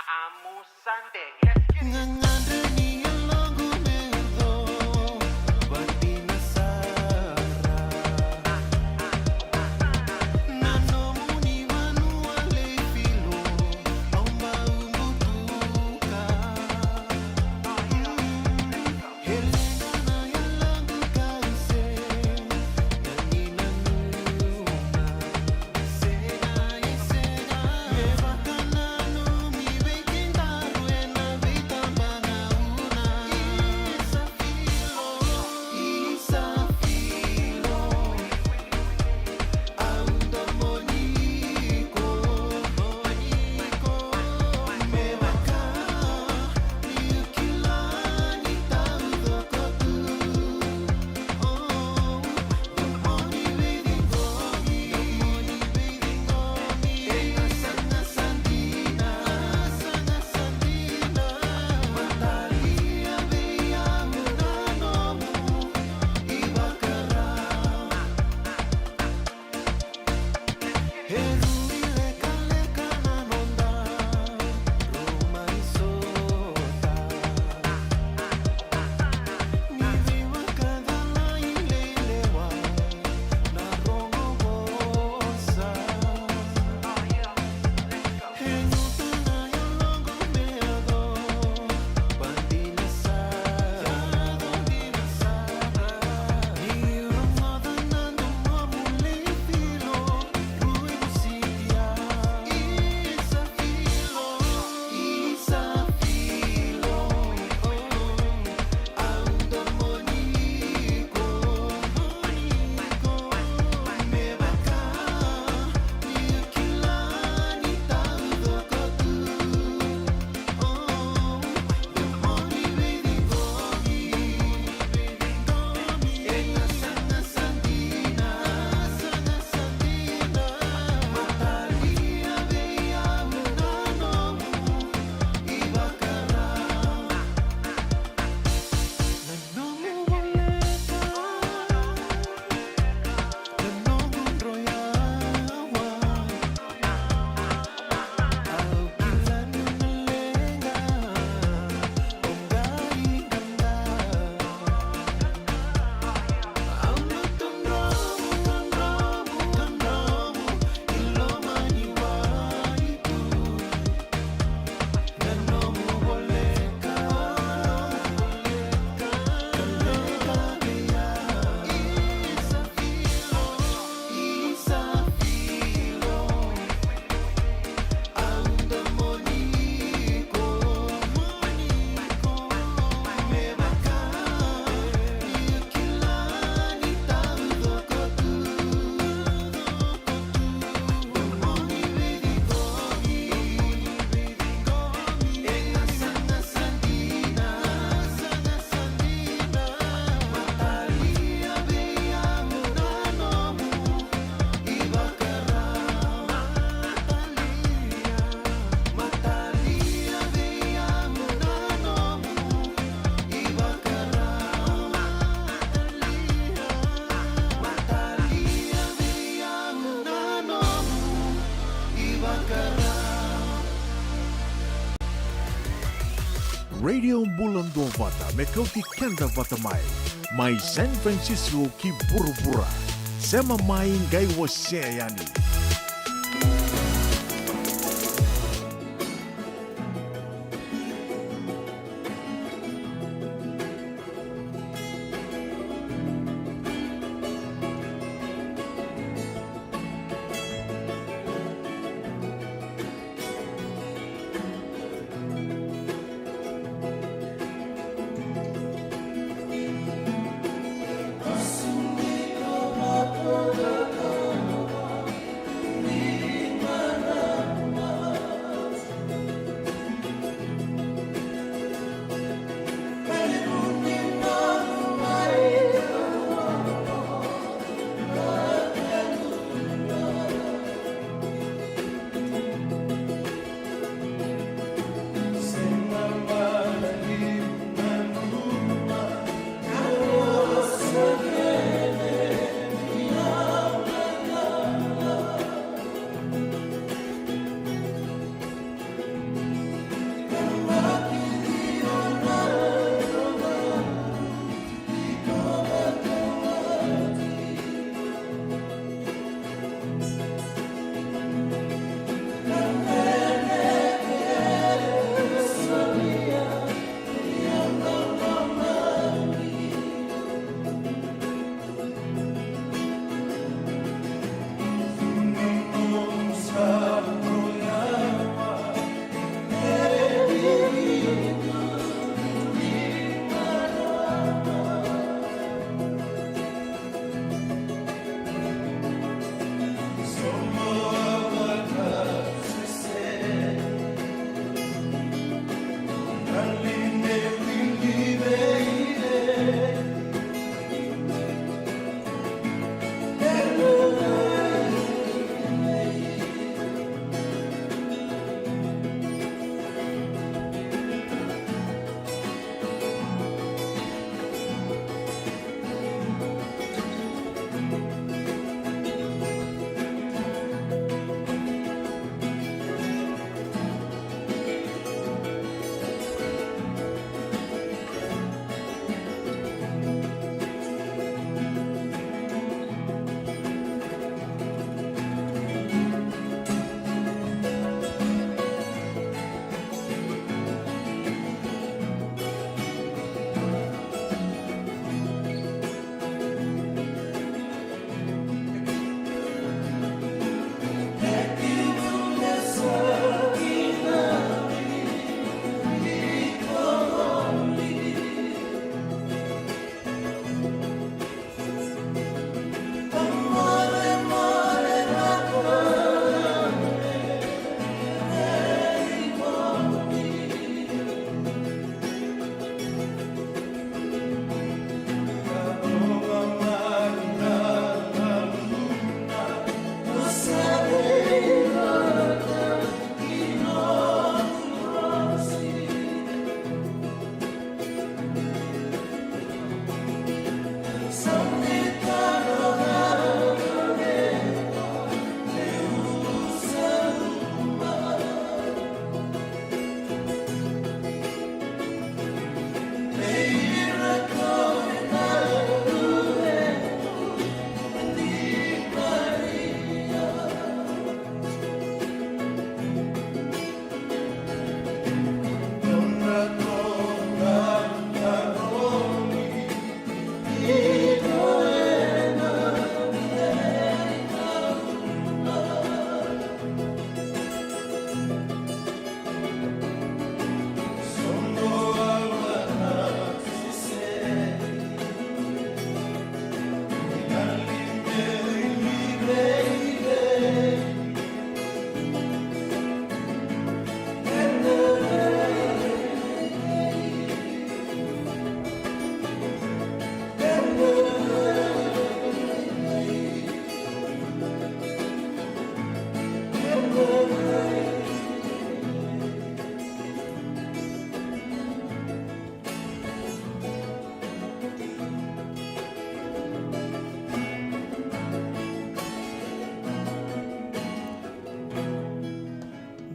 Radio Bulan Dua Vata me kau ti kenda vata mai San Francisco ki buru-bura sema mai ngai wase yani.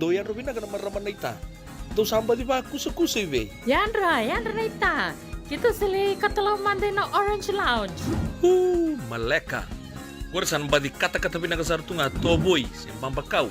doi andro vina kana maramana ita. Do samba di ba kusa ive. Yandra na ita. Kita sili katalau mande na Orange Lounge. Maleka. Kuarsan ba di kata-kata pinagasartunga toboy sembang bakau.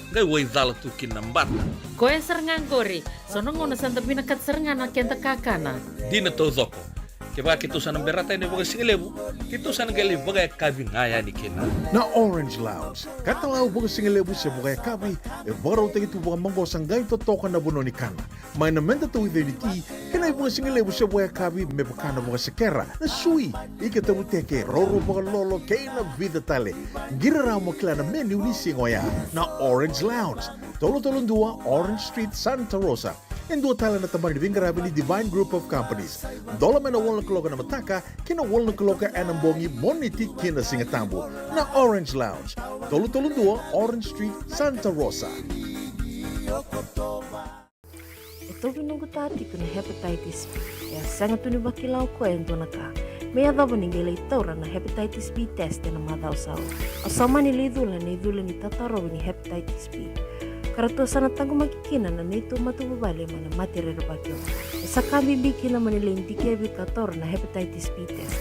Gai wai dala tu kinambata. Koe serengan gori. Sono ngono santa pinakat serengan na kenta kakana. Dina to zoko. Keba kitu sana berata ini bagai singelebu. Kitu sana gali bagai kabi ngaya ni kena. Na Orange Lounge, katalau buka singelebu se buka kabi, baru tegi tu buka manggo sanggai to toka na buno ni kana. Mai na menda tu ide ti, kena buka singelebu se buka kabi me buka na buka sekera. Na sui, ike te uteke roro buka lolo kei na vida tale. Gira ramo kila na menu ni singoya. Na Orange Lounge, tolo dua Orange Street, Santa Rosa. En dua tala na tamani di vingarabi ni Divine Group of Companies. Dola mena wala kaloka na mataka, kina wala kaloka anambongi moniti kina singatambo. Na Orange Lounge. Tolo dua Orange Street, Santa Rosa. Ito pinunggu tati kuna hepatitis B. Ya sanga tuni bakilau ko en dona ka. Mea dhava ningele itaura na hepatitis B test na madau sao. Asama ni lidula ni tataro ni hepatitis B. Karato sana tangu makikina na nito matubabali mana matirero bakyo. Sa kambi bikina manilinti kebi kator na hepatitis B test.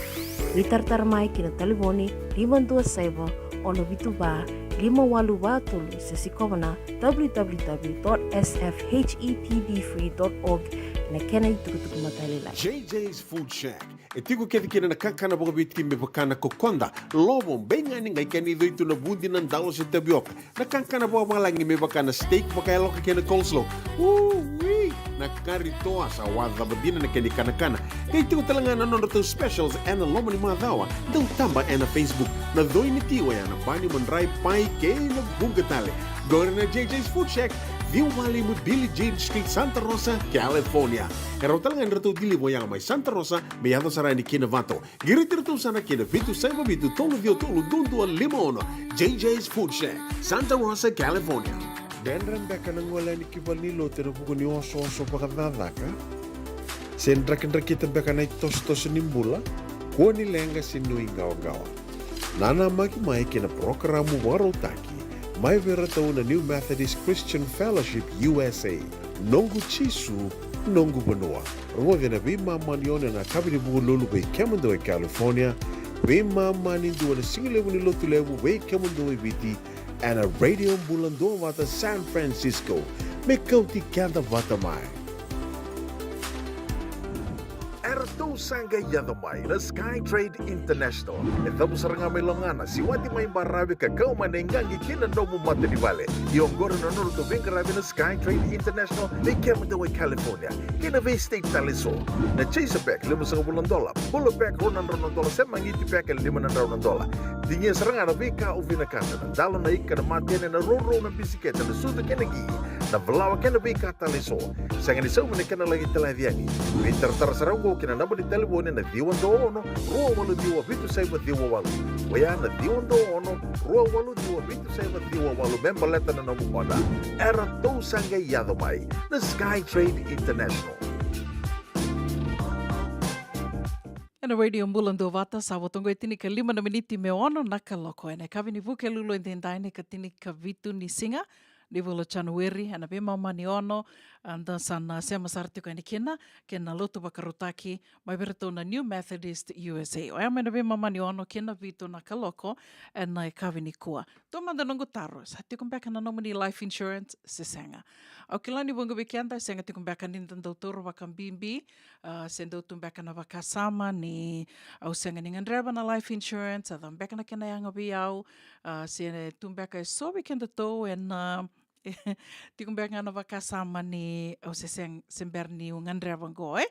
Ritartar mai kina taliboni 527 ono bituba 582 tulu sesikomana www.sfhetbfree.org na kena itukutuku matalila. JJ's Food Shack. Etigo kedi kina nakakana boga biti me bakana kokonda. Lobo benga ni ngai kani doitu na budi nan dalo se tabioka. Nakakana boga malangi me bakana steak baka loka kena coleslaw. Wee! Nakari toa sa wadha badina na keni kanakana. Kaya itigo talangana nono to specials and lomo ni madawa. Dau tamba na Facebook. Na doi ni tiwa ya na bani manray pai kena bungatale. Go na JJ's Food Shack. View Valley mo Billie Jean Street, Santa Rosa, California. Karo talagang rito dili mo yang may Santa Rosa, may yato sarani kinavato. Giritirito sana kina Vitu Saiba Vitu Tolo Vio Tolo Dundu Limono. JJ's Food Shack, Santa Rosa, California. Dendran beka nang wala ni kibalilo tero buko ni oso pakadada ka. Sendrakan kita beka na tos nimbula. Kuha ni lenga sinuing gawa-gawa. Nana mai kina programo warotaki. Mai vera tau na New Methodist Christian Fellowship USA. Nongu chisu, nongu banua. Rungo vina bima manione na kabini bugu lulu bei kemundo e California. Bima mani dua na singilewu ni lotu lewu bei kemundo e viti. And a radio bulando vata San Francisco. Me kauti kanda vata mai. Erto sangga yadamay na Skytrade International. Etamos sarang may langana si wati may barabi ka kau manengangi kinando mo matibale. Yung goro na nulo to bingarabi na Skytrade International may Kemandawa, California. Kinabay State Taliso. Na Chesapeake, $5,000. Bulapek, $100. Semangiti pek, $500. Dinya sarang na bika o vinakasa. Dalo na ika na matene na roro na bisiketa na suta kenagi. Na valawa kenabay ka Taliso. Sangan isaw man na lagi talaviani. Winter saranggo kina namba di telefone na diwan do ono ruwa walu diwa bitu saiba diwa walu waya na diwan do ono ruwa walu diwa bitu saiba diwa walu member leta na namu moda era to sangay yadomai na Skytrade International. Na radio mbulando vata sa watongo etini ka 5 miniti me ono nakaloko ene kavini vuke lulo entendaine ka tini ka vitu ni singa ni volo Januari ana be mama ni ono anda sana sema sarti ko ni kena lotu bakarutaki mai berto na New Methodist USA o ama na be mama ni ono kena vitu na kaloko na kavini kua to manda nongo taro sa ti kumbeka na nomini life insurance se senga o kilani bongo bekenda senga ti kumbeka ni doutor wakambimbi sendo tumbeka na vakasama ni au senga ni ngandreba na life insurance adam beka na kena yang obiau se tumbeka so bekenda to ti kumbeka na vakasama ni au se sember ni ngandreba ngoe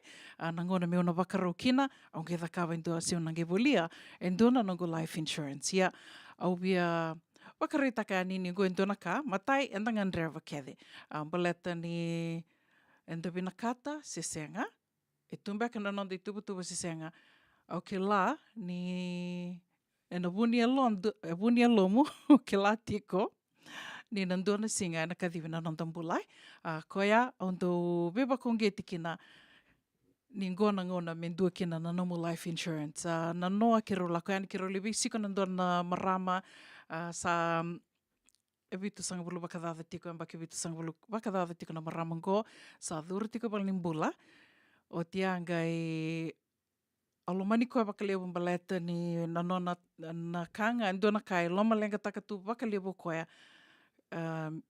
nangona me ona vakarokina au ke vakava ndo se ona ngevolia endona nongo life insurance ya au bia wakarita ka nini go endona ka matai endang ngandreba kede baleta ni endo binakata se senga e tumbeka na non de tubu se senga au ke la ni ena bunia lomo ke la tiko ni nandona singa na kadivina nandambulai koya ondo beba kongeti kina ni ngona mendua kina na nomu life insurance na noa kiro la koya kiro libi siko nandona marama sa e vitu sanga bulu bakadada tiko en baki vitu sanga bulu bakadada tiko na maramango sa dhura tiko bal nimbula o tianga alomani koe wakaleo baleta ni nanona na kanga ndona kai loma lenga takatu wakaleo koe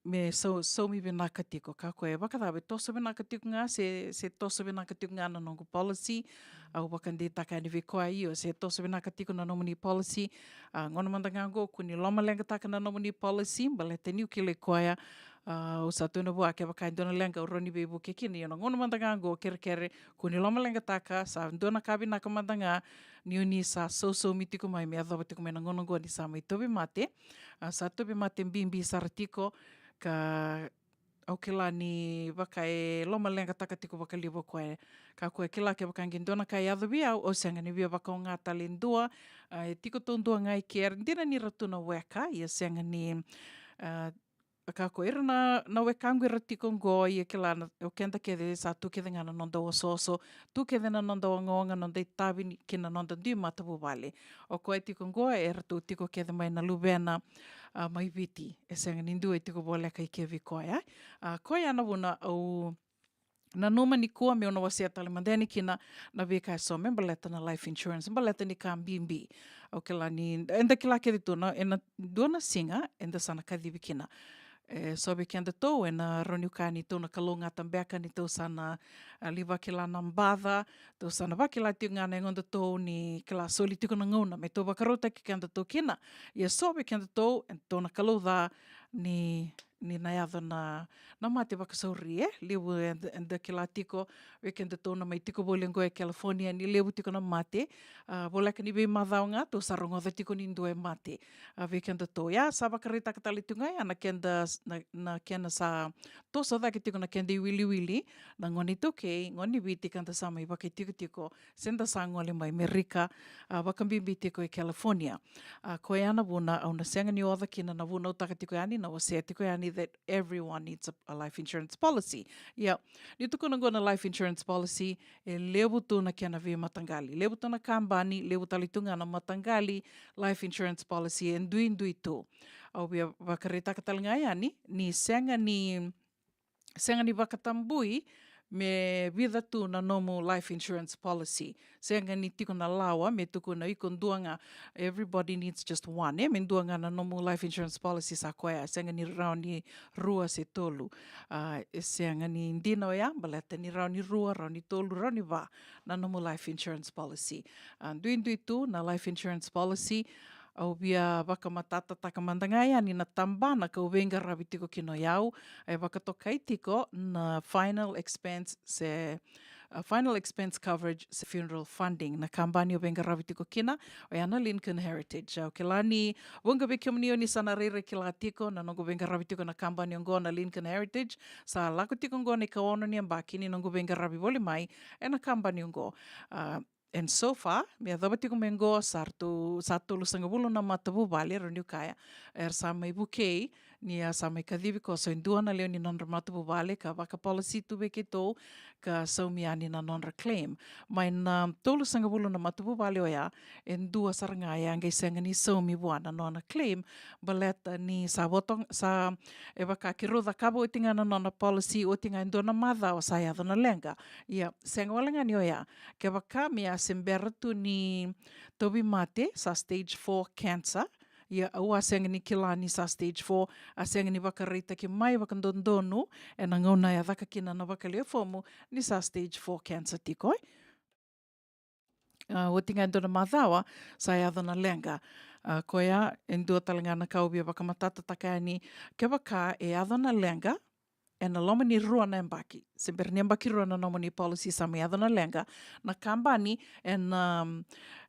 me so mi vinaka tiko ka koe wakadawe toso vinaka tiko ngā se toso vinaka tiko ngā na nongo policy au wakandi taka ni koe io se toso vinaka tiko na nominee policy ngona manda ngango kuni loma lenga taka na nominee policy baleta ni ukile koe o sa tuna bua ke wakai ndona lenga o roni bebu ke kini ona ngona manda ngango kere kuni loma lenga taka sa ndona kabi naka manda ngā ni uni sa so mi tiko mai me adhawa tiko mai na ngona ngoni sa mai tobi mate sa tobi mate mbimbi saratiko ka au kila ni wakai loma lenga taka tiko wakaliwa koe ka koe kila ke wakangi ndona kai adhawi au o senga ni via wakao ngā talendua e tiko tondua ngai kier ndina ni ratuna weka ia senga ni ka koe era na wekangu era tiko ngo ia ke la o kenda kede sa tu kede ngana nonda o soso tu kede na nonda o ngonga nonda i tavi ki na nonda ndi matapu wale o koe tiko ngo era tu tiko kede mai na lubena mai viti e senga nindu e tiko bole kai kevi koe koe ana wuna au na noma ni kua me ona wasia tali mandeni kina na vika so member leta na life insurance baleta ni kambimbi o ke la ni enda kila kede tuna ena dona singa enda sana kadivi kina so be kenda tau e na roniukani tau na kalonga tambeka ni tau sana liwa ke la nambada, tau sana wakila tiu ngana e ngonda tau ni ke la soli tiko na ngauna me tau wakarota ki kenda tau kina. Ia so be kenda tau e tau na kalotha ni nai adho na mate wakasauri lewu enda ke la tiko we kenda tau na mai tiko bolengo e California ni lewu tiko na mate boleka ni wei madhao ngā tau sarongodha tiko ni ndoe mate we kenda tau ya sa wakarita katali tungai ana kenda na kena sa tosa dha ki tiko na kenda i wili na ngoni toke ngoni witi kanta sa mai wakai tiko senda sa ngole mai Amerika wakambimbi tiko e California koe ana wuna au na senga ni otha kina na wuna utaka tiko yani na wasea tiko yani that everyone needs a life insurance policy. Yeah, ni tuku na ngona life insurance policy e lewu tu na kena via matangali. Lewu tu na kambani, lewu talitunga na matangali life insurance policy e ndui tu. Au bia wakarita katalinga yani ni senga ni wakatambui me vida tu na nomu life insurance policy. Senga ni tiko na lawa me tuku na ikon duanga everybody needs just one. Me duanga na nomu life insurance policy sa koea. Senga ni rau ni rua se tolu. Senga ni ndino ya baleta ni rau ni rua, rau ni tolu, rau ni wa na nomu life insurance policy. Ndui tu na life insurance policy au bia waka matata takamandangai ani na tambana ka uwenga rabi tiko kino iau e waka tokai tiko na final expense coverage se funeral funding na kambani uwenga rabi tiko kina o yana Lincoln Heritage au kelani wunga bekiomnio ni sana rere kila tiko na nongo uwenga rabi tiko na kambani ongo na Lincoln Heritage sa lako tiko ongo ni kaono ni ambaki ni nongo uwenga rabi voli mai e na kambani ongo and so far, me adhoba tiko mengo sartu lusanga bulu na matabu bali roniu kaya sa mai bukei ni sa mai kadhivi ko so indua na leo ni non matabu bali ka waka policy tu beke to ka so miani na non reclaim mai na tolu sanga bulu na matabu bali oya endua saranga ya ngai senga ni so mi buana non claim baleta ni sa botong sa e waka kiroda kabo tinga na non policy o tinga endua na madha o sa ya na lenga ia senga walenga ni oya ke waka mi sembera tu ni tobi mate sa stage 4 cancer. Ia au asenga ni kilani sa stage 4, asenga ni wakarita ki mai wakandondonu, e na ngauna ya waka kina na wakaleo fomu ni sa stage 4 cancer tikoi. O tinga endona madhawa sa yadona lenga. Koia endua talangana kaubia wakamatata takani ke waka e yadona lenga, e na loma ni rua na mbaki. Semper ni mbaki rua na nominee policy sa me adona lenga. Na kambani e na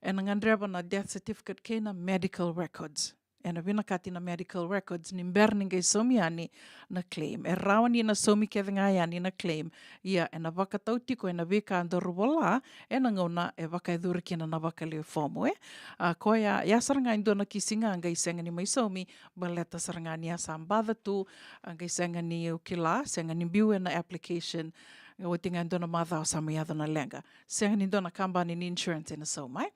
ngandreba na death certificate ke na medical records. E na vina kati na medical records ni mberninga i somi ani na claim. E rawani na somi kethenga ani na claim. Ia e na waka tautiko e na vika andarubola e na ngauna e waka e dhurikina na waka leo fomu koia ia saranga indona ki singa ngai senga ni mai somi baleta saranga ni asa ambada tu ngai senga ni ukila senga ni biu e na application o tinga ndona madhao sa mai adona lenga. Senga ni ndona kambani ni insurance ina sau mai.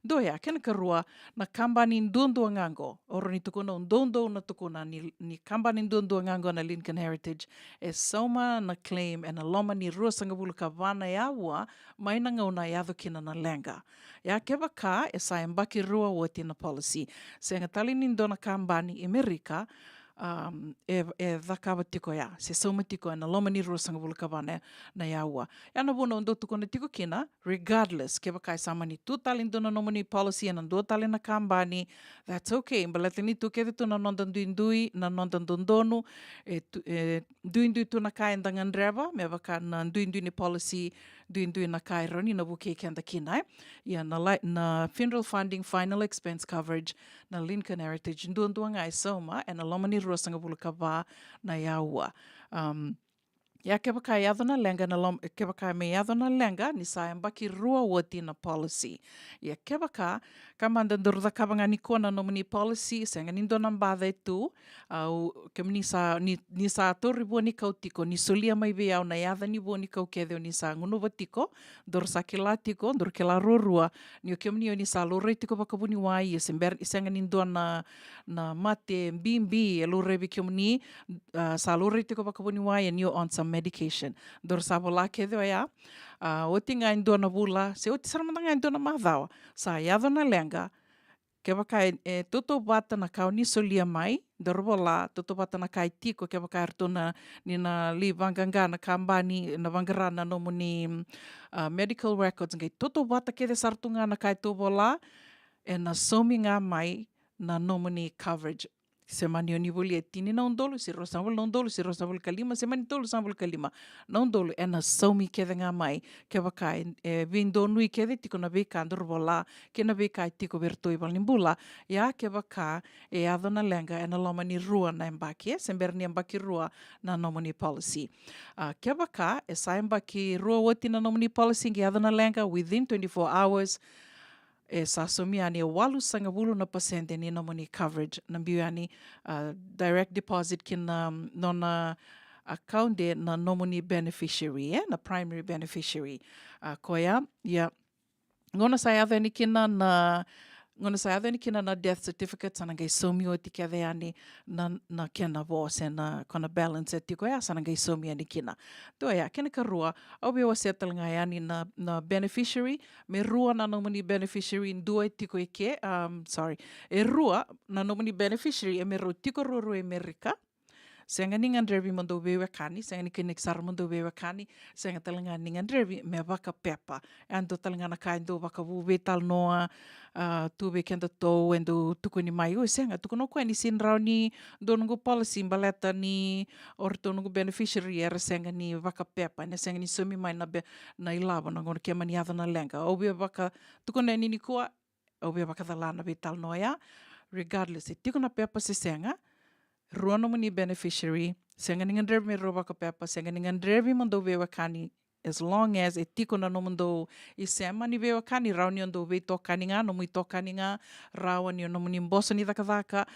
Doia, kena karua na kambani ndundua ngango. Oro ni tukuna ndondo na tukuna ni kambani ndundua ngango na Lincoln Heritage. E sauma na claim e na loma ni rua sangabulu ka vana ya ua mai na ngauna yadho kina na lenga. Ya keba ka e sa embaki rua wati na policy. Senga tali ni ndona kambani Amerika e dhakawa tiko ya. Se sauma tiko e na loma ni rua sangabulu ka vana na ya ua. Ya na vuna ndo tukuna tiko kina, regardless, keba ka e sama ni tu tali ndona nomani policy e na ndo tali na kambani, that's okay. Mbalate ni tu kede tu na nondan duindui, na nondan dondonu, duindui tu na kai ndangan dreva, me waka na duindui ni policy, duindui na kai roni na wuke kenda kinai. Ya na funeral funding, final expense coverage, na Lincoln Heritage, ndua ngai sauma, e na loma ni rua sangabulu ka va na yaua. Ya keba kai adho na lenga, keba kai me adho na lenga, ni sa embaki rua wati na policy. Ya keba ka manda ndurudha kabanga ni kona nomani policy, senga nindo na mbadha tu, kem ni sa atori bua ni kau tiko, ni solia mai veau na yadha ni bua ni kau kedeo ni sa ngunuva tiko, ndur sa kila tiko, ndur kila rurua, ni o kem ni sa lorei tiko bakabuni wai, senga nindo na mate bimbi, e lorei vi kem ni, sa lorei tiko bakabuni wai, and you're on some medication. Dor sa vola kedeo ya, o tinga indo na vula, se o tisaramanga indo na madhawa, sa yadho na lenga, keba kai toto bata na kau ni solia mai, dor vola, toto bata na kai tiko, keba kai arto ni na li vanganga na kambani, na vangarana no muni medical records, ngai toto bata kede sartunga na kai to vola, e na somi nga mai na nomani coverage. Se mani o nivoli e tini na undolo, si rosambol na undolo, si rosambol kalima, se mani tolo sambol kalima. Na undolo e na saumi kede nga mai, ke wakai e vindo nui kede tiko na veka andor vola, ke na veka tiko vertoi valnimbula, ya ke waka e adho na lenga e na loma ni rua na embaki, sember ni embaki rua na nomani policy. Ke waka e sa embaki rua wati na nomani policy nge adho na lenga within 24 hours, e sa somiani e walu sangabulu na pasente ni nomani coverage na biani direct deposit kina nona account de na nomani beneficiary, na primary beneficiary. Koya, ya ngona sa yadha ni kina na death certificate sana ngai somi o tike ani na kena vose na kona balance tiko ya sana ngai somi ani kina. To ya kena karua au be settle ngai ani na beneficiary me rua na nomani beneficiary ndua tiko ike e rua na nomani beneficiary e me ro tiko ro Amerika. Senga ningan drevi mando vewe kani, senga ni kinik sar mando vewe kani, senga talanga ningan drevi me waka pepa. Ando talanga na kai do waka vuve tal noa, tuve kenda to endo tuku ni mai. Senga tuku no koe ni sin rau ni donungu policy mbaleta ni orto nungu beneficiary era senga ni waka pepa. Ne senga ni sumi mai na ilava na ngona kema ni adha na lenga. Obe waka tuku na nini kua, obe waka dalana ve tal noa ya. Regardless, tiku na pepa se senga, rua no mani beneficiary, senga ningan drevi me roba ka pepa, senga ningan drevi mando vewa kani, as long as e tiko na no mando i sema ni vewa kani, rau ni ondo ve tokani nga, no mui tokani nga, rau ni no mani mbosa ni dhaka,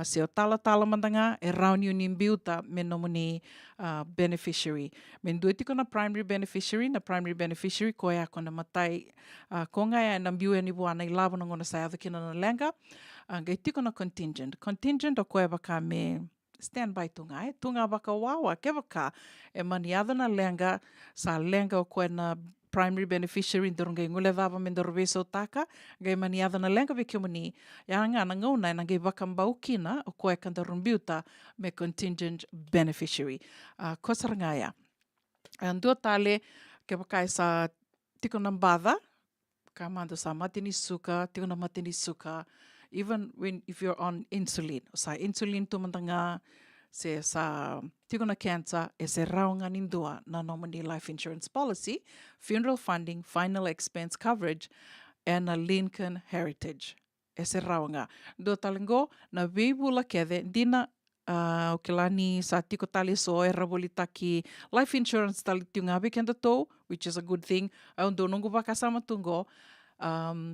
se o tala mandanga, e rau ni mbiuta me no mani beneficiary. Men dua tiko na primary beneficiary, koe ako na matai, ko ngai e na mbiu e ni buana i lava na ngona sa adha kina na lenga, ngai tiko na contingent o koe waka me standby tunga waka wawa ke waka e mani adha na lenga sa lenga o koe na primary beneficiary ndoro ngai ngule vava me ndoro veso taka ngai mani adha na lenga vekio mani ya nga na ngauna na ngai waka mbau kina o koe kanda rumbiuta me contingent beneficiary. Kosarangaya ndua tale ke waka e sa tiko na mbadha ka mando sa matini suka, tiko na matini suka, even if you're on insulin, sa insulin tu mandanga se sa tiko na cancer e se raunga nindua na nomani life insurance policy, funeral funding, final expense coverage, and a Lincoln Heritage. E se raunga. Do talingo na veibula kede dina o ke lani sa tiko tali so e rabolita ki life insurance tali tiunga kenda to, which is a good thing. Aundo nungu waka sama tungo,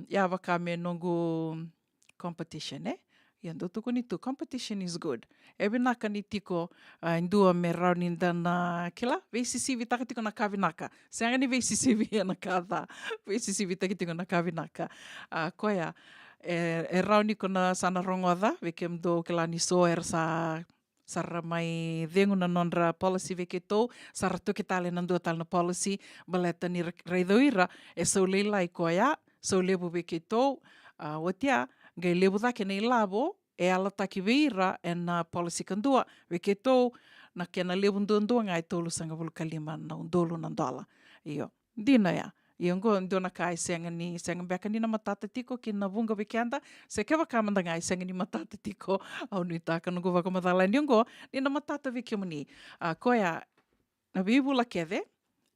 ya waka me nungu competition, Ian do tuku ni tu, competition is good. Ebe naka ni tiko indua me raunin dana kila, veisisivi taka tiko na kavinaka. Seanga ni veisisivi na kada, veisisivi taka tiko na kavinaka. Koia, e rauni kona sana rongoda, veke mdo kila ni soer sara mai denguna nonra policy veke tau, sara tuke tale nandua tale na policy, baleta ni reidoira, e sau leilai koia, sau lebu veke tau, watia, gai lebu dake nei labo, e ala taki veira e na policy kandua, veke tau, na kena lebu ndua ngai tolu sanga vulu kalima na undolu na dola. Iyo, dina ya. Iyo ngo ndona kai senga beka ni na matata tiko ki na vunga weekenda, se kewa kamanda ngai senga ni matata tiko, au nui taka nungu waka madala ni ngo, ni na matata wiki muni. Koia, na vibula kede,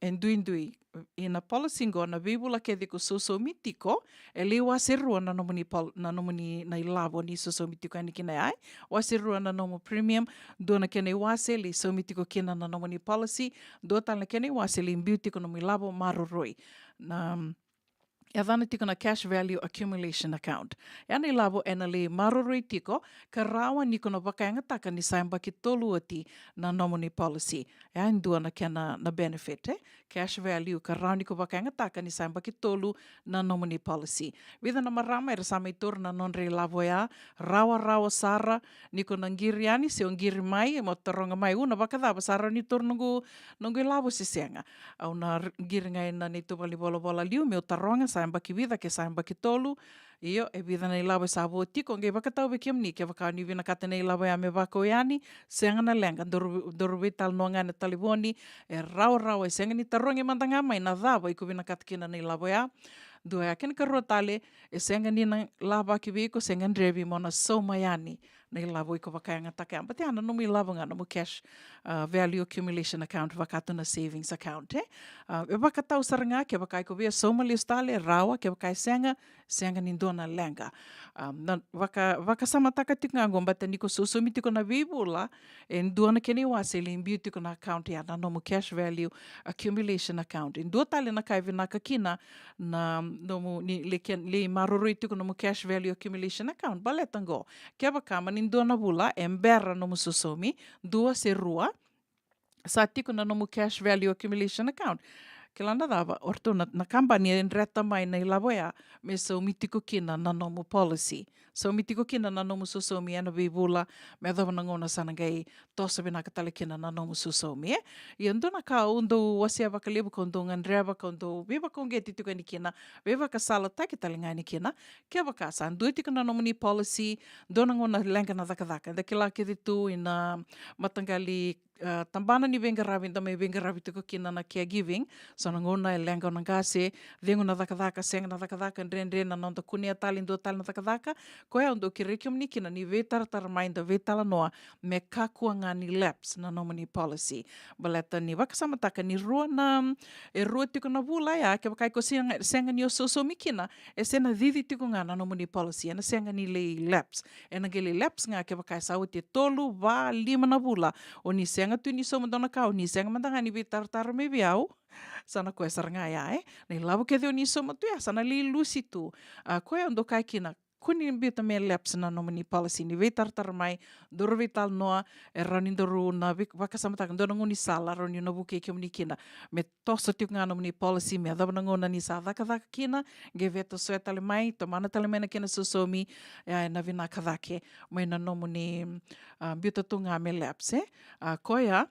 e ndui, ina policy ngo na vibula kede ko soso mitiko, e le wasirua na nomuni na ilavo ni soso mitiko ani kina ai, wasirua na nomu premium, do na kene wase le so mitiko kina na nomuni policy, do tal na kene wase le imbiu tiko nomu ilavo maruroi. Na e vana tiko na cash value accumulation account. E ana ilavo ena le maruroi tiko, ka rawa niko na wakaanga taka ni saimba ki tolu ati na nominee policy. E ain dua na kena na benefit, cash value, ka rawa niko wakaanga taka ni saimba ki tolu na nominee policy. Vida na marama era sama itor na nonre ilavo ya, rawa sara, niko na ngiri ani, se o ngiri mai, mo taronga mai una wakadaba, sara ni tor nungu ilavo sisenga. Au na ngiri ngai na ni tupali bola liu, me o taronga, saimba ki vida, ke saimba ki tolu, iyo, e vida na ilavo sa avo tiko, nge wakatau wiki amni, ke wakau ni vina kata na ilavo ya me wako yani, senga na lenga, doru vital noanga na talivoni, e rawa, e senga ni taronga mandanga mai, na dhava, iku vina kata kina na ilavo ya, dua ya kena karua tale, e senga ni na lava ki viko, senga ndrevi mona so mayani, na ilavo iko wakayanga taka. But ana nomu ilavo nga, nomu cash value accumulation account, wakatu na savings account, e wakatau saranga, ke wakai ko via so mali stale, rawa, ke wakai senga ni dona lenga. Waka sama taka tika ngom, bata niko susumi tiko na vibula, en duana kene wase le imbiu tiko na account ya, na nomu cash value accumulation account. En dua tale na kai vinaka kina, na nomu le marurui tiko nomu cash value accumulation account, baletango. Ke wakama ni dona bula, embera nomu susumi, dua se rua, sa tiko na nomu cash value accumulation account. Kilanda dava, orto na kampani en reta mai na ilavo ya, me so mitiko kina na nomu policy. So mitiko kina na nomu susomi ana vibula, me dava na ngona sana gai tosa bina katale kina na nomu susomi, e? Iando na ka undo wasia wakalibu kondo ngandreva kondo, viva kongeti tiko ni kina, viva ka sala taki talinga ni kina, ke waka san, dua tiko na nomu ni policy, dona ngona lenga na daka, da kila kiri tu ina matangali tambana ni venga ravi, me venga ravi tiko kina na caregiving, so na ngona e lenga na gase, vengo na daka, senga na daka, ndre na nonda kunia tali, ndo tali na daka, koe ondo ki rekium ni kina ni vetara mainda vetala noa, me kakua ngani lapse na nominee policy. Baleta ni wakasamataka ni rua na, e rua tiko na vula ya, ke wakai ko senga ni o soso mikina, e sena didi tiko nga na nominee policy, ena senga ni le lapse. Ena ge le lapse nga ke wakai sa te tolu, va, 5 na vula, o ni senga tu ni soma dona kau, ni senga mandanga ni vetara me biau, sana koe saranga ya, na ilavo ke deo ni soma tu ya, sana li lusi tu, koe ondo kai kina, kuni bita me lapse na nominee policy ni vetara mai, doro vital noa, e rani doru na wakasamataka, dona nguni sala, rani na buke ke kina, me tosa tiu ngā nominee policy, me adaba na ngona ni sa daka kina, ge veta soe tale mai, tomana tale mena kina susomi, na vina kadake, mai na nominee bita tu ngā me lapse, koia,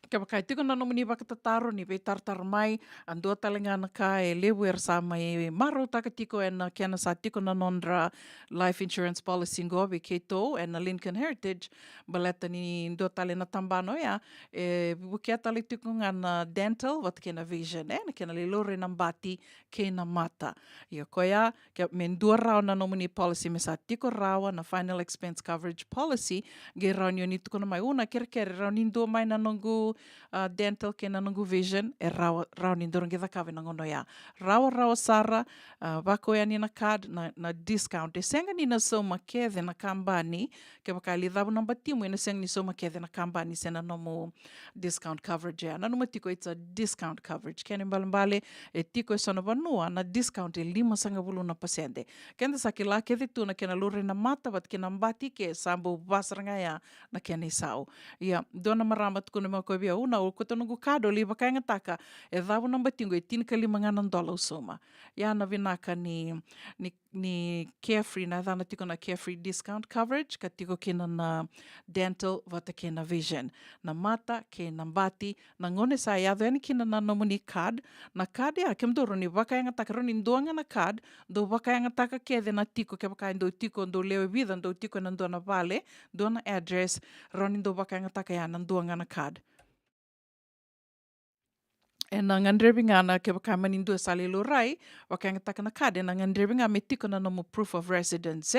ke wakai tiko na nominee wakatataro ni vei tartar mai, andua talenga na ka e lewu sa mai maro taka tiko e na kiana sa tiko na nondra life insurance policy ngo vi keito e na Lincoln Heritage, baleta ni ndua tale na tambano ya, e bukia tale tiko nga na dental, wat kena vision, na kena lelore na mbati ke na mata. Ia koia, me ndua rao na nominee policy, me sa tiko rawa na final expense coverage policy, ge rao ni tiko na mai una kere rao ni ndua mai na nongu dental ke na nungu vision e rawa ni ndorong kita kawe na ngono ya. Rawa sara wako ya ni na card na discount. E senga ni na soma kethe na kambani ke wakali dhabu namba timu e senga ni soma kethe na kambani sena nomu discount coverage ya. Na numa tiko it's a discount coverage. Kene mbalimbali e tiko e sona vanua na discount e 5% kenda sakila kethe tu na kena lure na mata wat kena mbati ke sambo basaranga ya na kena isau. Ia, dona marama tuku na mako bia una o kota nungu kado li baka ngataka e dhabu namba tingo e $5,000 usoma. Ia na vinaka ni carefree na dhana tiko na carefree discount coverage ka tiko kena na dental vata kena vision. Na mata ke na mbati na ngone sa ia dhani kena na nomuni card na card ya kemdoro ni baka ngataka roni ndoanga na card do baka ngataka kethe na tiko ke baka ndo tiko ndo lewe vida ndo tiko na ndona vale dona address roni ndo baka ngataka ya na ndoanga na card. E na ngandrebi ngana ke baka manindu sali lorai baka ngataka na card na ngandrebi nga me tiko na nomo proof of residence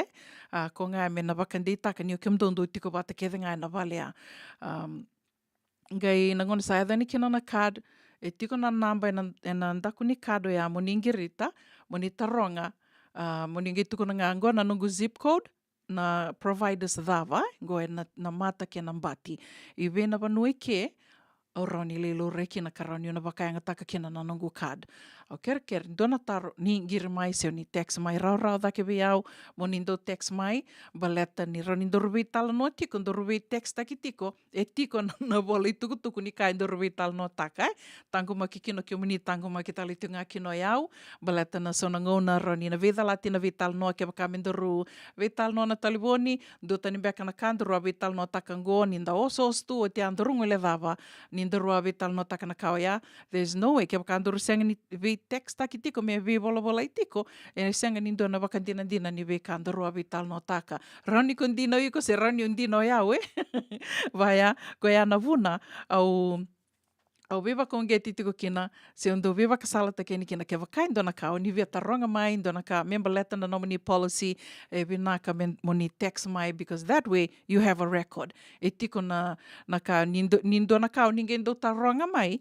ko nga me na baka nditaka ni kemdo ndo tiko bata kethe nga na vale ya. Ngai nangone sa dhani kina na card e tiko na namba e na ndaku ni kado ya moningirita moni taronga moningi tuko na ngango na nungu zip code na providers dhava go e na mata ke na mbati iwe na vanui ke o rauni lelo reki na karani na vakayanga taka kina na nungu card o ker dona taro ni ngiri mai se ni text mai rau dake biau monindo text mai baleta ni roni do rubi tal no tiko do rubi text taki tiko e tiko na boli tuku ni kai do rubi tal no taka tangu makikino ke muni tangu makitali tunga kino yau baleta na sona ngona roni na vida latina vital no ke bakamendoru vital no na taliboni do tani beka na kandro vital no taka ngoni nda oso stu o te andrungu le dava ni ndorua vital no taka na kauia there's no way ke bakandoro senga ni text taki tiko me vi bola itiko e senga ni dona vakandina dina ni ve kandoro vital no taka roni kondino iko se roni undino yawe vaya ko ya na vuna au viva kongeti tiko kina se undo viva kasala takeni kina ke vakai dona ka ni via taronga mai dona ka member letter na nominee policy e vinaka moni text mai because that way you have a record e tiko na ka nindo na ka ninguém do taronga mai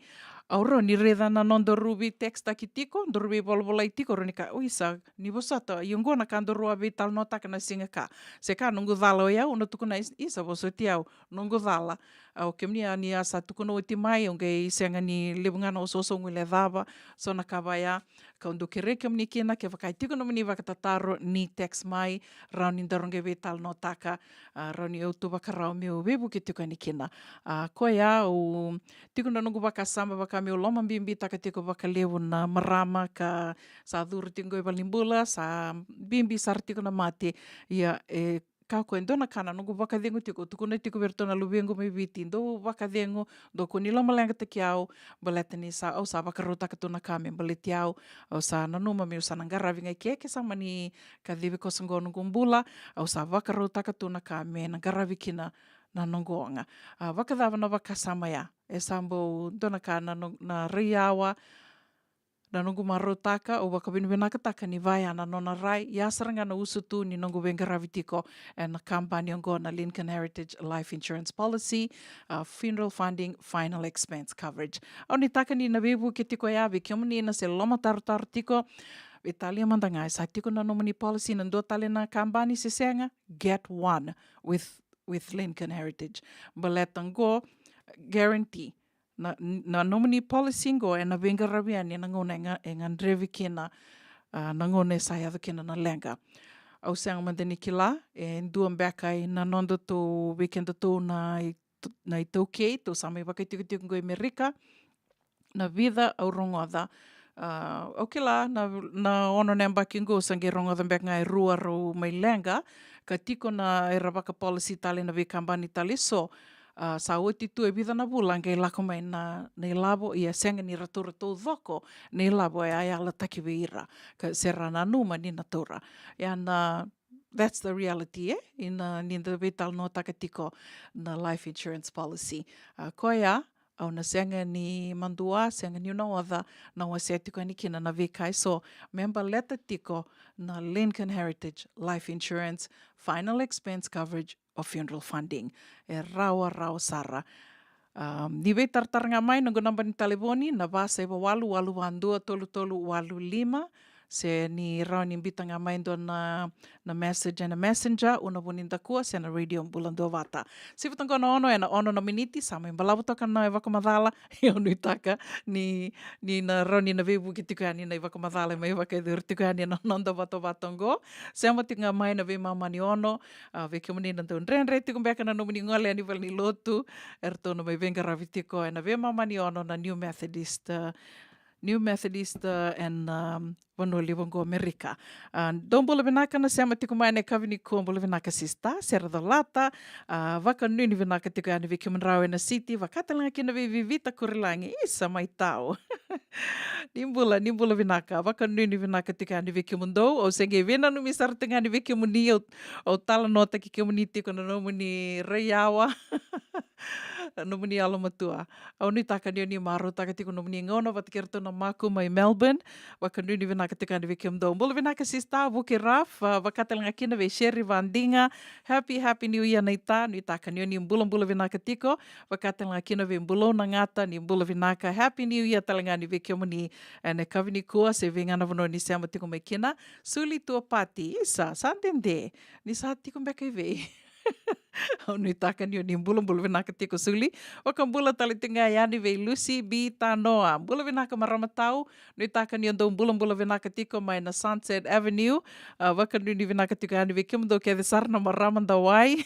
auro ni reda na non do rubi text taki tiko do rubi bolbola tiko ronika uisa ni bosata yungo na kando rua vital nota kana singa ka se ka nungu dala ya uno tuku na isa bosotiau nungu dala au kemni ani asa tuku no timai onge senga ni lebunga no soso ngule dava so na kabaya ka undo kere kemni kina ke vakai tiko no mini vakatataro ni text mai rauni daronge vital nota ka rauni autu vakarau meu bebu ke tiko ni kina ko ya o tiko no nungu vakasamba kami o loma bimbi taka tiko vakalewu na marama ka sa dhuru tingo i valimbula sa bimbi sar tiko na mate ia e kako endona kana nungu vakadhengu tiko tukuna tiko vertona lubengu mai viti do vakadhengu do kuni loma lenga tiki au baletani sa au sa vakarota ka tuna kame baleti au sa nanuma meu sa nangaravi ngai keke sa mani ka dhivi kosango nungu mbula au sa vakarota ka tuna kame nangaravi kina na nongoanga. Vakadhava na vakasama ya. E sambo dona ka na riawa na nungu marotaka o vakabinibinaka taka ni vai ana nona rai yasaranga na usutu ni nungu vengaravitiko e na kampani ongo na Lincoln Heritage Life Insurance Policy, funeral funding, final expense coverage. Au ni taka ni na vivu ke tiko yavi kiomu ni na se loma taru tiko Italia mandangai sa tiko na nomini policy na ndo tale na kampani se senga get one with Lincoln Heritage. Baletang guarantee na nominee policy ngo e na venga rabiani na ngona e ngandrevi kina na ngone saya kina na lenga. Au sang mandeni kila e nduam bekai na nondo to weekend to na i tauke to sami vakatiko ngo Amerika na vida au rongoda okela na ono namba kingo sange rongoda bekai rua ro mai lenga ka tiko na e ravaka policy tale na vekambani tale so sa oti tu e vida na bulanga e lako mai na labo ia senga ni ratura tau dhoko ne labo e ai ala takiweira ka sera na numa ni natura and that's the reality ni the vital no takatiko na life insurance policy koia au na senga ni mandua senga ni unawadha na wasetiko ni kina na vikai so member leta tiko na Lincoln Heritage Life Insurance final expense coverage of funeral funding e rawa sara Ni wei tartaranga mai na namba ni telefoni na vasa iwa walu, walu wandua, tolu tolu, walu lima. Se ni rau ni bitanga mai ndo na message and a messenger, una wuninda kua, se na radio mbulando vata. Si watangona ono, e na ono na miniti, sa mai mbalawa toka na wakamadhala, i onu itaka, ni na rau ni na webu ki tukani na wakamadhala, mai waka idur tukani na nonda vato vatongo. Se amatinga mai na we mamani ono, we kumani na tau nrenre tukumbeka na nomini ngole ani wal ni lotu, erto na mai venga ravitiko, e na we mamani ono na New Methodist and Vanoli Wango America. Don bula vinaka na sema tiku mai ne kavini ko bula vinaka sista, sera da lata, waka nuni vinaka tiku ani vi kimanrau na city, wakatalanga kina vi vivita kurilangi, isa mai tau. Nimbula vinaka, waka nuni vinaka tiku ani vi kimandou, o senge vina numi sartinga ani vi kimuni, o tala nota ki kimuni tiku na nomuni rayawa. Nomuni alamatua. Au ni taka ni maru taka tiku nomuni ngona watakirto na maku mai Melbourne. Waka nuni vinaka tiku ani vi kimandou. Bula vinaka sista, wuki raf, wakatalanga kina vi Sherry Vandinga. Happy New Year nei ta. Ni taka ni mbula vinaka tiku. Wakatalanga kina vi mbulo na ngata, ni mbula vinaka. Happy New Year talanga ni vi kimuni. Ane kavini kua se vingana vano ni sema tiku mai kina. Suli tua pati, isa, santende. Ni sa tiku mbeka i vei. Au ni taka ni mbula vinaka tiku suli. Waka mbula tali tinga yani vei Lucy B. Tanoa. Mbula vinaka maramatau. Ni taka ni ando mbula vinaka tiku mai na Sunset Avenue. Waka ni vinaka tiku yani vei kimdo ke sarna maramanda wai.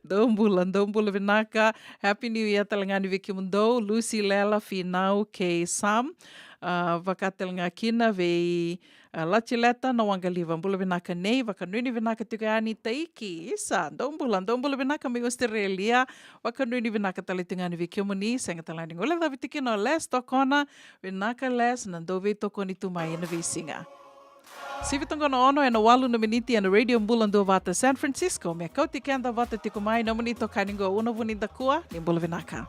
Dombula vinaka. Happy New Year talangani vei kimdo. Lucy Lela Finau K. Sam. Wakatalanga kina vei Lachileta na wangaliva mbula vinaka nei, waka nuni vinaka tukani taiki, isa, dombula vinaka mi Australia, waka nuni vinaka talitungani vi kiomuni, senga talani ngole da vitikino les tokona, vinaka les, nando vi tokoni tumai na vi singa. Si vitangona ono e na walu na miniti e na radio mbulando vata San Francisco, me kauti kenda vata tikumai na muni tokani ngo una vuninda kua, ni mbula vinaka.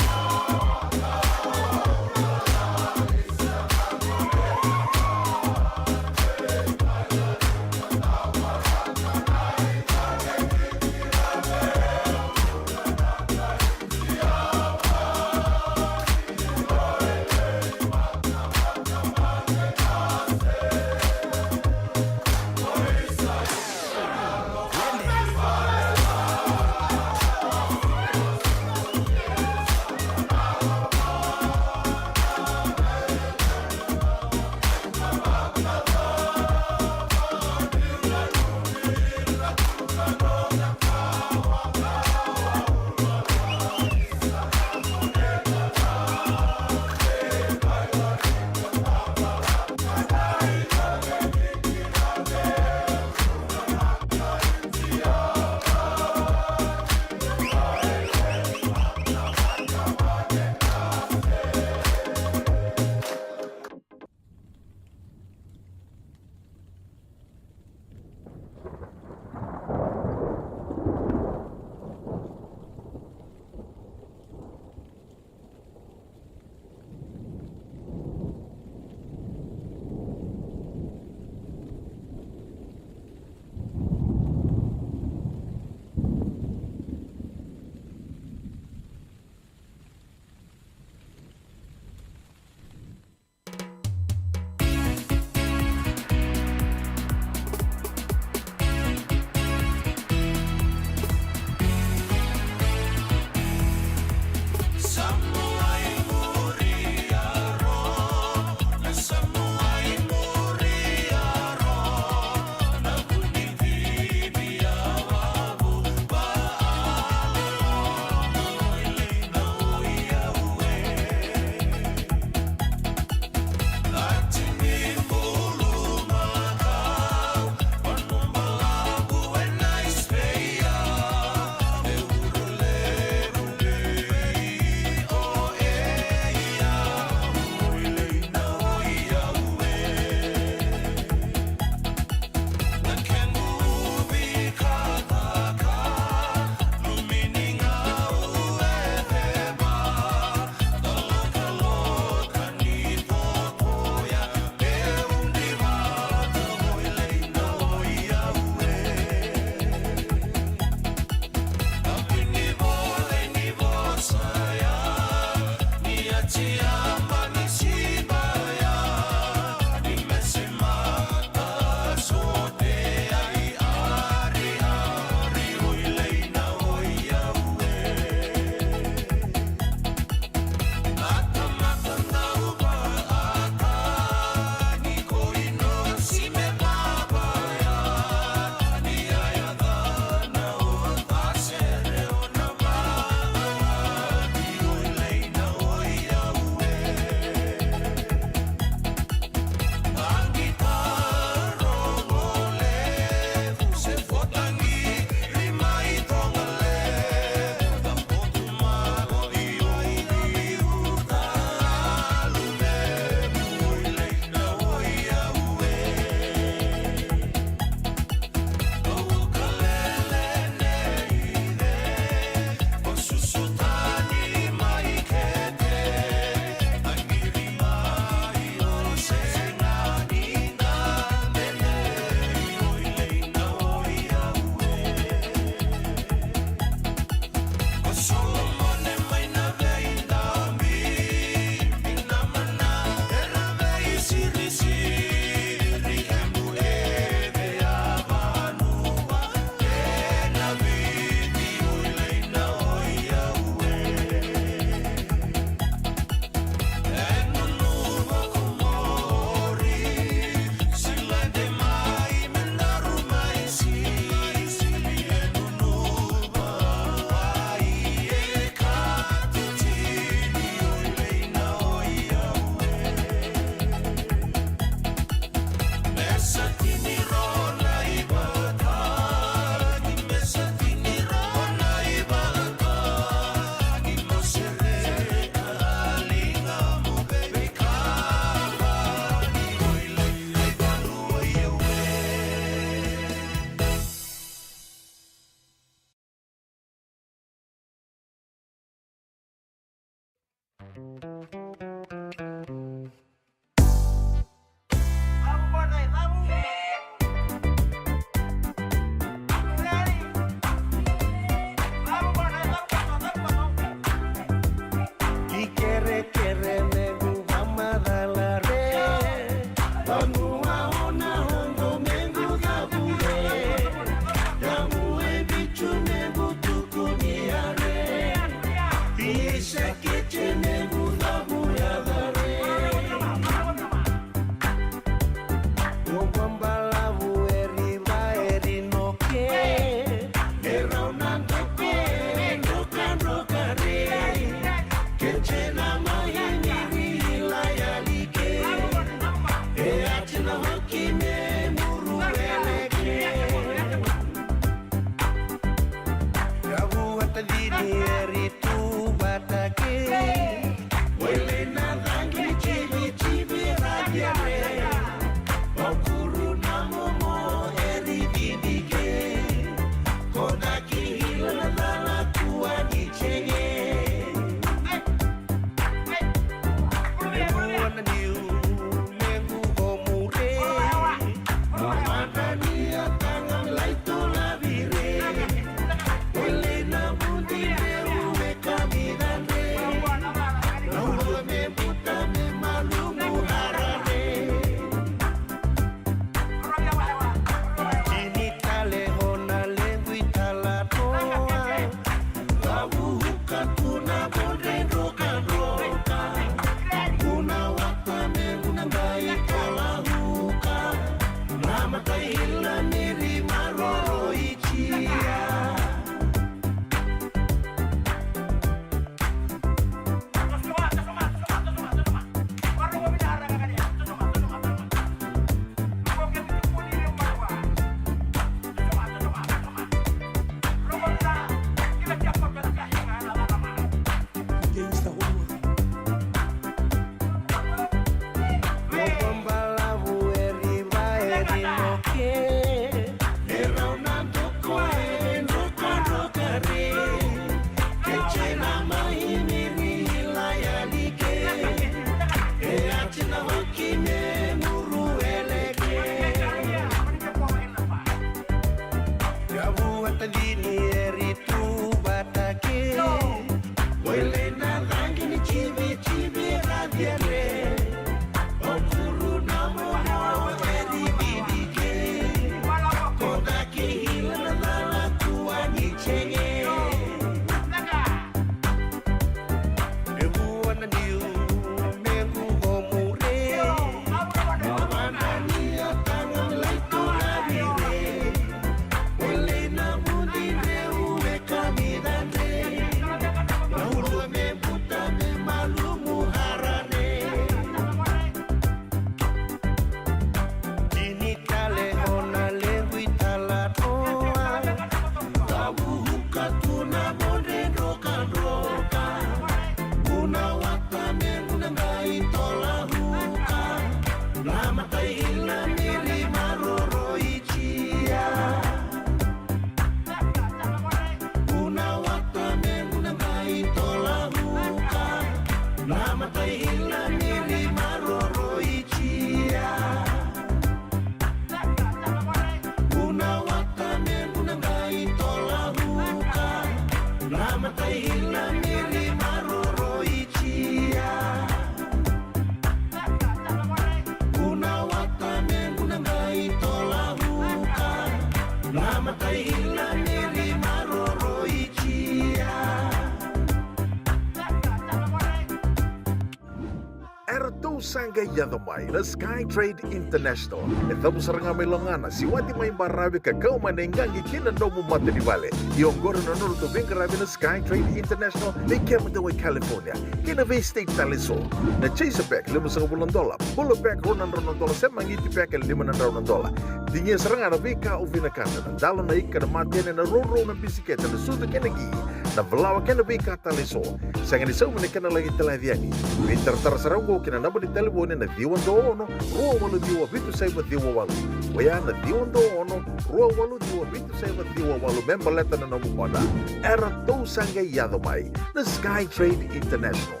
Sangga Yadomai na Sky Trade International. Estamos sarang may langana si wati may barabi ka kaumanengangi kinandomo mata di vale. Iongoro na nolo to bingarabi na Sky Trade International na Camden, California. Kinave State Taliso. Na chase pack $5,000. Pulo pack $100 sa mangiti pack $500. Dingi sarang na bika o vinakasa ng dalo na ika na matyan na roro na bisiketa na suto kinagi na valawa kina bika taliso. Sanga ni sa umani ka na lagi taladiani. Winter tarasarago kinanaba di telefone na diwan doono, ruwa walu diwa bitu sa iba diwa walu. Waya na diwan doono, ruwa walu diwa bitu sa iba diwa walu. Member leta na namumoda. Era to sangay yadomay na Sky Trade International.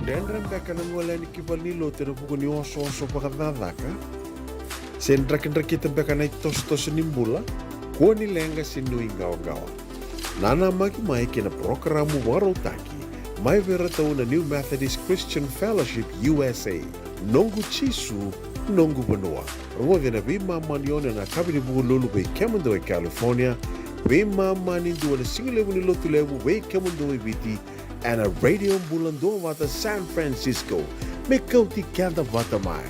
dendran beka na ngwala ni kibalilo tena buku ni oso pakadadaka. Sen drakin-drakitan beka na itos-tos nimbula, kuwa nilenga sinui gawa-gawa. Nana mai kina programa warotaki, mai vera tau na New Methodist Christian Fellowship USA, nongu chisu, nongu banua. Rwode na bima manione na kabini buku lulu bei Kemando California, bima mani dua na singilewu ni lotu lewu bei Kemando biti, and a radio bulando wata San Francisco, me kauti kanda wata mai.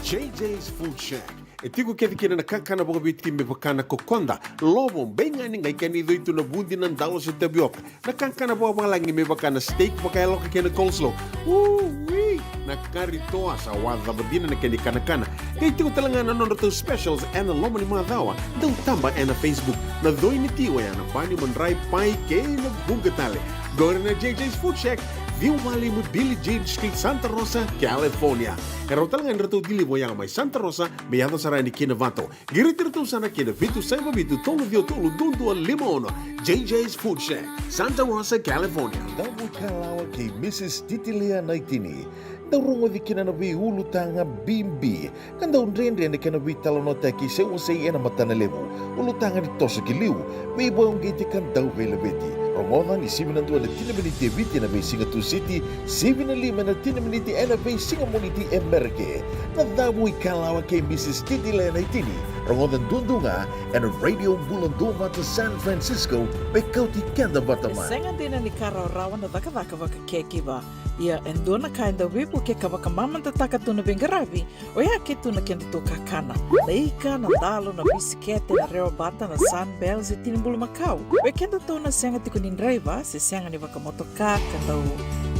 JJ's Food Shack. E tiku kena na kankana boka biti me bakana kokonda. Lobo benga ni ngai kani itu na bundi nan dalo sa tapioca. Na kankana boka malangi me bakana steak baka eloka kena coleslaw. Wee! Na karitoa sa wadha badina na kani kanakana. Kaya tiku talanga na nono specials and loma ni madawa. Dau tamba na Facebook. Na doi ni tiwa ya na bani manray pai kaya na bungatale. Gore na JJ's Food Shack. Viu wali mo Billy Jean Street, Santa Rosa, California. Karo talagang rato dili mo yang may Santa Rosa, may ato sarani kinavato. Giritirto sana kinavitu sa mabitu tolo dio tolo dundo limono. JJ's Food Shack, Santa Rosa, California. Damu kalawa kay Mrs. Titilia Naitini. Daw di kinanabi ulutanga bimbi. Kanda unrende ni kanabi talonota ki se usay ena matanalevu. Ulutanga ni toso kiliu. May iba yung giti kan daw velabeti. Romodan ni 7 na 2 na tinaminiti eviti na may Singatu City, 7 na 5 na tinaminiti na may Singamuniti Emerke. Nadamu ikalawa kay Mrs. Titilia Naitini. Romodan dundunga and a radio bulanduma to San Francisco may kauti kanda batamay. Sengan din na ni Kara rawan na daka-daka waka kekiba. Ia endo na kainda wipu ke kawaka mamanta taka tu na bengarabi. O ya ke tu na kenda tu kakana. Leika na dalo na bisikete na reo bata na sunbells e tinimbulu Macau. O kenda tu na senga tiku nindraiva se senga ni waka motoka kandau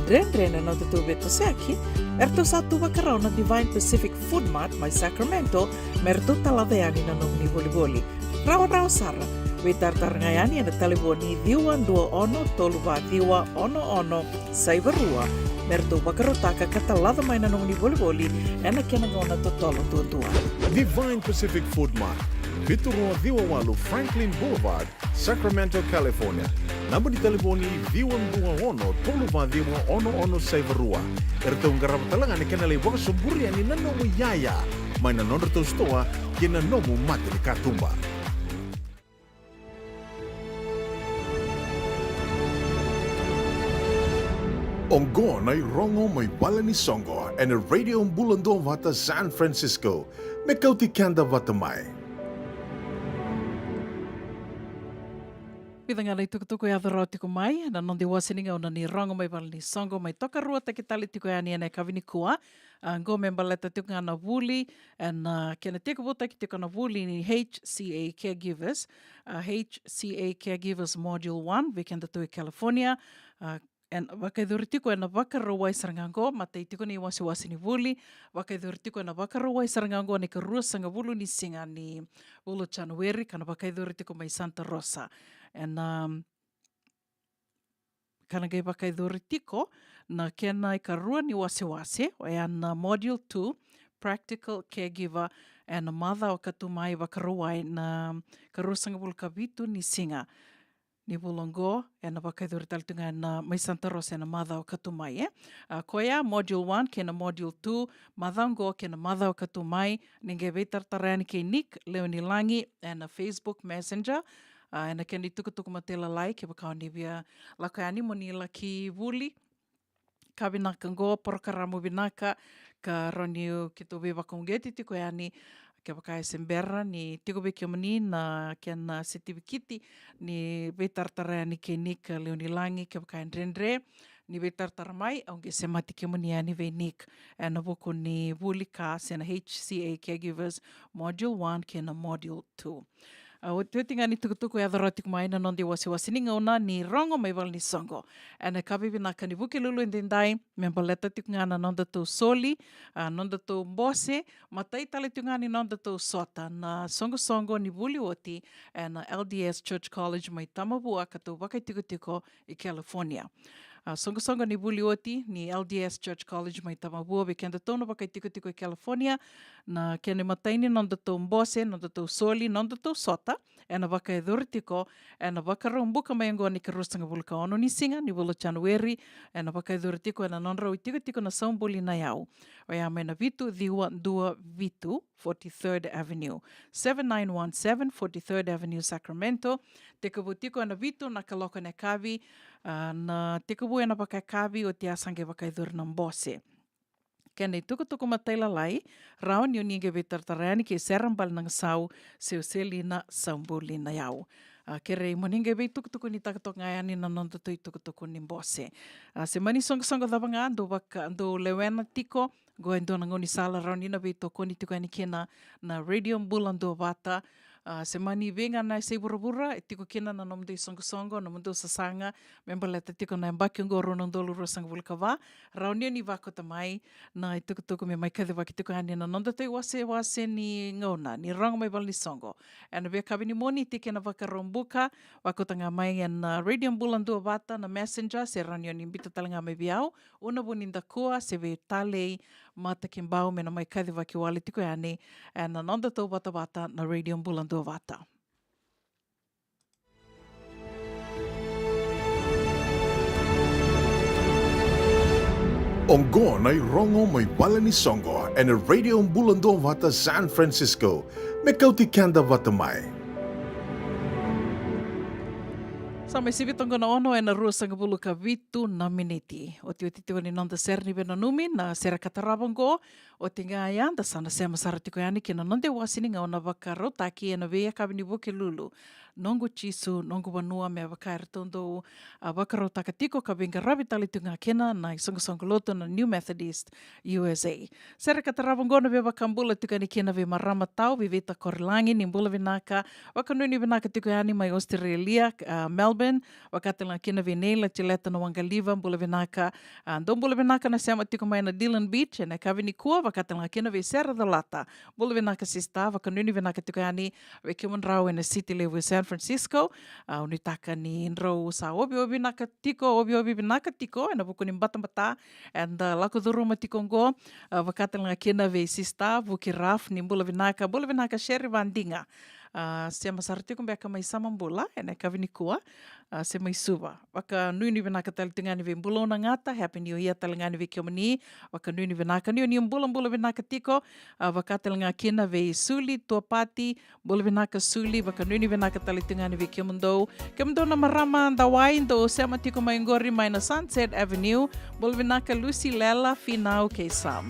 dren-dren na tu beto seki. Erto satu wakarao na Divine Pacific Food Mart mai Sacramento merto taladeani na nung ni boli-boli. Rawa-rawa sara. Witar-tar ngayani na taliboni diwan 21 toluwa diwa ono saibarua. Merto wakarotaka katalada may nanong ni boli-boli na kinangona totolo tuwa. Divine Pacific Food Mart, Viturua Diwawalu Franklin Boulevard, Sacramento, California. Namba di telefoni Diwan 21 toluwa diwa ono saibarua. Erto ngarapatalangan ni kanali wakasuburian ni nanomu yaya. May nanondo to stoa kinanomu mati ni katumba. Ongo na rongo may bala ni Songo and a radio bulando vata San Francisco. May kauti kanda vata mai. Pidanga nei tukutuku e adhara o tiku mai, na nondi wasininga o na ni rongo mai bala ni Songo mai toka rua te kitali tiku e ani e nei kawini kua. Ngo memba leta tiku ngana wuli, and kena tiku vuta ki tiku ngana wuli ni HCA Caregivers. HCA Caregivers Module 1, Vikenda Tui, California. And wakaidhuritiko na wakarawai sarangango, matay tiko ni wasi-wasi ni wuli, wakaidhuritiko na wakarawai sarangango ni karua sanga wulu ni singa ni wulu January, kana wakaidhuritiko mai Santa Rosa. And kana gai wakaidhuritiko na kena i karua ni wasi-wasi, and Module 2, Practical Caregiver, and mother o katumai wakarawai na karua sanga wulu kavitu ni singa. Ni bulongo e na wakaidhurital tunga na mai Santa Rosa e na mother o katumai koia Module 1 ke na Module 2 madhango ke na mother o katumai ninge veitartarani ke Nick Leonilangi e na Facebook Messenger e na keni tukutuku matela lai ke wakao ni via lakayani mo ni laki wuli ka binaka ngo porokaramu binaka ka roniu ki tobe wakongeti tiko e ani ke wakai sembera ni tiko be kiomani na ken setivikiti ni betartara ni kenik Leonilangi ke wakai rendre ni betartara mai aunque se mati kiomani ani venik na buku ni wulika sena HCA Caregivers Module 1 ke na Module 2. O tuitinga ni tukutuku e adharatiku mai na nondi wasi-wasi ni ngauna ni rongo mai wal ni Songo. E na kabibina ka ni wuki lulu indindai, memba leta tiku ngana nonda tau soli, nonda tau mbose, matai tali tiku ngani nonda tau sota na Songo ni wuli oti e na LDS Church College mai Tamabua ka tau wakai tiku-tiko i California. Songa ni Bulioti, ni LDS Church College mai Tamabua, be kenda tonu baka tiko i California, na kene mataini non datou Mbose, non datou Soli, non datou Sota, e na baka e dhuritiko, e na baka raumbuka mai angoa ni karusanga bulka ono ni singa, ni wula January, e na baka e dhuritiko, e na non rau tiko na saumbuli na iau. O ia mai na vitu, Diwa Dua Vitu, 43rd Avenue, 7917 43rd Avenue, Sacramento. Te kabutiko na vitu na kaloka ne kavi, na te kabu e na baka kavi o te asange baka i dhuri na Mbose. Kene tukutuku mataila lai, rao ni uninge vitartarani ki serambal nang sau, seu selina sambuli na iau. Kere moninge vei tukutuku ni takatok ngai ani na non tutui tukutuku ni Mbose. Se mani songa dhabanga ando lewena tiko, go endo na ngoni sala rao nina vei toko ni tiko ani kena na radio mbula ando vata. Se mani venga na se burabura, e tiko kena na nomdo i songo, nomdo sasanga, membala te tiko na mbaki ungo rono ndolu rosanga vulkava, rao nia ni vako mai, na i tukutuku me mai kathe waki tiko ani na nondo te wase ni ngauna, ni rongo mai bali songo. Ana vea kabini moni te kena waka rombuka, wako tanga mai na radio mbula ndua vata na messenger, se rao nia ni mbita talanga mai viau, una buninda kua, se ve talei, mata kimbau me na mai kathe waki wale tiko ani, na nondo tau vata na radio mbula ndua vata. Ongo na rongo may bala ni Songo and a radio mbulando vata San Francisco. Mekauti kanda vata mai. Sa mai sivitonga na ono e na rua sangabulu ka vitu na miniti. O te otitiko ni nonda serni vena numi na sera katarabango o te ngā ianda sana sema saratiko yani ki na nonde wasini nga ona waka rotaki e na vea kabini woke lulu. Nongo chisu, nongo wanua mea waka ratondo waka rotaka tiko ka venga rabitali tu ngā kena na i songa loto na New Methodist USA. Sera katarabango na vea waka mbula tuka ni kena ve marama tau, vi veta korilangi ni mbula venaka, waka nuni venaka tiko yani mai Australia, Melbourne, wakatela kina venela tileta na Wangaliva, mbula venaka, ndo mbula venaka na sema tiko mai na Dillon Beach, na kavini kua, wakatela kina ve Serra da Lata, mbula venaka sista, wakanuni venaka tiko yani, ve kimun rau na city level San Francisco, unitaka ni nrau sa obi venaka tiko, venaka tiko, na buku ni mbata, and lako dhuruma tiko ngo, wakatela kina ve sista, vuki raf, ni mbula venaka Sherry Vandinga, se masartiko mbeka mai samambula, ena kavini kua, se mai suva. Waka nuni venaka talitungani ve mbulona ngata, Happy New Year talingani ve kiomani, waka nuni venaka, ni mbula venaka tiko, waka talinga kina ve suli, tuapati, mbula venaka suli, waka nuni venaka talitungani ve kiomando na marama ndawai, ndo sema tiko mai ngori mai na Sunset Avenue, mbula venaka Lucy Lela, Finau Kesam.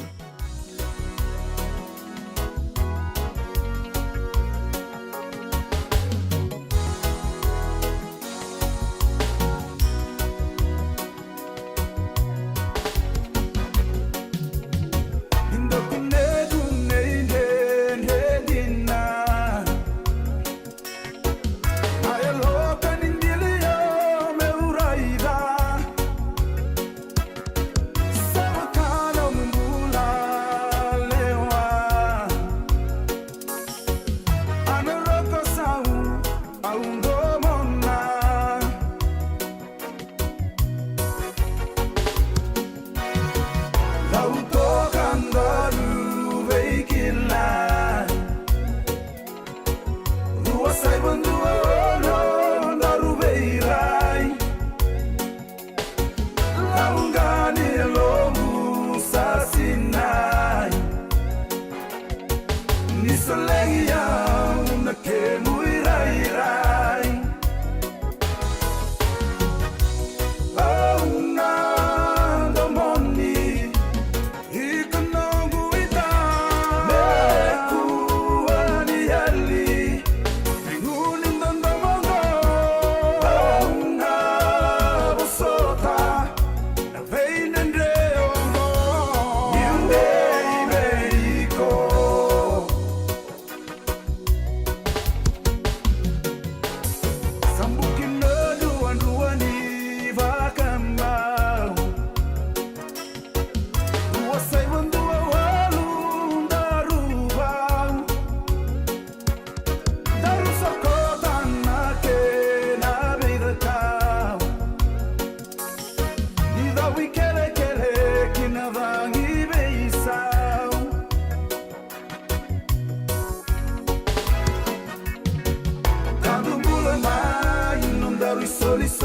Sama kana mumbula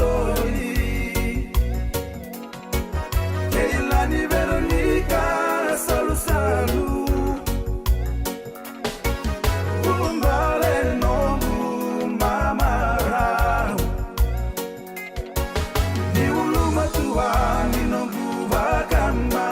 Soli, Keilani Veronica, Salu Salu, Umbale Nobu Mamara, Ni Uluma Tua, Ni Nobu Vakama.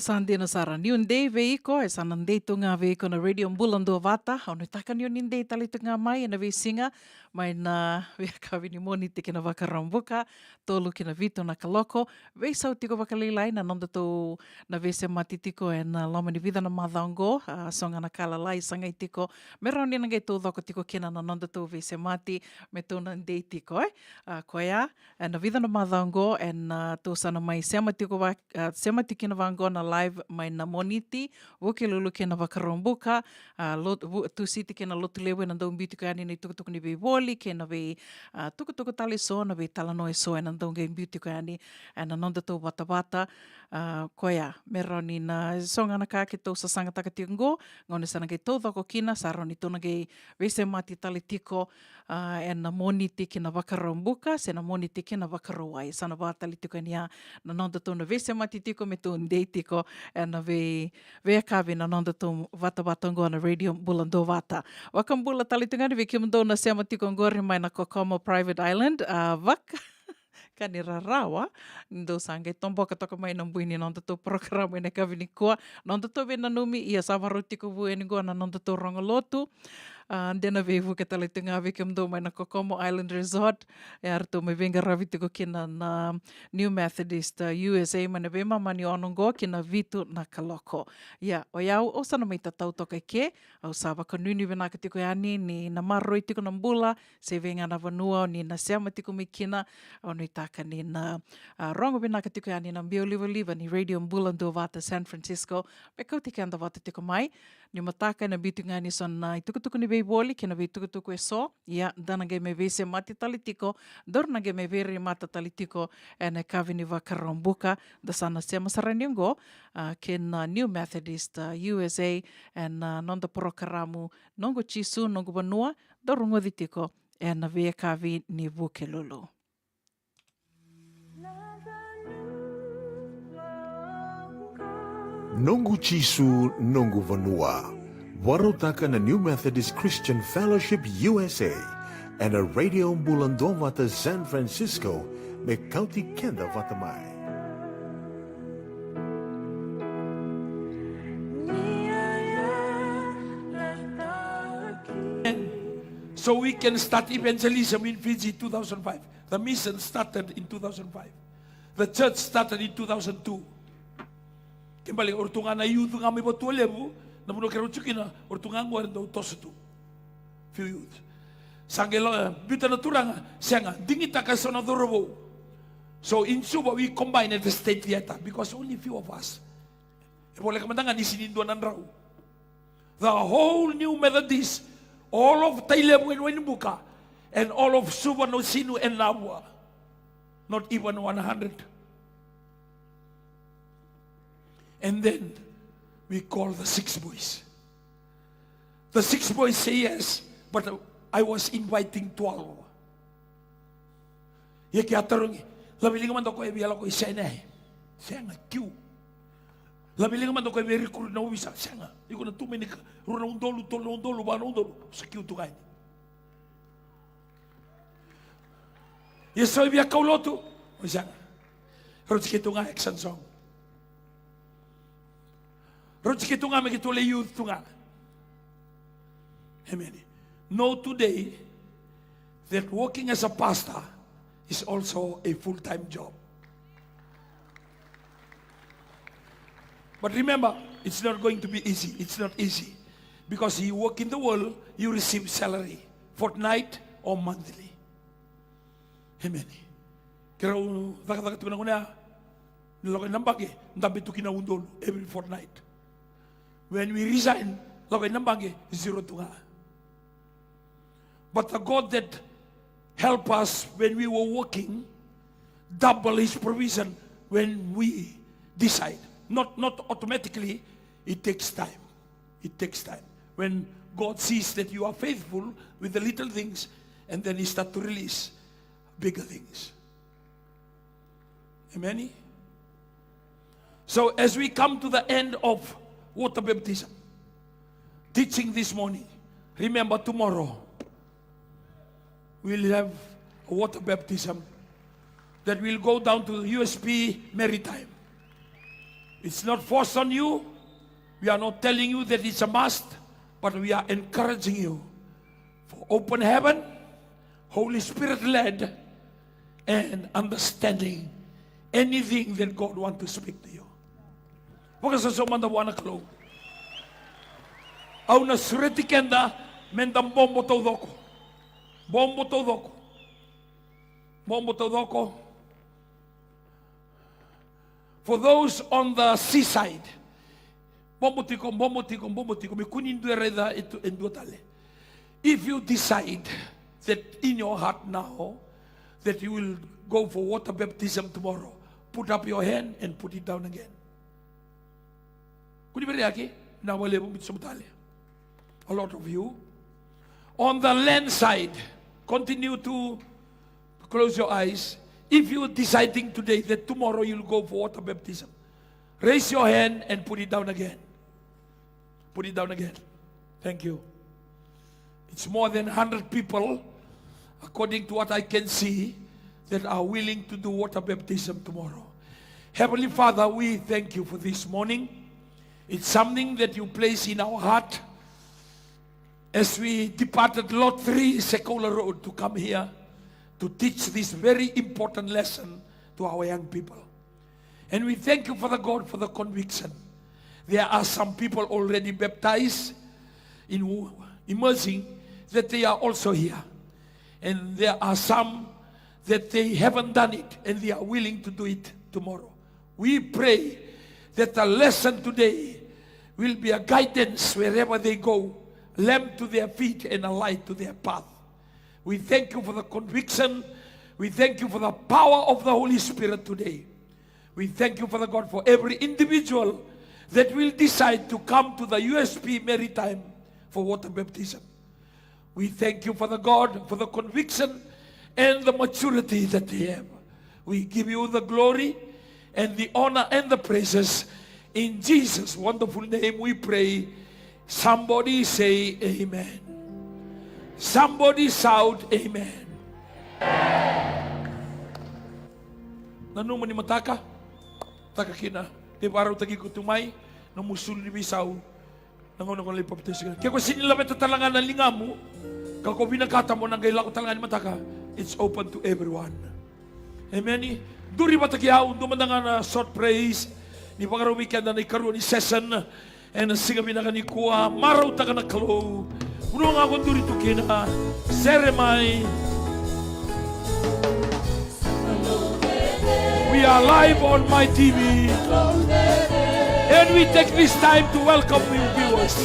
Sandena sara ni undei veiko e sana ndei tunga veiko na radio mbulando vata au ni taka ni ndei tali tunga mai na ve singa mai na ve kawini moni te kina wakarambuka tolu kina vito na kaloko ve sau tiko wakalilai na nonda to na ve se mati tiko e na lomani vida na madhango songa na kala lai sanga i tiko me rauni na ngai tō dhoko tiko kina na nonda to ve se mati me tōna ndei tiko koia na vida na madhango e na tō sana mai sema tiki na vango na live mai na moniti, woke lulu ke na wakarombuka, tu siti ke na lotu lewe na ndau mbitu ka ani nei tukutuku ni vei woli, ke na vei tukutuku tali so, na vei talanoe so, e na ndau ngai mbitu ka ani, e na nonda tau wata, koia, me rauni na songa na ka ke tau sasanga takatiko ngo, ngone sana kei tau dhoko kina, sa rauni tona kei vese mati tali tiko, e na moniti ke na wakarombuka, se na moniti ke na wakarawai, sana wātali tiko nia, na nonda tau na vese mati tiko me tau ndei tiko, e na vei kawe na nonda tau wata ngoa na radio mbulando wata. Waka mbula tali tungani vi ki mndo na sema tiko ngori mai na Kokomo Private Island, waka kani rarawa, ndo sangai tomboka toka mai na mbuini nonda tau programa ina kawini kua, nonda tau vena numi ia sawaru tiko vueni ngoa na nonda tau rongolotu, ndena vevu ke tali tunga vi ki mndo mai na Kokomo Island Resort, e arto me venga ravi tiko kina na New Methodist USA mana vema mani onongo kina vitu na kaloko. Ia, o iau, o sana mai tatau toka ke, au sa waka nuni vena ka tiko yani, ni na maroi tiko na mbula, se venga na vanua, ni na seama tiko mi kina, o nui taka ni na rongo vena ka tiko yani na mbio liva ni radio mbulando vata San Francisco, me kau tiki anda vata tiko mai, ni mataka na bitu ngani son na tukutuku ni vei woli, kina vei tukutuku e so, ia, dana gai me vei se mati tali tiko, dorna gai me veri mata tali tiko, e na kawini wakarombuka, da sana sema saraniongo, ken New Methodist USA, and nonda porokaramu, nongo chisu, nongo vanua, dorungo di tiko, e na vei kawi ni vuke lulu. Nongu chisu, nongu vanua. Warutaka na New Methodist Christian Fellowship USA and a radio Bulandong Vata San Francisco may County Kenda Vatamai. So we can start evangelism in Fiji 2005. The mission started in 2005. The church started in 2002. Kembali ortunga na youth nga may batua lebu na muno kero chukina ortunga ngwa ndo tosutu. Few youth. Sangelo bita na turanga senga dingita ka sono dorobo. So in Suba we combined the state theater because only few of us. Boleh kementangan di sini dua nandrau. The whole New Methodist, all of Tailem when Buka, and all of Suba no Sinu and Labua. Not even 100. And then we call the 6 boys. The 6 boys say yes, but I was inviting 12. Yaki atarungi, labiling man ko biala ko isenay. Senga Q. Labiling man ko be recruit na ubisa senga. Iko na tumini ka runa undolu ba undolu sa Q tugay. Yeso biya kaulotu. Senga. Rotsi kitunga action song. Rotsi kitunga me kitule youth tunga. Amen. Know today that working as a pastor is also a full-time job. But remember, it's not going to be easy. It's not easy. Because you work in the world, you receive salary, fortnight or monthly. Amen. Kero taka tukuna kuna nilokay nambagi, ndabi tukina undol every fortnight. When we resign, lokay nambagi, 0 tunga. But the God that helped us when we were working, double His provision when we decide. Not automatically, it takes time. It takes time. When God sees that you are faithful with the little things, and then He starts to release bigger things. Amen? So as we come to the end of water baptism, teaching this morning, remember tomorrow, we'll have a water baptism that will go down to USP Maritime. It's not forced on you. We are not telling you that it's a must, but we are encouraging you for open heaven, Holy Spirit led, and understanding anything that God wants to speak to you. Porque sa sumanda wana kalo. Au na sureti kenda mendam bombo todoko. Bombo todoko. Bombo todoko. For those on the seaside, bombo tiko, mi kunin duereda itu enduatale. If you decide that in your heart now that you will go for water baptism tomorrow, put up your hand and put it down again. Kuni beriaki na wale bumit sumtale. A lot of you on the land side, continue to close your eyes. If you're deciding today that tomorrow you'll go for water baptism, raise your hand and put it down again. Put it down again. Thank you. It's more than 100 people, according to what I can see, that are willing to do water baptism tomorrow. Heavenly Father, we thank you for this morning. It's something that you place in our heart as we departed Lot 3 Sekolah Road to come here to teach this very important lesson to our young people. And we thank you, Father God, for the conviction. There are some people already baptized in immersing that they are also here. And there are some that they haven't done it and they are willing to do it tomorrow. We pray that the lesson today will be a guidance wherever they go, lamp to their feet and a light to their path. We thank you for the conviction. We thank you for the power of the Holy Spirit today. We thank you, Father God, for every individual that will decide to come to the USP Maritime for water baptism. We thank you, Father God, for the conviction and the maturity that they have. We give you the glory and the honor and the praises. In Jesus' wonderful name we pray. Somebody say amen. Somebody shout amen. Nanu mani mataka? Taka kina. Di paraw tagi ko tumay. Namusul ni bisaw. Nangono ko lipap tayo. Kaya kung sinilamit at talangan ng lingamu, kako binagkata mo ng gaila ko talangan ni mataka, it's open to everyone. Amen. Duri matakiyaw, dumandangan na short praise, ni pangaraw weekend na ikaroon ni session, and sigabi na ni kuha, maraw taga na kalo, puno nga akong duri tukina, seremay. We are live on my TV. And we take this time to welcome you viewers.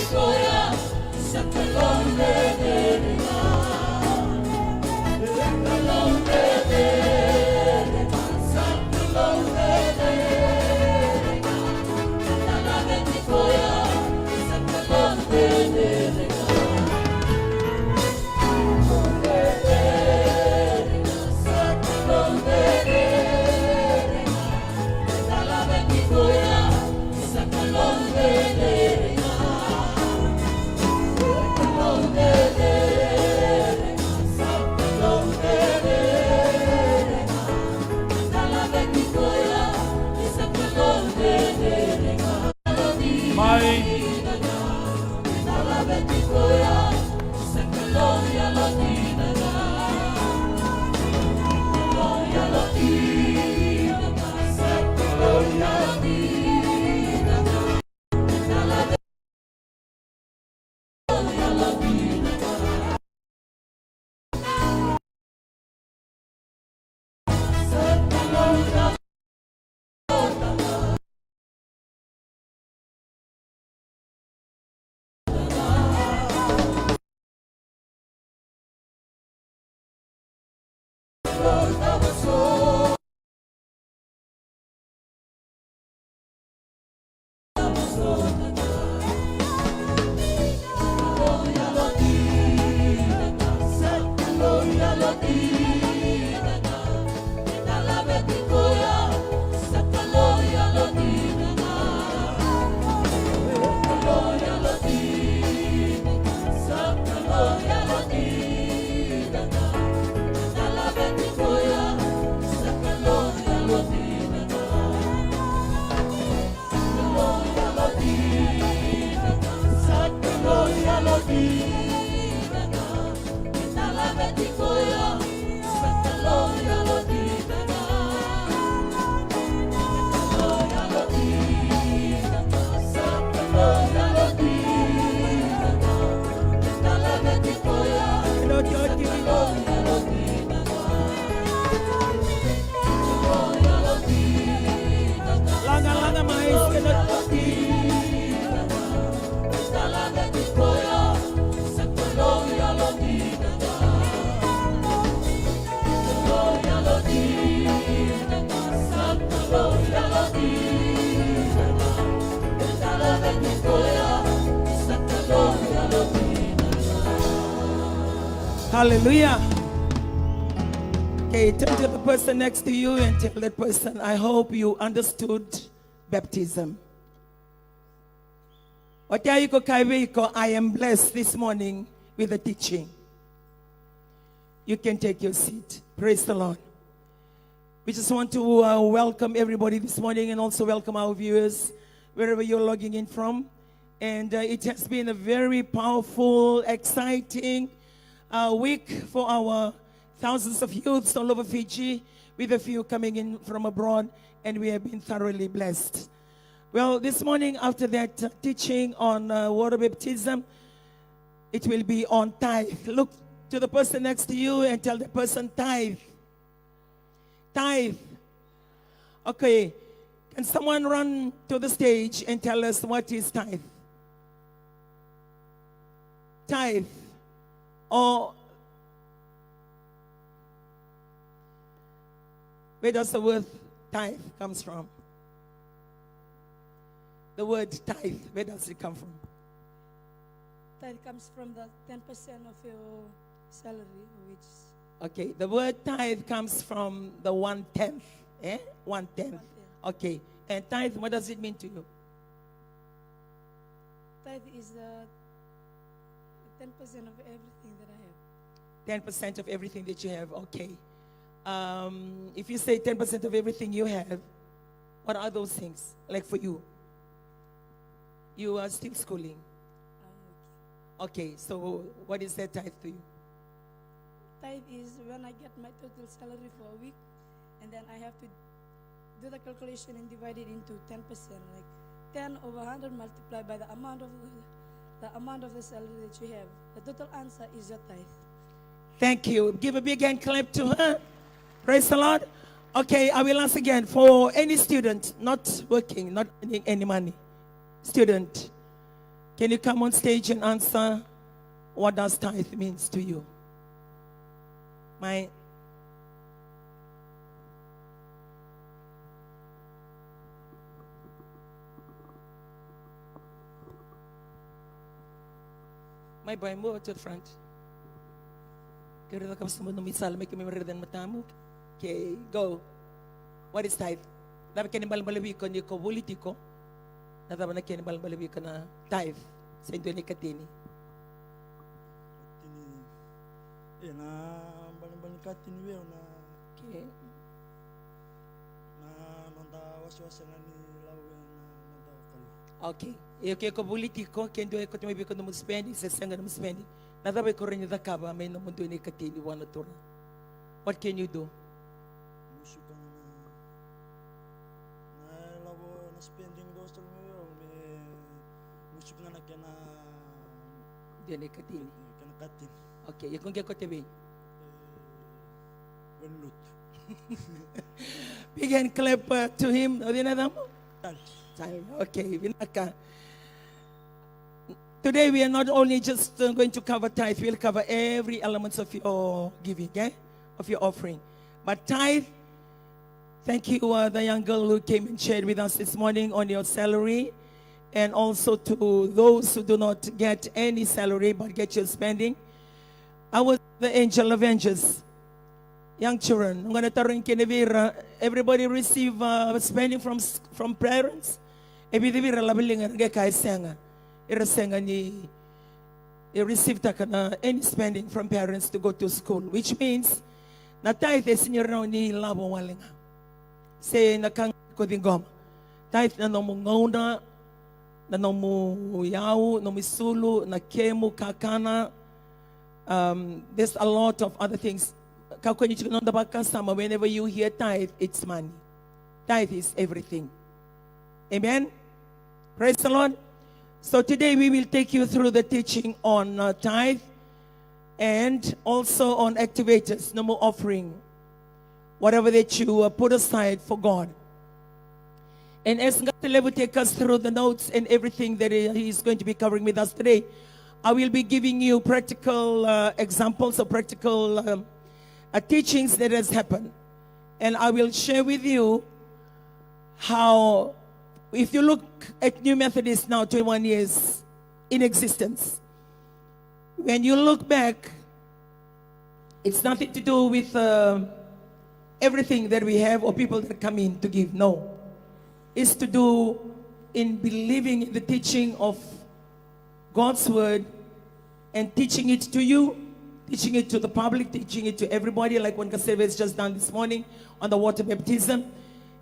Hallelujah. Okay, turn to the person next to you and tell that person, I hope you understood baptism. I am blessed this morning with the teaching. You can take your seat. Praise the Lord. We just want to welcome everybody this morning and also welcome our viewers wherever you're logging in from. And it has been a very powerful, exciting week for our thousands of youths all over Fiji, with a few coming in from abroad, and we have been thoroughly blessed. Well, this morning after that teaching on water baptism, it will be on tithe. Look to the person next to you and tell the person tithe. Tithe. Okay, can someone run to the stage and tell us what is tithe? Tithe. Or where does the word tithe comes from? The word tithe, where does it come from? Tithe comes from the 10% of your salary, which... Okay, the word tithe comes from the 1/10. Eh? 1/10. Okay, and tithe, what does it mean to you? Tithe tithe is 10% of everything that I have. 10% of everything that you have, okay. If you say 10% of everything you have, what are those things? Like for you? You are still schooling. Okay, so what is that tithe to you? Tithe is when I get my total salary for a week, and then I have to do the calculation and divide it into 10%, like 10 over 100 multiplied by the amount of the salary that you have. The total answer is your tithe. Thank you. Give a big hand clap to her. Praise the Lord. Okay, I will ask again for any student not working, not earning any money. Student, can you come on stage and answer what does tithe means to you? My boy, move to the front. Okay, go. What is tithe? Dapat kinibal-balawi ko ni ko politiko. Dapat na kinibal-balawi ko na tithe sa Indo ni Katini. Na bal-bal Katini na. Okay. Na nanda was-was na ni Lawen na nanda kalo. Okay. Eu que ko politiko, kendo ko tumabi ko no spending, sa sanga no spending. Nadabe ko rin da kaba may no mundo ni Katini wana tura. What can you do? Spending those to me, musik na nakena. Dia Katini. Kana katin. Okay, you can get ko TV. Wenlut. Big hand clap to him. Okay, Vinaka. Today we are not only just going to cover tithe, we'll cover every element of your giving, of your offering. But tithe, thank you, the young girl who came and shared with us this morning on your salary, and also to those who do not get any salary but get your spending. I was the angel of angels. Young children, I'm going to tell you, everybody receive spending from parents. You receive any spending from parents to go to school, which means na tithe is in your ni labo walinga. Say nakang kodingom. Tithe na no mungona, na no muyao, no misulu, na kemu kakana. There's a lot of other things. Whenever you hear tithe, it's money. Tithe is everything. Amen. Praise the Lord. So today we will take you through the teaching on tithe and also on activators, no more offering, whatever that you put aside for God. And as God will take us through the notes and everything that He is going to be covering with us today, I will be giving you practical examples of practical teachings that has happened. And I will share with you how, if you look at New Methodist now, 21 years in existence, when you look back, it's nothing to do with everything that we have or people that come in to give. No. It's to do in believing in the teaching of God's word and teaching it to you, teaching it to the public, teaching it to everybody, like what Kaseve has just done this morning on the water baptism.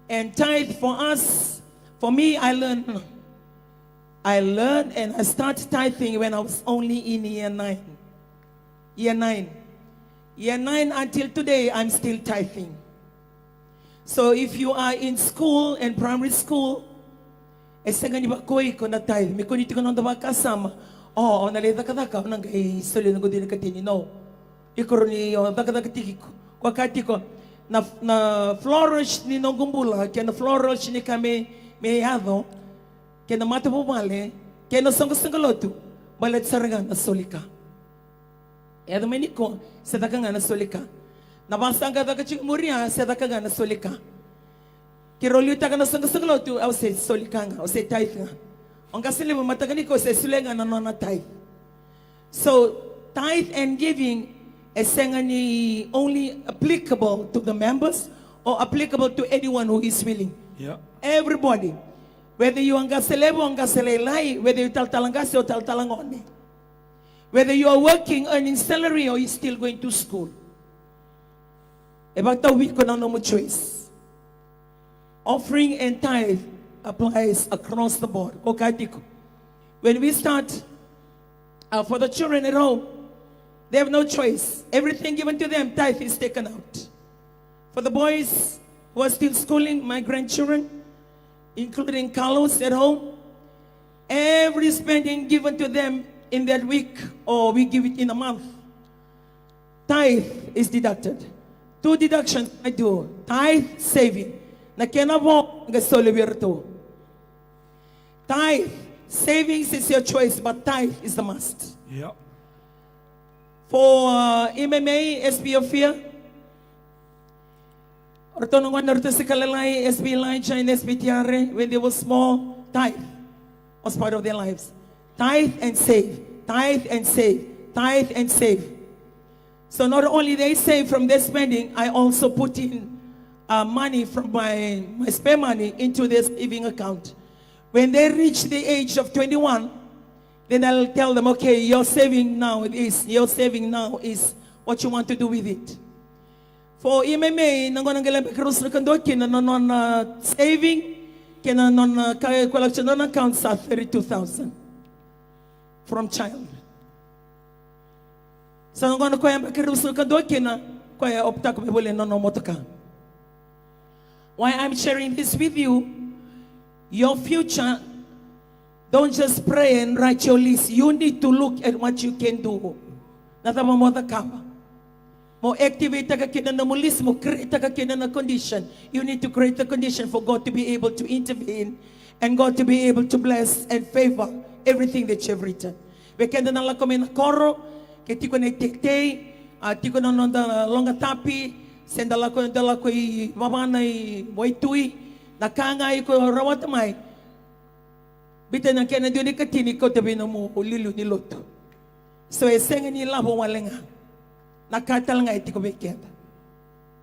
And tithe for us, for me, I learned and I started tithing when I was only in year 9. Year 9. Year 9 until today, I'm still tithing. So if you are in school and primary school, no, na flourish ni nongumbula ke na flourish ni kame meyado ke na mata bumale ke na sangalotu balet saranga na solika edo meniko sedakanga na solika na basanga daga muria sedakanga na solika ke roliuta kana sangalotu au se solikanga au se tithe onga sile mataganiko se sulenga na nona tithe. So tithe and giving is only applicable to the members or applicable to anyone who is willing. Yeah. Everybody. Whether you angaselebo angaselelai, whether you taltalangasi or taltalangoni. Whether you are working, earning salary, or you're still going to school. About the week, no choice. Offering and tithe applies across the board. When we start for the children at home, they have no choice. Everything given to them, tithe is taken out. For the boys who are still schooling, my grandchildren, including Carlos at home, every spending given to them in that week, or we give it in a month, tithe is deducted. 2 deductions I do. Tithe, saving. Tithe, savings is your choice, but tithe is the must. Yeah. For MMA, SB of Fear, SB Elijah and SB Tiare, when they were small, tithe was part of their lives. Tithe and save, tithe and save, tithe and save. So not only they save from their spending, I also put in money from my spare money into their saving account. When they reach the age of 21, then I'll tell them, okay, your saving now is what you want to do with it. For MMA, saving, collection accounts are 32,000 from child. So I'm going to why I'm sharing this with you, your future, don't just pray and write your list. You need to look at what you can do. Mo activate ka kina na mo list mo, create ka kina na condition. You need to create the condition for God to be able to intervene and God to be able to bless and favor everything that you have written. We can na la kome na koro, ke tiko na tekte, tiko na nonda longa tapi, senda la ko i mamana i moitui, na kanga i ko rawatamay. Bita na kena diyo ni katini ko tabi na mo ulilu ni loto. So esenga ni labo walenga.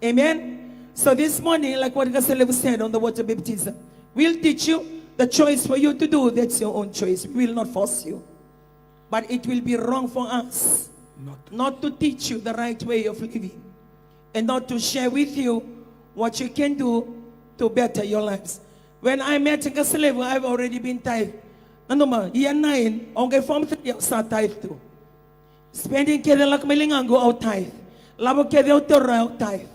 Amen. So this morning, like what Gaselev said on the water baptism, we'll teach you the choice for you to do. That's your own choice. We will not force you. But it will be wrong for us not to teach you the right way of living and not to share with you what you can do to better your lives. When I met Gaselev, I've already been tithe. Year 9, okay, form 3, I'll start tithe too. Spending kede lak melingango out tithe. Labo kede out tithe.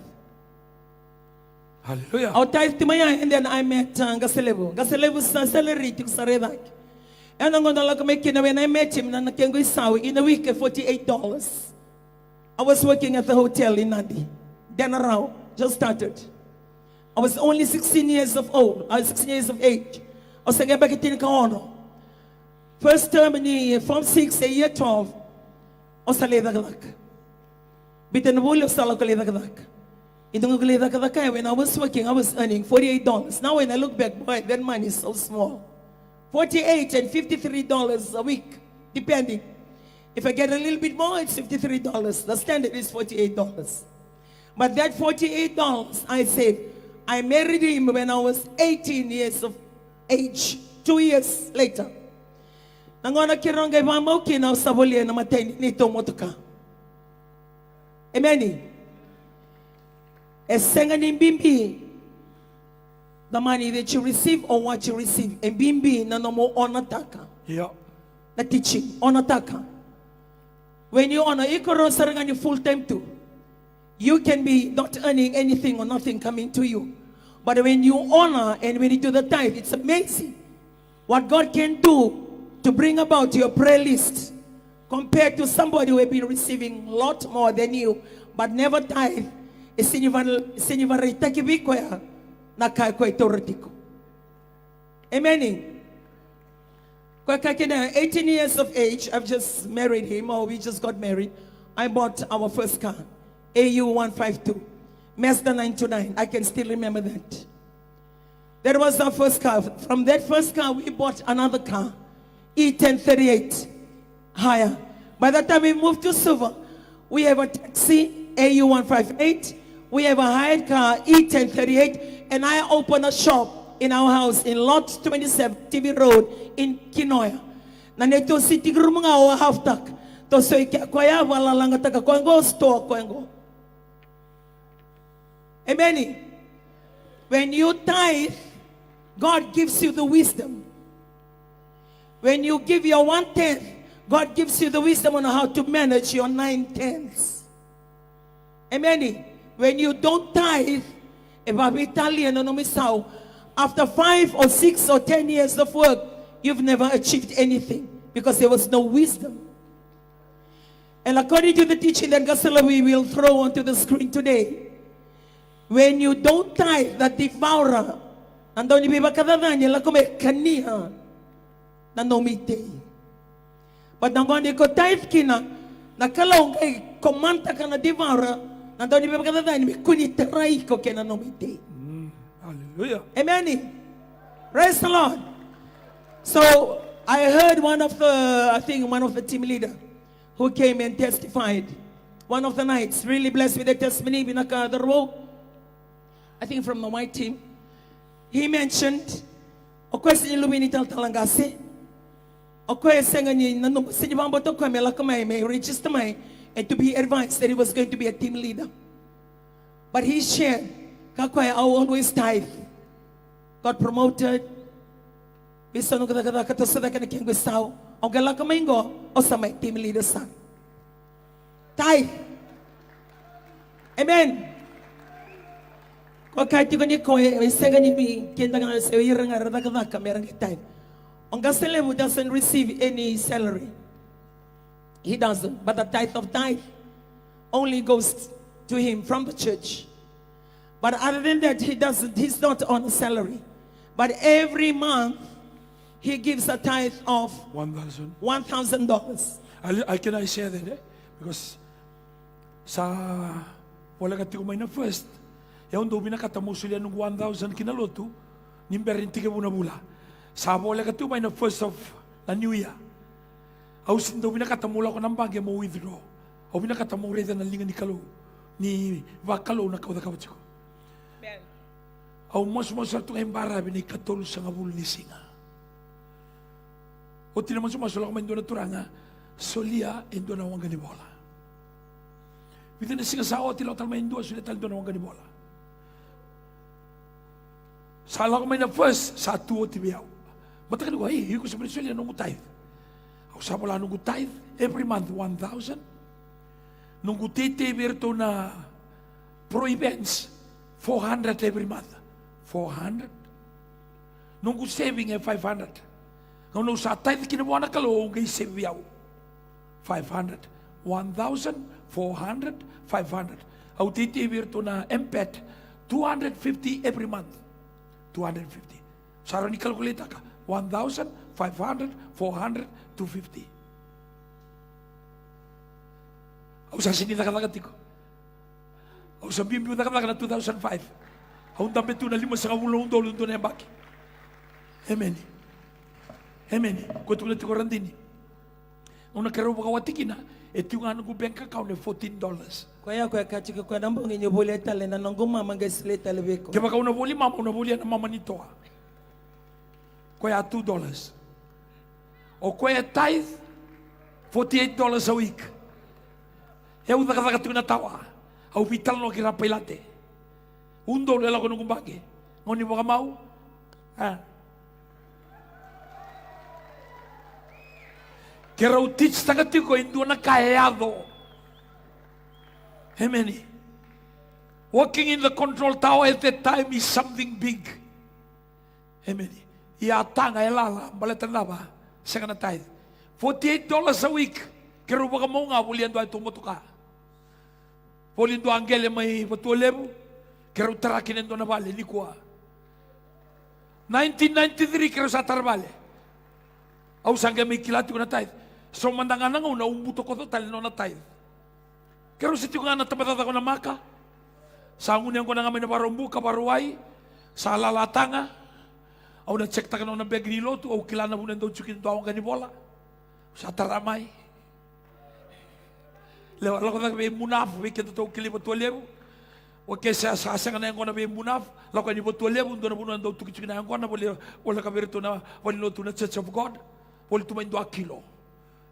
Hallelujah. Out tithe timaya, and then I met Gaselevo. Gaselevo's salary to Saredak. And I'm gonna look make when I met him, and I can go south in a week at $48. I was working at the hotel in Nandi. Then around, just started. I was only 16 years of old. I was 16 years of age. I was saying back at Tinkaono. First term in Form 6, year 12. When I was working, I was earning $48. Now when I look back, boy, that money is so small. $48 and $53 a week, depending. If I get a little bit more, it's $53. The standard is $48. But that $48 I saved, I married him when I was 18 years of age, 2 years later. Nangona kironga mama ukina usabolie na mateni nito motoka. Amen. Esenga ni mbimbi. The money that you receive or what you receive. And mbimbi na nomo onataka. Yeah. The teaching onataka. When you honor ikoro sarangani full time too. You can be not earning anything or nothing coming to you. But when you honor and when you do the tithe, it's amazing what God can do to bring about your prayer list compared to somebody who has been receiving a lot more than you but never tithe. Amen. 18 years of age, I've just married him, or we just got married. I bought our first car, AU 152, Mazda 929. I can still remember that. That was our first car. From that first car, we bought another car. E1038 higher. By the time we moved to Silver, we have a taxi, AU158. We have a hired car, E1038. And I opened a shop in our house in Lot 27 TV Road in Kinoya. Na neto city grumanga o half-tak. To so kwaya wala lang taka kwengo store kwengo. Amen. When you tithe, God gives you the wisdom. When you give your 1/10, God gives you the wisdom on how to manage your 9/10. Amen. When you don't tithe, after 5 or 6 or 10 years of work, you've never achieved anything because there was no wisdom. And according to the teaching that Gasela we will throw onto the screen today, when you don't tithe, that devourer, andoni biba kadadanya la come kania na nomite. But nangoni ko tithe kina nakalaw kay komanta ka na devourer, andoni biba kadadanya mi kunitray ko kena nomite. Hallelujah. Amen. Praise the Lord. So I heard one of the team leader who came and testified one of the nights, really blessed with the testimony, I think from the white team. He mentioned, and to be advised that he was going to be a team leader. But he shared, I always tithe. Got promoted. Team leader son. Tithe. Amen. Doesn't receive any salary. He doesn't. But the tithe of tithe only goes to him from the church. But other than that, he's not on a salary. But every month, he gives a tithe of $1,000. Can I share that? Because sa wala ka tikumay na first, yaon do binakatamo sila nung 1,000 kinaloto, nimberin tiga muna bula. Sa wala ka tikumay na first of na New Year, ausin do binakatamo ko ng bagay mo withdraw. O binakatamo reda na linga ni kalo, ni wakalo na kauda kawatiko. Au mas sartu ngayon bara binay katol sa ngabul ni singa. O tinaman sumasula ko man doon na turanga, solia endo na wang ganibola. Within na singa sao, tilaw talma endo, solia tal doon na wang ganibola. Sala ko may na first, sa tuo tibiyaw. Bata ka nung, hey, ko sa solia nung tithe. Ako sa mula nung tithe, every month, 1,000. Nung tite virto na pro events, 400 every month. 400. Nung saving 500. Nung sa tithe kinabuha na kalong kay Seviyaw. 500. 1,000, 400, 500. Au titivir to na MPET, 250 every month. 250. Sara ni kalkulita ka. 1,000, 500, 400, 250. Au sa sinita katagati ko. Au sa bimbiyo na katagati na 2005. Au dami to na 5 sa kawulong dolong to na yung baki. Amen. Amen. Kung ito ko randini. Nung nagkaroon mo kawatiki na, ito yung anong bank account na $14. Kaya kachika kwa nambo nginyo buli tale na nanggo mama ngasile tale beko. Kaya baka unabuli mama, unabuli na mama nito. Kaya $2. O kaya tithe, $48 a week. E uda ka ito na tawa. Au vital no kira pailate. $1 lang ko nung kumbagi. Ngunit mo ka mau? Kaya raw teach tagati ko, hindi na kayado. Amen. Walking in the control tower at that time is something big. Amen. Iata nga ilala, balatan na ba? Sa na tithe. $48 a week. Kaya ba ka mo nga, bulian doon ay tumuto ka. Bulian doon anggel may patulevo. Kaya tarakin doon na bali, ni kuha. 1993, kaya sa tarbale. Aw sangga may kilati ko na tithe. So mandangan nga una umbuto ko to talino na tithe. Kero si tiyo nga natapatat ako na maka. Sa ngunyan ko na nga may nabarumbu kabaruay. Sa lalata nga. Aw na-check ta ka na beg nilo to. Aw kilana mo na daw tsukin to akong ganibola. Sa taramay. Lewa ko na may munaf. May kito to kilipat to lewo. Oke sa nga na ko na munaf, la ko ni botu lebu ndo na bunan do tuki na ko na bole wala ka berto na wala no tu na Church of God, wala tu do akilo.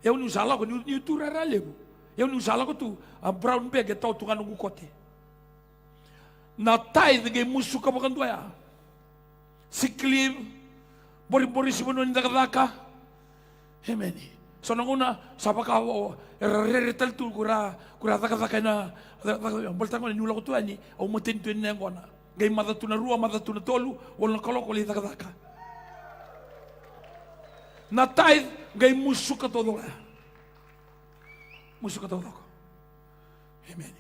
Eu ni usala ko ni tu rara lebu. Eu ni usala ko tu a brown bag eta tu kanu kote. Na tithe ge musu ka bakan doya. Siklim bori si bono ni daka. Hemeni. So nanguna sapa ka re tel tu kura daka na bolta ko ni ulo ko tu ani o moten tu ni ngona. Ge mada tu na rua mada tu na tolu wala koloko li daka. Na tithe ge musu ka todo. Musu ka todo. Amen.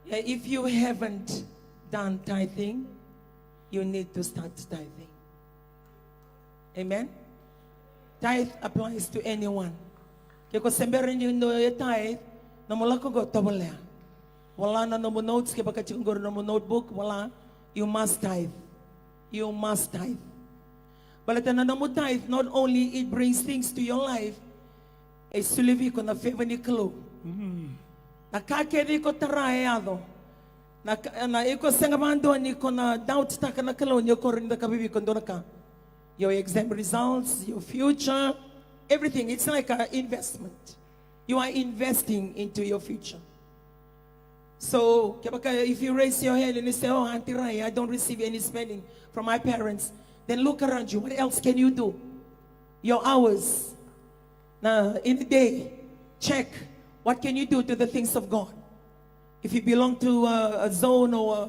Yeah, if you haven't done tithing, you need to start tithing. Amen. Tithe applies to anyone. Kaya kung sembere niyo no tithe, na mula ko go tabala. Wala na no mo notes, kaya baka chikong goro na mo notebook, wala. You must tithe. You must tithe. Balata na mo tithe, not only it brings things to your life, ay sulivi ko na favor ni kalo. Nakakedi ko taraeado. Na iko sengamando ni ko na doubt taka na kalo niyo ko rin na kabibi ko doon ka. Your exam results, your future, everything. It's like an investment. You are investing into your future. So, if you raise your hand and you say, oh, Auntie Rai, I don't receive any spending from my parents, then look around you. What else can you do? Your hours. Now, in a day, check what can you do to the things of God. If you belong to a zone or a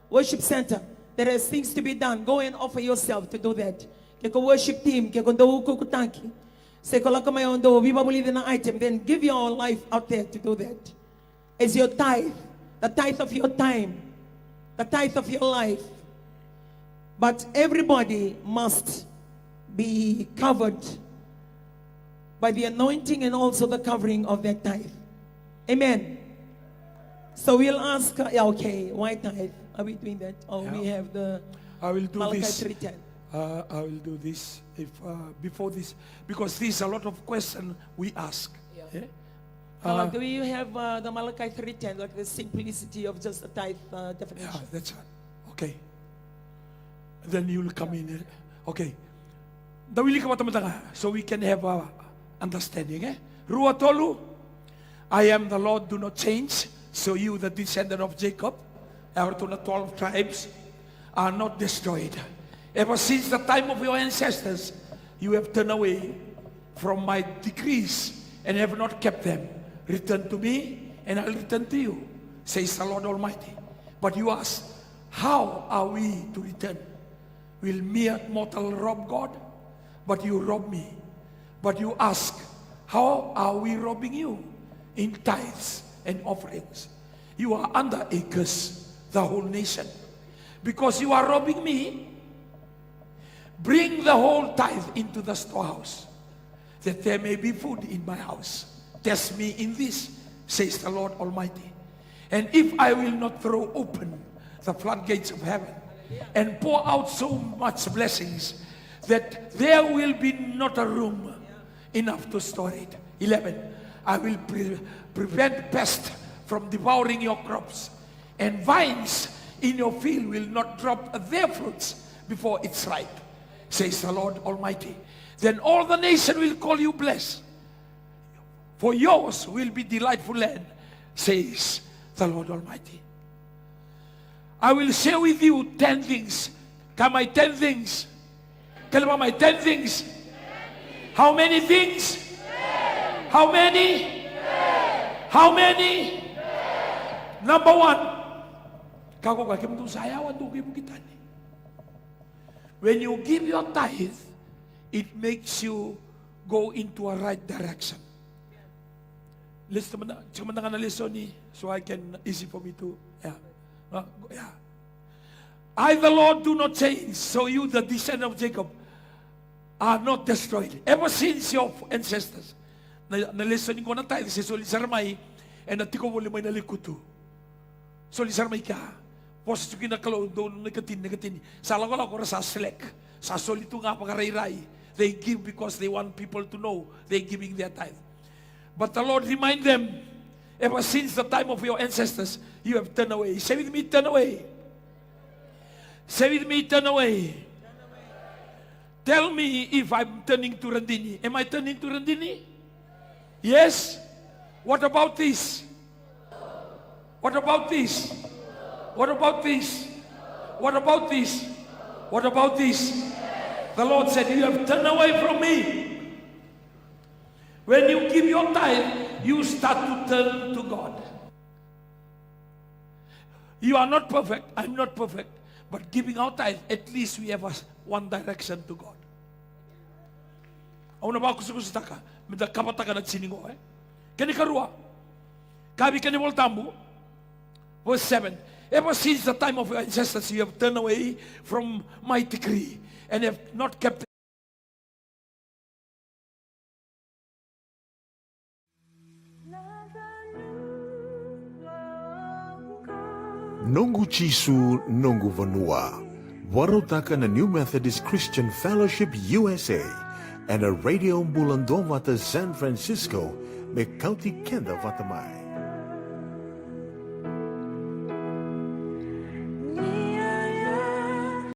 worship center, there is things to be done. Go and offer yourself to do that. Kaya worship team, kaya do kukutanki. Say ko lang kamay ondo, bibabuli din ng item. Then give your life out there to do that. As your tithe, the tithe of your time, the tithe of your life. But everybody must be covered by the anointing and also the covering of that tithe. Amen. So we'll ask, okay, why tithe? Are we doing that? Or we have the I will do Malachi this. 3:10. I will do this if before this, because there's a lot of questions we ask. Yeah. Yeah? Do you have the Malachi 3:10, like the simplicity of just a tithe definition? Yeah, that's right. Okay. Then you'll come in. Okay. Dawili ka matamata, so we can have understanding. Rua tolu, I am the Lord, do not change. So you, the descendant of Jacob, our 12 tribes, are not destroyed. Ever since the time of your ancestors, you have turned away from my decrees and have not kept them. Return to me, and I'll return to you, says the Lord Almighty. But you ask, how are we to return? Will mere mortal rob God? But you rob me. But you ask, how are we robbing you? In tithes and offerings. You are under a curse, the whole nation. Because you are robbing me, bring the whole tithe into the storehouse, that there may be food in my house. Test me in this, says the Lord Almighty. And if I will not throw open the floodgates of heaven and pour out so much blessings that there will be not a room enough to store it. 11, I will prevent pest from devouring your crops, and vines in your field will not drop their fruits before it's ripe, says the Lord Almighty. Then all the nation will call you blessed, for yours will be delightful land, says the Lord Almighty. I will share with you 10 things. Come, my 10 things. Tell about my 10 things. How many things? How many? How many? Number 1. When you give your tithe, it makes you go into a right direction. Listen, so I can easy for me to I, the Lord, do not change. So you, the descendant of Jacob, are not destroyed. Ever since your ancestors, na-listening ko na tayo, si Solisarmay, and natiko mo limay na likuto. Solisarmay ka, pos ito kinakalaw doon, negatin. Salang ko lang ko sa select. Sa solito nga pagkarayray. They give because they want people to know they're giving their tithe. But the Lord remind them, Ever since the time of your ancestors, you have turned away. Say with me, turn away. Say with me, turn away. Tell me if I'm turning to Randini. Am I turning to Randini? Yes? What about this? What about this? What about this? What about this? What about this? The Lord said, you have turned away from me. When you give your tithe, you start to turn to God. You are not perfect. I'm not perfect. But giving our tithe, at least we have one direction to God. Auna ba kusuku sitaka, mida kapataka na chiningo Kani karua, kabi kani voltambu, verse 7. Ever since the time of your ancestors, you have turned away from my decree and have not kept. Nongu Chisu Nongu Vanua. Warotaka na New Methodist Christian Fellowship USA and a Radio Bulandovata San Francisco me County Kenda Vatamai.